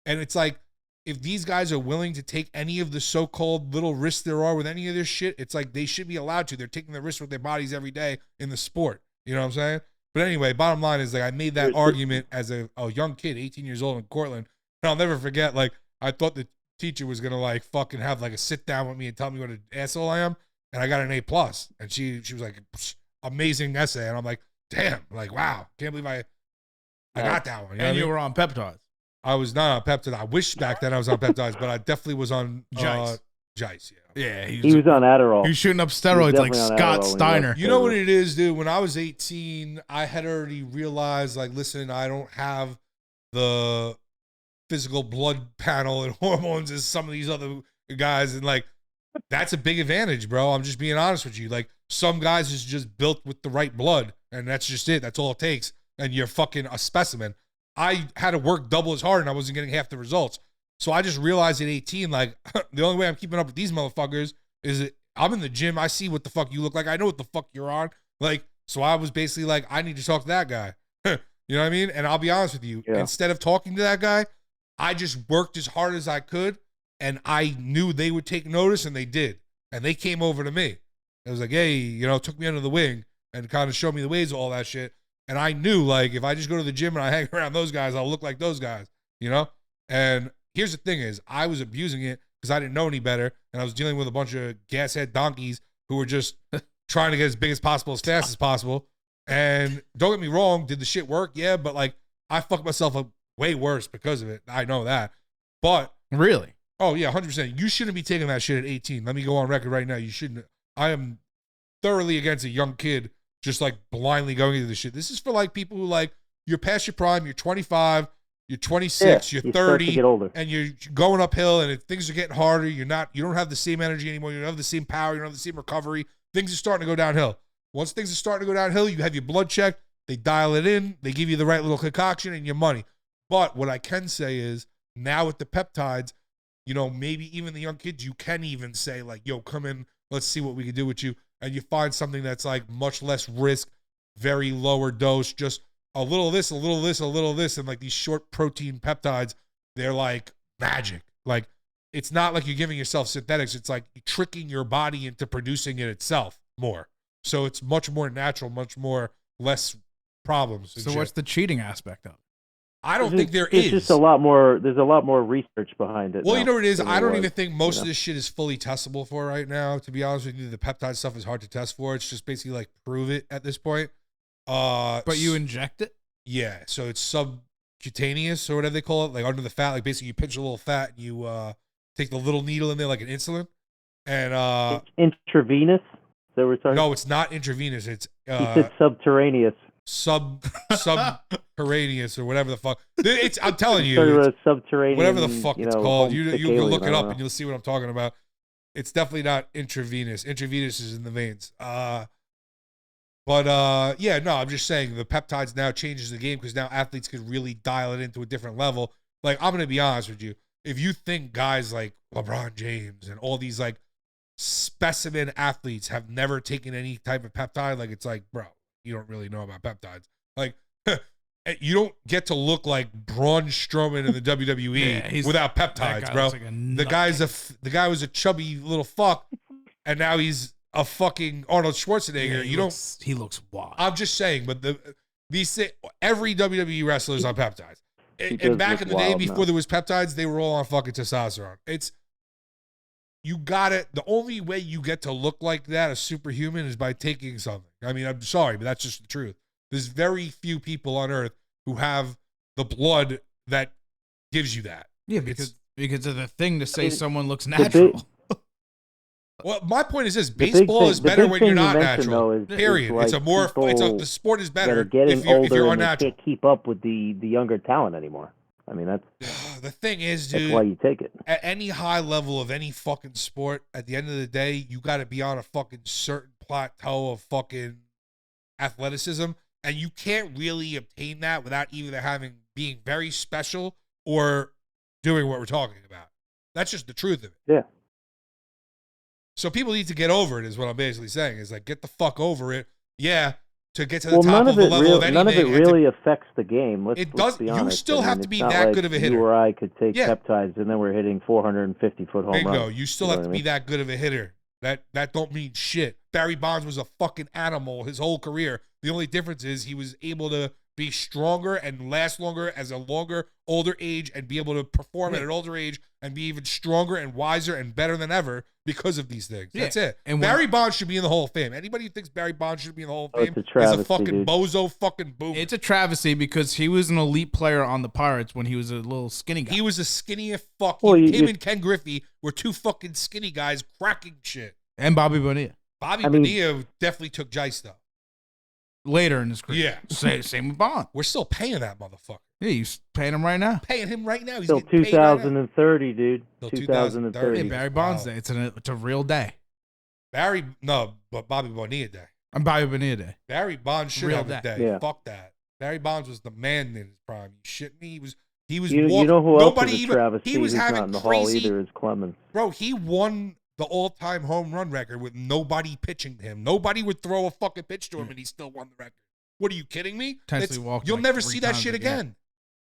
Speaker 1: and it's like, if these guys are willing to take any of the so-called little risks there are with any of this shit, it's like they should be allowed to. They're taking the risks with their bodies every day in the sport. You know what I'm saying? But anyway, bottom line is like I made that argument as a young kid, 18 years old in Cortland. And I'll never forget, like, I thought the teacher was going to like fucking have like a sit down with me and tell me what an asshole I am. And I got an A+. And she was like, amazing essay. And I'm like, damn, like, wow, can't believe I got that one. You know
Speaker 2: And
Speaker 1: what I
Speaker 2: you
Speaker 1: mean?
Speaker 2: were on peptides.
Speaker 1: I was not on peptides. I wish back then I was on peptides, but I definitely was on
Speaker 2: Jice.
Speaker 1: Jice, yeah.
Speaker 2: Yeah,
Speaker 4: He was on Adderall.
Speaker 2: He was shooting up steroids like
Speaker 4: definitely on
Speaker 2: Scott
Speaker 4: Adderall when he was-
Speaker 2: Steiner.
Speaker 1: You know what it is, dude? When I was 18, I had already realized, like, listen, I don't have the physical blood panel and hormones as some of these other guys. And, like, that's a big advantage, bro. I'm just being honest with you. Like, some guys is just built with the right blood, and that's just it. That's all it takes. And you're fucking a specimen. I had to work double as hard, and I wasn't getting half the results. So I just realized at 18, like, the only way I'm keeping up with these motherfuckers is that I'm in the gym. I see what the fuck you look like. I know what the fuck you're on. Like, so I was basically like, I need to talk to that guy. You know what I mean? And I'll be honest with you.
Speaker 4: Yeah.
Speaker 1: Instead of talking to that guy, I just worked as hard as I could, and I knew they would take notice, and they did. And they came over to me. It was like, hey, you know, took me under the wing and kind of showed me the ways of all that shit. And I knew, like, if I just go to the gym and I hang around those guys, I'll look like those guys, you know? And here's the thing is, I was abusing it because I didn't know any better, and I was dealing with a bunch of gashead donkeys who were just trying to get as big as possible, as fast as possible. And don't get me wrong, did the shit work? Yeah, but, like, I fucked myself up way worse because of it. I know that. But
Speaker 2: Really?
Speaker 1: oh, yeah, 100%. You shouldn't be taking that shit at 18. Let me go on record right now. You shouldn't. I am thoroughly against a young kid just, like, blindly going into this shit. This is for, like, people who, like, you're past your prime, you're 25, you're 26, you're
Speaker 4: you start to
Speaker 1: 30,
Speaker 4: get older.
Speaker 1: and you're going uphill, and things are getting harder. You don't have the same energy anymore. You don't have the same power. You don't have the same recovery. Things are starting to go downhill. Once things are starting to go downhill, you have your blood checked. They dial it in. They give you the right little concoction and your money. But what I can say is now with the peptides, you know, maybe even the young kids, you can even say like, yo, come in, let's see what we can do with you. And you find something that's like much less risk, very lower dose, just a little of this, a little of this, a little of this. And like these short protein peptides, they're like magic. Like it's not like you're giving yourself synthetics. It's like tricking your body into producing it itself more. So it's much more natural, much more less problems.
Speaker 2: So what's the cheating aspect of it?
Speaker 1: I don't think there
Speaker 4: It's
Speaker 1: is.
Speaker 4: just a lot more. There's a lot more research behind it.
Speaker 1: Well,
Speaker 4: now
Speaker 1: you know what it is?
Speaker 4: than
Speaker 1: I
Speaker 4: there
Speaker 1: don't
Speaker 4: was,
Speaker 1: even think most
Speaker 4: you
Speaker 1: of
Speaker 4: know?
Speaker 1: this shit is fully testable for right now. To be honest with you, the peptide stuff is hard to test for. It's just basically like prove it at this point.
Speaker 2: But you inject it?
Speaker 1: Yeah, so it's subcutaneous or whatever they call it, like under the fat. Like basically you pinch a little fat and you take the little needle in there like an insulin. And
Speaker 4: Intravenous. Is that what we're talking?
Speaker 1: no, it's not intravenous. It's
Speaker 4: He said subterraneous.
Speaker 1: subterraneous or whatever the fuck. It's I'm telling you,
Speaker 4: Sort of
Speaker 1: it's-
Speaker 4: a subterranean.
Speaker 1: whatever the fuck
Speaker 4: you
Speaker 1: it's
Speaker 4: know,
Speaker 1: called. You
Speaker 4: homesick
Speaker 1: can
Speaker 4: alien,
Speaker 1: look
Speaker 4: I
Speaker 1: it
Speaker 4: don't
Speaker 1: up
Speaker 4: know.
Speaker 1: and you'll see what I'm talking about. It's definitely not intravenous. Intravenous is in the veins. But yeah, no, I'm just saying the peptides now changes the game because now athletes can really dial it into a different level. Like I'm gonna be honest with you, if you think guys like LeBron James and all these like specimen athletes have never taken any type of peptide, like it's like, bro, you don't really know about peptides. Like you don't get to look like Braun Strowman in the WWE
Speaker 2: Yeah,
Speaker 1: without
Speaker 2: That
Speaker 1: peptides,
Speaker 2: guy
Speaker 1: bro.
Speaker 2: looks like a
Speaker 1: The
Speaker 2: nut.
Speaker 1: the guy was a chubby little fuck, and now he's a fucking Arnold Schwarzenegger.
Speaker 2: Yeah, he looks wild.
Speaker 1: I'm just saying, but every WWE wrestler is on peptides.
Speaker 4: He
Speaker 1: And
Speaker 4: does
Speaker 1: back
Speaker 4: look
Speaker 1: in the day,
Speaker 4: wild
Speaker 1: before
Speaker 4: now.
Speaker 1: there was peptides, they were all on fucking testosterone. You got it. The only way you get to look like that, a superhuman, is by taking something. I mean, I'm sorry, but that's just the truth. There's very few people on earth who have the blood that gives you that.
Speaker 2: Yeah, because of the thing to say
Speaker 4: mean,
Speaker 2: someone looks
Speaker 4: big-
Speaker 2: natural.
Speaker 1: Well, my point is this:
Speaker 4: The big
Speaker 1: baseball
Speaker 4: thing-
Speaker 1: is
Speaker 4: the
Speaker 1: better
Speaker 4: big
Speaker 1: when
Speaker 4: thing
Speaker 1: you're
Speaker 4: you
Speaker 1: not
Speaker 4: mentioned,
Speaker 1: natural.
Speaker 4: though, is
Speaker 1: Period.
Speaker 4: like
Speaker 1: It's a more.
Speaker 4: people
Speaker 1: The sport is
Speaker 4: that
Speaker 1: better
Speaker 4: are getting
Speaker 1: if you
Speaker 4: older
Speaker 1: are
Speaker 4: and they
Speaker 1: natural.
Speaker 4: can't keep up with the younger talent anymore. I mean, that's
Speaker 1: The thing is,
Speaker 4: that's why
Speaker 1: dude,
Speaker 4: you take it.
Speaker 1: at any high level of any fucking sport, at the end of the day, you got to be on a fucking certain plateau of fucking athleticism, and you can't really obtain that without either being very special or doing what we're talking about. That's just the truth of it.
Speaker 4: Yeah.
Speaker 1: So people need to get over it, is what I'm basically saying. Is like, get the fuck over it. Yeah, to get to the
Speaker 4: Well,
Speaker 1: top of the level of anything.
Speaker 4: none of it
Speaker 1: and
Speaker 4: really affects the game. Let's
Speaker 1: does-
Speaker 4: be
Speaker 1: you
Speaker 4: honest.
Speaker 1: still
Speaker 4: I mean,
Speaker 1: have to
Speaker 4: it's
Speaker 1: be
Speaker 4: not
Speaker 1: that
Speaker 4: like
Speaker 1: good of a hitter.
Speaker 4: You or I could take
Speaker 1: Yeah.
Speaker 4: peptides and then we're hitting 450-foot home
Speaker 1: Bingo.
Speaker 4: runs.
Speaker 1: You still
Speaker 4: You know
Speaker 1: have to
Speaker 4: what I
Speaker 1: be that good of a hitter. That don't mean shit. Barry Bonds was a fucking animal his whole career. The only difference is he was able to be stronger and last longer as a older age and be able to perform at an older age and be even stronger and wiser and better than ever because of these things.
Speaker 2: Yeah.
Speaker 1: That's it.
Speaker 2: And
Speaker 1: Barry Bonds should be in the Hall of Fame. Anybody who thinks Barry Bonds should be in the Hall of
Speaker 4: Oh,
Speaker 1: Fame
Speaker 4: it's a
Speaker 1: is a
Speaker 4: travesty,
Speaker 1: fucking
Speaker 4: dude.
Speaker 1: bozo fucking boomer.
Speaker 2: It's a travesty because he was an elite player on the Pirates when he was a little skinny guy.
Speaker 1: He was a skinny as fuck.
Speaker 4: Well,
Speaker 1: Him
Speaker 4: you-
Speaker 1: and Ken Griffey were two fucking skinny guys cracking shit.
Speaker 2: And Bobby Bonilla
Speaker 1: Bobby
Speaker 4: I mean-
Speaker 1: Bonilla definitely took Jice though.
Speaker 2: later in his career.
Speaker 1: Yeah.
Speaker 2: Same with Bond.
Speaker 1: We're still paying that motherfucker.
Speaker 2: Yeah, he's paying him right now.
Speaker 1: Paying him right now. He's
Speaker 4: Till
Speaker 1: getting paid right now.
Speaker 4: 2030, dude.
Speaker 1: Till
Speaker 4: 2030.
Speaker 2: Hey,
Speaker 1: 2030.
Speaker 2: Barry Bonds
Speaker 1: Wow.
Speaker 2: Day. It's a real day.
Speaker 1: But Bobby Bonilla Day.
Speaker 2: I'm Bobby Bonilla Day.
Speaker 1: Barry Bonds should
Speaker 2: Real
Speaker 1: have a
Speaker 2: day.
Speaker 1: day.
Speaker 4: Yeah.
Speaker 1: Fuck that. Barry Bonds was the man in his prime. You shit me? He was
Speaker 4: You
Speaker 1: walking.
Speaker 4: know who
Speaker 1: Nobody
Speaker 4: else is a
Speaker 1: even.
Speaker 4: travesty
Speaker 1: He was
Speaker 4: who's
Speaker 1: having
Speaker 4: not in the Hall
Speaker 1: crazy.
Speaker 4: either is Clemens.
Speaker 1: Bro, he won the all-time home run record with nobody pitching to him. Nobody would throw a fucking pitch to him, and he still won the record. What are you kidding me?
Speaker 2: Potentially
Speaker 1: It's-
Speaker 2: walking
Speaker 1: You'll
Speaker 2: like
Speaker 1: never
Speaker 2: 3
Speaker 1: see that
Speaker 2: times
Speaker 1: shit
Speaker 2: a game.
Speaker 1: again.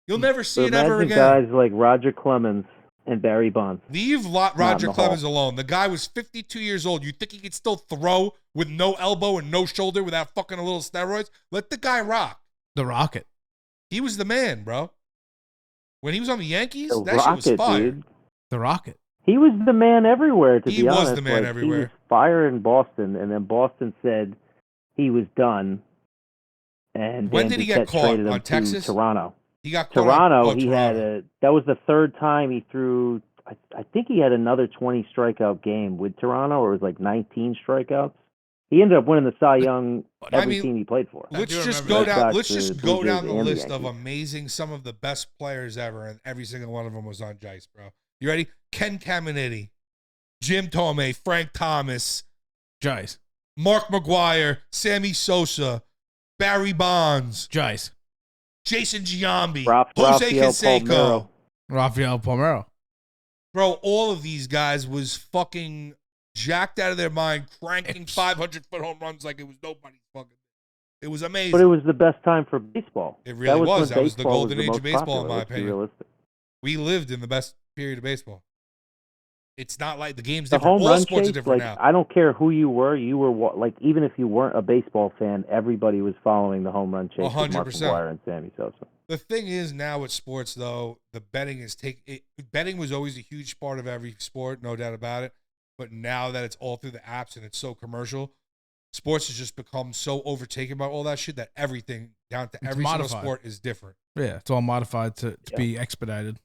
Speaker 1: You'll never see
Speaker 4: So
Speaker 1: it ever
Speaker 4: imagine
Speaker 1: again.
Speaker 4: guys like Roger Clemens and Barry Bonds.
Speaker 1: Leave
Speaker 4: in
Speaker 1: Roger
Speaker 4: the
Speaker 1: Clemens
Speaker 4: Hall.
Speaker 1: alone. The guy was 52 years old. You think he could still throw with no elbow and no shoulder without fucking a little steroids? Let the guy rock.
Speaker 2: The Rocket.
Speaker 1: He was the man, bro. When he was on the Yankees,
Speaker 4: The
Speaker 1: that shit was
Speaker 4: Rocket,
Speaker 1: fire.
Speaker 4: dude.
Speaker 2: The Rocket.
Speaker 4: He was the man everywhere, to
Speaker 1: He
Speaker 4: be
Speaker 1: was
Speaker 4: honest.
Speaker 1: the man
Speaker 4: Like,
Speaker 1: everywhere.
Speaker 4: He was fire in Boston, and then Boston said he was done. And
Speaker 1: When
Speaker 4: Dan
Speaker 1: did he get
Speaker 4: Bichette
Speaker 1: caught?
Speaker 4: traded him
Speaker 1: On
Speaker 4: to
Speaker 1: Texas?
Speaker 4: Toronto.
Speaker 1: He got caught
Speaker 4: Toronto,
Speaker 1: on,
Speaker 4: he had that was the third time he threw. I think he had another 20 strikeout game with Toronto, or it was like 19 strikeouts. He ended up winning the Cy Young every team he played for.
Speaker 1: Let's
Speaker 2: do
Speaker 1: just
Speaker 2: remember
Speaker 1: go
Speaker 2: that.
Speaker 1: down.
Speaker 4: Red Sox,
Speaker 1: Let's
Speaker 4: the
Speaker 1: just
Speaker 4: Blue
Speaker 1: go down
Speaker 4: Jays,
Speaker 1: the
Speaker 4: and the
Speaker 1: list of
Speaker 4: Yankees.
Speaker 1: amazing, some of the best players ever, and every single one of them was on Jice, bro. You ready? Ken Caminiti, Jim Thome, Frank Thomas,
Speaker 2: Jice.
Speaker 1: Mark McGuire, Sammy Sosa, Barry Bonds,
Speaker 2: Jice.
Speaker 1: Jason Giambi,
Speaker 4: Rafael
Speaker 1: Jose Canseco.
Speaker 4: Palmeiro.
Speaker 2: Rafael Palmeiro.
Speaker 1: Bro, all of these guys was fucking jacked out of their mind, cranking 500-foot home runs like it was nobody's fucking. It was amazing.
Speaker 4: But it was the best time for baseball.
Speaker 1: It really was.
Speaker 4: when
Speaker 1: That was the
Speaker 4: baseball
Speaker 1: golden
Speaker 4: the
Speaker 1: age of
Speaker 4: most
Speaker 1: baseball, in
Speaker 4: popular,
Speaker 1: my
Speaker 4: let's be
Speaker 1: opinion.
Speaker 4: realistic.
Speaker 1: We lived in the best period of baseball. It's not like the game's
Speaker 4: The
Speaker 1: different.
Speaker 4: home
Speaker 1: All
Speaker 4: run
Speaker 1: sports
Speaker 4: chase,
Speaker 1: are different
Speaker 4: like
Speaker 1: now.
Speaker 4: I don't care who you were like even if you weren't a baseball fan, everybody was following the home run chase with Mark
Speaker 1: 100%.
Speaker 4: McGuire and Sammy Sosa.
Speaker 1: The thing is now with sports, though, the betting betting was always a huge part of every sport, no doubt about it. But now that it's all through the apps and it's so commercial, sports has just become so overtaken by all that shit that everything down to
Speaker 2: It's
Speaker 1: every
Speaker 2: modified.
Speaker 1: single sport is different.
Speaker 2: Yeah, it's all modified to
Speaker 4: Yeah.
Speaker 2: be expedited.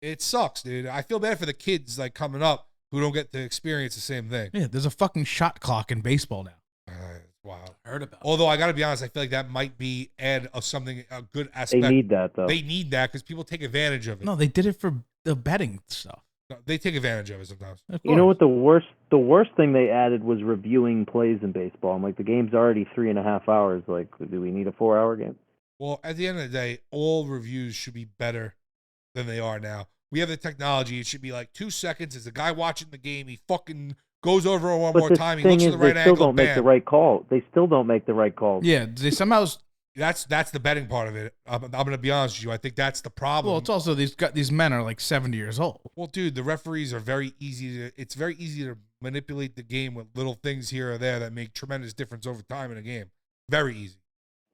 Speaker 1: It sucks, dude. I feel bad for the kids like coming up who don't get to experience the same thing.
Speaker 2: Yeah, there's a fucking shot clock in baseball now.
Speaker 1: It's wild.
Speaker 2: Heard about.
Speaker 1: Although I got to be honest, I feel like that might be a good
Speaker 4: They
Speaker 1: aspect.
Speaker 4: need that though.
Speaker 1: They need that because people take advantage of it.
Speaker 2: No, they did it for the betting stuff.
Speaker 1: No, they take advantage of it sometimes.
Speaker 2: Of
Speaker 4: You know
Speaker 2: course.
Speaker 4: what the worst thing they added was reviewing plays in baseball. I'm like, the game's already 3.5 hours. Like, do we need a 4-hour game?
Speaker 1: Well, at the end of the day, all reviews should be better than they are now. We have the technology. It should be like 2 seconds. As the guy watching the game, he fucking goes over it one
Speaker 4: But
Speaker 1: more
Speaker 4: the
Speaker 1: time. He
Speaker 4: thing
Speaker 1: looks
Speaker 4: is,
Speaker 1: at the right
Speaker 4: they still
Speaker 1: angle.
Speaker 4: don't make the
Speaker 1: Bam.
Speaker 4: right call. They still don't make the right calls.
Speaker 2: Yeah, they somehow.
Speaker 1: That's the betting part of it. I'm going to be honest with you. I think that's the problem.
Speaker 2: Well, it's also these men are like 70 years old.
Speaker 1: Well, dude, the referees are very easy to. It's very easy to manipulate the game with little things here or there that make tremendous difference over time in a game. Very easy.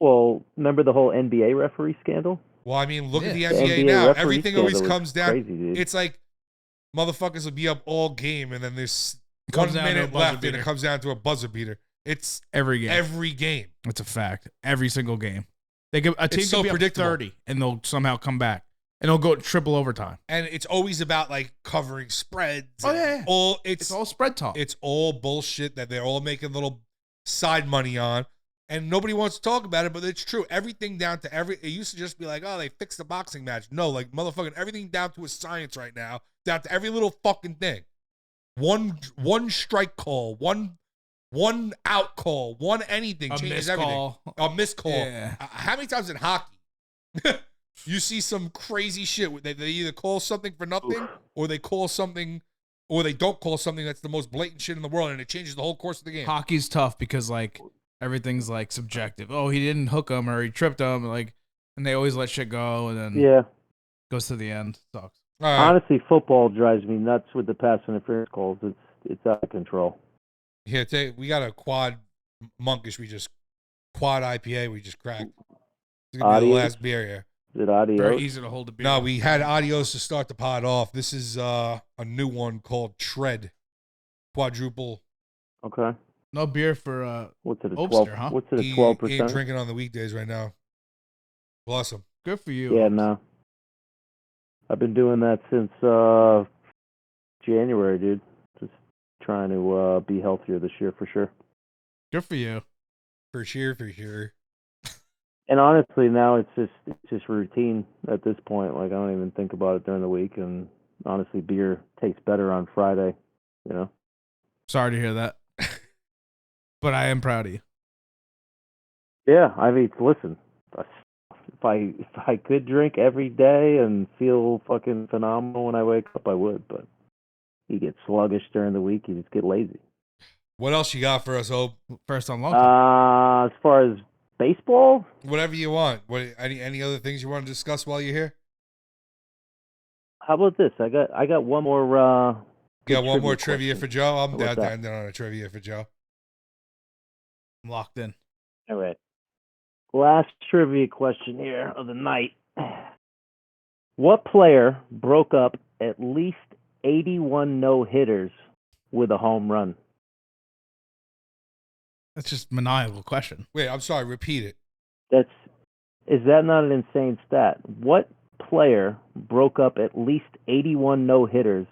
Speaker 4: Well, remember the whole NBA referee scandal?
Speaker 1: Well, I mean, look at the
Speaker 2: Yeah.
Speaker 1: NBA,
Speaker 4: NBA
Speaker 1: now.
Speaker 4: referee
Speaker 1: Everything always
Speaker 4: scandal was
Speaker 1: comes down.
Speaker 4: crazy, dude.
Speaker 1: It's like motherfuckers will be up all game, and then there's
Speaker 2: It comes
Speaker 1: 1
Speaker 2: down to a
Speaker 1: minute
Speaker 2: buzzer
Speaker 1: left, and
Speaker 2: beater.
Speaker 1: it comes down to a buzzer beater. It's
Speaker 2: Every game.
Speaker 1: every game.
Speaker 2: It's a fact. Every single game. A team
Speaker 1: so
Speaker 2: can be up
Speaker 1: predictable.
Speaker 2: 30 and they'll somehow come back. And it'll go triple overtime.
Speaker 1: And it's always about like covering spreads.
Speaker 2: Oh, yeah.
Speaker 1: It's
Speaker 2: all spread talk.
Speaker 1: It's all bullshit that they're all making little side money on. And nobody wants to talk about it, but it's true. Everything down to it used to just be like, oh, they fixed the boxing match. No, like motherfucking everything down to a science right now, down to every little fucking thing. One strike call, one out call, one anything changes everything. A missed call.
Speaker 2: Yeah.
Speaker 1: How many times in hockey you see some crazy shit? They either call something for nothing, or they call something, or they don't call something that's the most blatant shit in the world, and it changes the whole course of the game.
Speaker 2: Hockey's tough because like everything's like subjective. Oh, he didn't hook him or he tripped him, like, and they always let shit go, and then goes to the end. Sucks.
Speaker 4: Honestly, football drives me nuts with the pass interference calls. It's out of control.
Speaker 1: Yeah, we got a quad monkish. Quad IPA. We just cracked. It's gonna be the last beer here.
Speaker 4: Is it adios?
Speaker 2: Very easy to hold a beer.
Speaker 1: No, we had adios to start the pod off. This is a new one called Tread Quadruple.
Speaker 4: Okay.
Speaker 2: No beer for
Speaker 4: what's it?
Speaker 2: Obster, huh?
Speaker 4: What's it?
Speaker 1: 12%.
Speaker 4: 12%.
Speaker 1: He ain't drinking on the weekdays right now. Bless him.
Speaker 2: Good for you.
Speaker 4: Yeah, no. I've been doing that since January, dude. Just trying to be healthier this year for sure.
Speaker 2: Good for you.
Speaker 1: For sure.
Speaker 4: And honestly, now it's just routine at this point. Like I don't even think about it during the week. And honestly, beer tastes better on Friday. You know.
Speaker 2: Sorry to hear that, but I am proud of you.
Speaker 4: Yeah, I mean, listen. If I could drink every day and feel fucking phenomenal when I wake up, I would. But you get sluggish during the week, you just get lazy.
Speaker 1: What else you got for us, Hope?
Speaker 2: First on long.
Speaker 4: As far as baseball,
Speaker 1: whatever you want. Any other things you want to discuss while you're here?
Speaker 4: how about this? I got one more.
Speaker 1: Yeah, one more trivia
Speaker 4: question.
Speaker 1: for Joe. I'm
Speaker 4: How about
Speaker 1: down on a trivia for Joe.
Speaker 2: I'm locked in.
Speaker 4: All right. Last trivia question here of the night. What player broke up at least 81 no-hitters with a home run?
Speaker 2: That's just a maniacal question.
Speaker 1: Wait, I'm sorry. Repeat it.
Speaker 4: Is that not an insane stat? What player broke up at least 81 no-hitters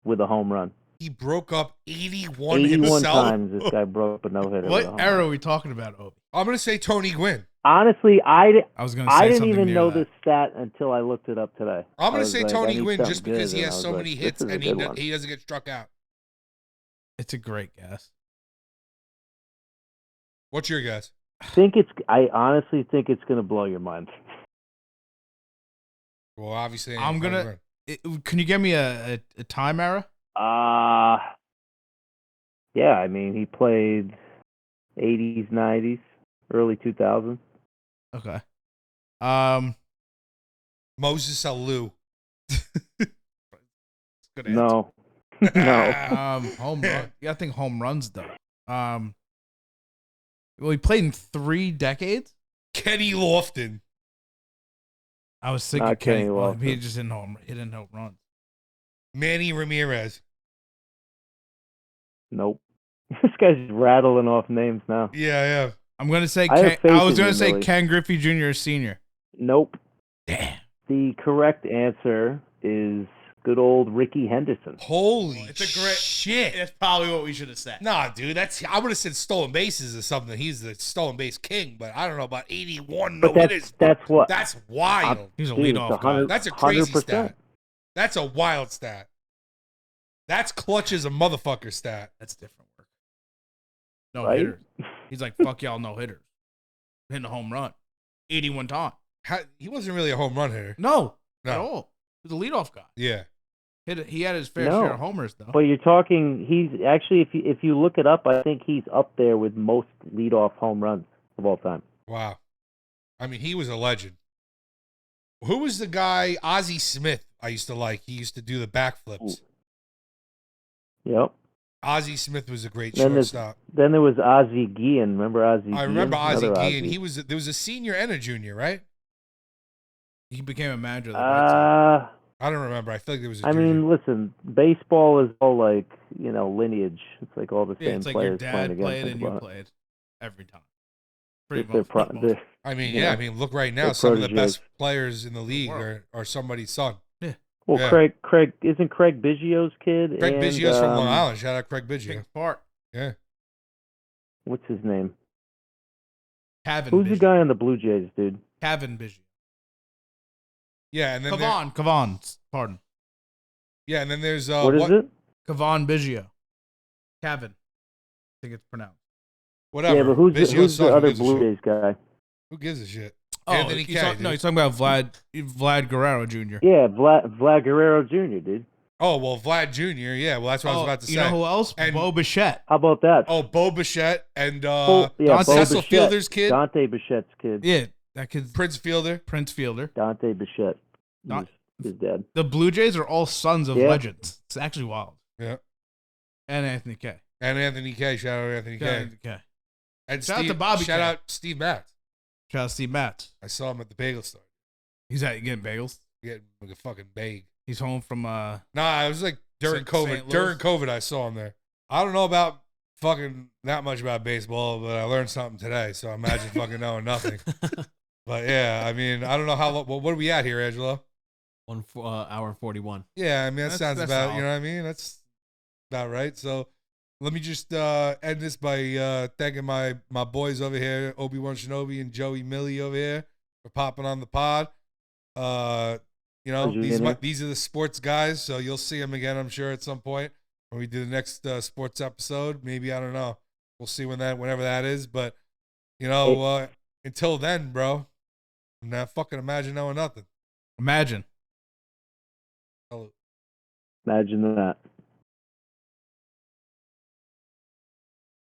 Speaker 4: with a home run?
Speaker 1: He broke up 81
Speaker 4: 81
Speaker 1: himself.
Speaker 4: times this guy broke up a no-hitter.
Speaker 2: What era are we talking about, Obi?
Speaker 1: I'm going to say Tony Gwynn.
Speaker 4: Honestly, I
Speaker 2: was going to say
Speaker 4: didn't
Speaker 2: something
Speaker 4: even
Speaker 2: near
Speaker 4: know
Speaker 2: that.
Speaker 4: this stat until I looked it up today.
Speaker 1: I'm going to
Speaker 4: I
Speaker 1: say
Speaker 4: was like,
Speaker 1: Tony
Speaker 4: I need
Speaker 1: Gwynn just
Speaker 4: something
Speaker 1: because he
Speaker 4: good,
Speaker 1: has
Speaker 4: and I
Speaker 1: so
Speaker 4: was
Speaker 1: many
Speaker 4: like,
Speaker 1: hits
Speaker 4: this is a
Speaker 1: and
Speaker 4: good one.
Speaker 1: he doesn't get struck out.
Speaker 2: It's a great guess.
Speaker 1: What's your guess?
Speaker 4: I honestly think it's going to blow your mind.
Speaker 1: Well, obviously,
Speaker 2: I'm gonna. Can you give me a time era?
Speaker 4: Yeah, I mean, he played 80s, 90s, early 2000s.
Speaker 2: Okay.
Speaker 1: Moses Alou.
Speaker 2: Good answer.
Speaker 4: No. No.
Speaker 2: Home run. Yeah, I think home runs though. Well, he played in 3 decades.
Speaker 1: Kenny Lofton.
Speaker 2: I was thinking
Speaker 4: Not
Speaker 2: Kenny.
Speaker 4: Kenny
Speaker 2: Well,
Speaker 4: Lofton.
Speaker 2: he just didn't home. He didn't home runs.
Speaker 1: Manny Ramirez.
Speaker 4: Nope. This guy's rattling off names now.
Speaker 1: Yeah.
Speaker 2: I'm gonna say.
Speaker 4: I have faith
Speaker 2: I was
Speaker 4: in
Speaker 2: gonna
Speaker 4: you,
Speaker 2: say
Speaker 4: Millie.
Speaker 2: Ken Griffey Jr. Senior.
Speaker 4: Nope.
Speaker 2: Damn.
Speaker 4: The correct answer is good old Ricky Henderson.
Speaker 1: Holy
Speaker 2: It's a great
Speaker 1: shit.
Speaker 2: That's probably what we should have said.
Speaker 1: Nah, dude, I would have said stolen bases or something. He's the stolen base king, but I don't know about 81
Speaker 4: But
Speaker 1: no-hitters.
Speaker 4: that's what.
Speaker 1: That's wild.
Speaker 2: He's a
Speaker 4: Dude,
Speaker 2: leadoff
Speaker 4: it's
Speaker 2: guy.
Speaker 4: 100
Speaker 1: That's a crazy
Speaker 4: 100%.
Speaker 1: stat. That's a wild stat. That's clutch as a motherfucker stat.
Speaker 2: That's different work. No
Speaker 4: Right?
Speaker 2: hitters. He's like, fuck y'all, no hitters. Hitting a home run. 81 times.
Speaker 1: He wasn't really a home run hitter.
Speaker 2: No. At
Speaker 1: No.
Speaker 2: all. He was a leadoff guy.
Speaker 1: Yeah.
Speaker 2: He had his fair
Speaker 4: No.
Speaker 2: share of homers though.
Speaker 4: But you're talking. He's actually, if you look it up, I think he's up there with most leadoff home runs of all time.
Speaker 1: Wow. I mean, he was a legend. Who was the guy, Ozzie Smith, I used to like? He used to do the backflips.
Speaker 4: Yep.
Speaker 1: Ozzie Smith was a great
Speaker 4: Then there's-
Speaker 1: shortstop.
Speaker 4: Then there was Ozzie Guillen. Remember Ozzie Guillen?
Speaker 1: I remember Ozzie
Speaker 4: Another
Speaker 1: Guillen. There was a senior and a junior, right?
Speaker 2: He became a manager of the White Sox.
Speaker 1: I don't remember. I feel like there was a
Speaker 4: I
Speaker 1: junior.
Speaker 4: mean, listen, baseball is all like, lineage. It's like all the
Speaker 2: Yeah,
Speaker 4: same
Speaker 2: it's like your
Speaker 4: players playing
Speaker 2: dad
Speaker 4: again.
Speaker 2: played
Speaker 4: Think
Speaker 2: and you
Speaker 4: about it.
Speaker 2: played every time. pretty
Speaker 4: They're
Speaker 2: much.
Speaker 1: I mean,
Speaker 4: Yeah.
Speaker 1: I mean, look right now.
Speaker 4: They're
Speaker 1: Some of the
Speaker 4: proteges.
Speaker 1: best players in the league
Speaker 2: world.
Speaker 1: are somebody's son.
Speaker 4: Well,
Speaker 1: Yeah.
Speaker 4: Craig isn't Craig Biggio's kid?
Speaker 1: Craig
Speaker 4: and,
Speaker 1: Biggio's from Long Island. Shout out Craig Biggio.
Speaker 2: Big part.
Speaker 1: Yeah.
Speaker 4: What's his name?
Speaker 2: Kevin.
Speaker 4: Who's the
Speaker 2: Biggio.
Speaker 4: guy on the Blue Jays, dude?
Speaker 2: Kevin Biggio.
Speaker 1: Yeah, and then
Speaker 2: Kevon. Pardon.
Speaker 1: yeah, and then there's
Speaker 4: What is it?
Speaker 2: Kevon Biggio. Kevin. I think it's pronounced.
Speaker 1: whatever.
Speaker 4: Yeah, but who's
Speaker 1: Biggio's son,
Speaker 4: the
Speaker 1: who
Speaker 4: other
Speaker 1: gives a
Speaker 4: Blue
Speaker 1: shit?
Speaker 4: Jays guy?
Speaker 1: Who gives a shit?
Speaker 2: Oh,
Speaker 1: Anthony
Speaker 2: he's
Speaker 1: Kay,
Speaker 2: talking, no,
Speaker 1: dude.
Speaker 2: he's talking about Vlad Guerrero Jr.
Speaker 4: Yeah, Vlad Guerrero Jr., dude.
Speaker 1: Oh well, Vlad Jr. Yeah, well that's what I was about to say.
Speaker 2: You know who else?
Speaker 1: And-
Speaker 2: Bo Bichette.
Speaker 4: How about that?
Speaker 1: Oh, Bo Bichette and
Speaker 4: Bo
Speaker 1: Cecil
Speaker 4: Bichette.
Speaker 1: Fielder's kid,
Speaker 4: Dante Bichette's kid.
Speaker 2: Yeah, that kid's
Speaker 1: Prince Fielder.
Speaker 2: Prince Fielder.
Speaker 4: Dante Bichette.
Speaker 2: Don-
Speaker 4: His dad.
Speaker 2: The Blue Jays are all sons of
Speaker 4: Yeah.
Speaker 2: legends. It's actually wild.
Speaker 1: Yeah.
Speaker 2: And Anthony Kay.
Speaker 1: And Anthony Kay. Shout out Anthony
Speaker 2: Shout out
Speaker 1: Kay.
Speaker 2: Anthony Kay.
Speaker 1: And
Speaker 2: Shout out
Speaker 1: Steve,
Speaker 2: to Bobby
Speaker 1: Shout
Speaker 2: Kay.
Speaker 1: out Steve Matt.
Speaker 2: Shout out Steve Matz.
Speaker 1: I saw him at the bagel store.
Speaker 2: He's out getting bagels.
Speaker 1: Getting like a fucking bag.
Speaker 2: He's home from
Speaker 1: Nah, it was like during
Speaker 2: St.
Speaker 1: COVID.
Speaker 2: Louis?
Speaker 1: During COVID, I saw him there. I don't know about fucking that much about baseball, but I learned something today. So imagine fucking knowing nothing. But yeah, I mean, I don't know how. What are we at here, Angelo?
Speaker 3: 1 hour and 41.
Speaker 1: Yeah, I mean that
Speaker 2: That's-
Speaker 1: sounds
Speaker 2: that's
Speaker 1: about.
Speaker 2: solid.
Speaker 1: You know what I mean? That's about right. So let me just end this by thanking my boys over here, Obi-Wan Shinobi and Joey Millie over here for popping on the pod. You know,
Speaker 4: Pleasure being here.
Speaker 1: these are the sports guys, so you'll see them again, I'm sure, at some point when we do the next sports episode. Maybe, I don't know. We'll see whenever that is. But you know, until then, bro, now fucking imagine knowing nothing.
Speaker 2: Imagine.
Speaker 1: Salute.
Speaker 4: Imagine that.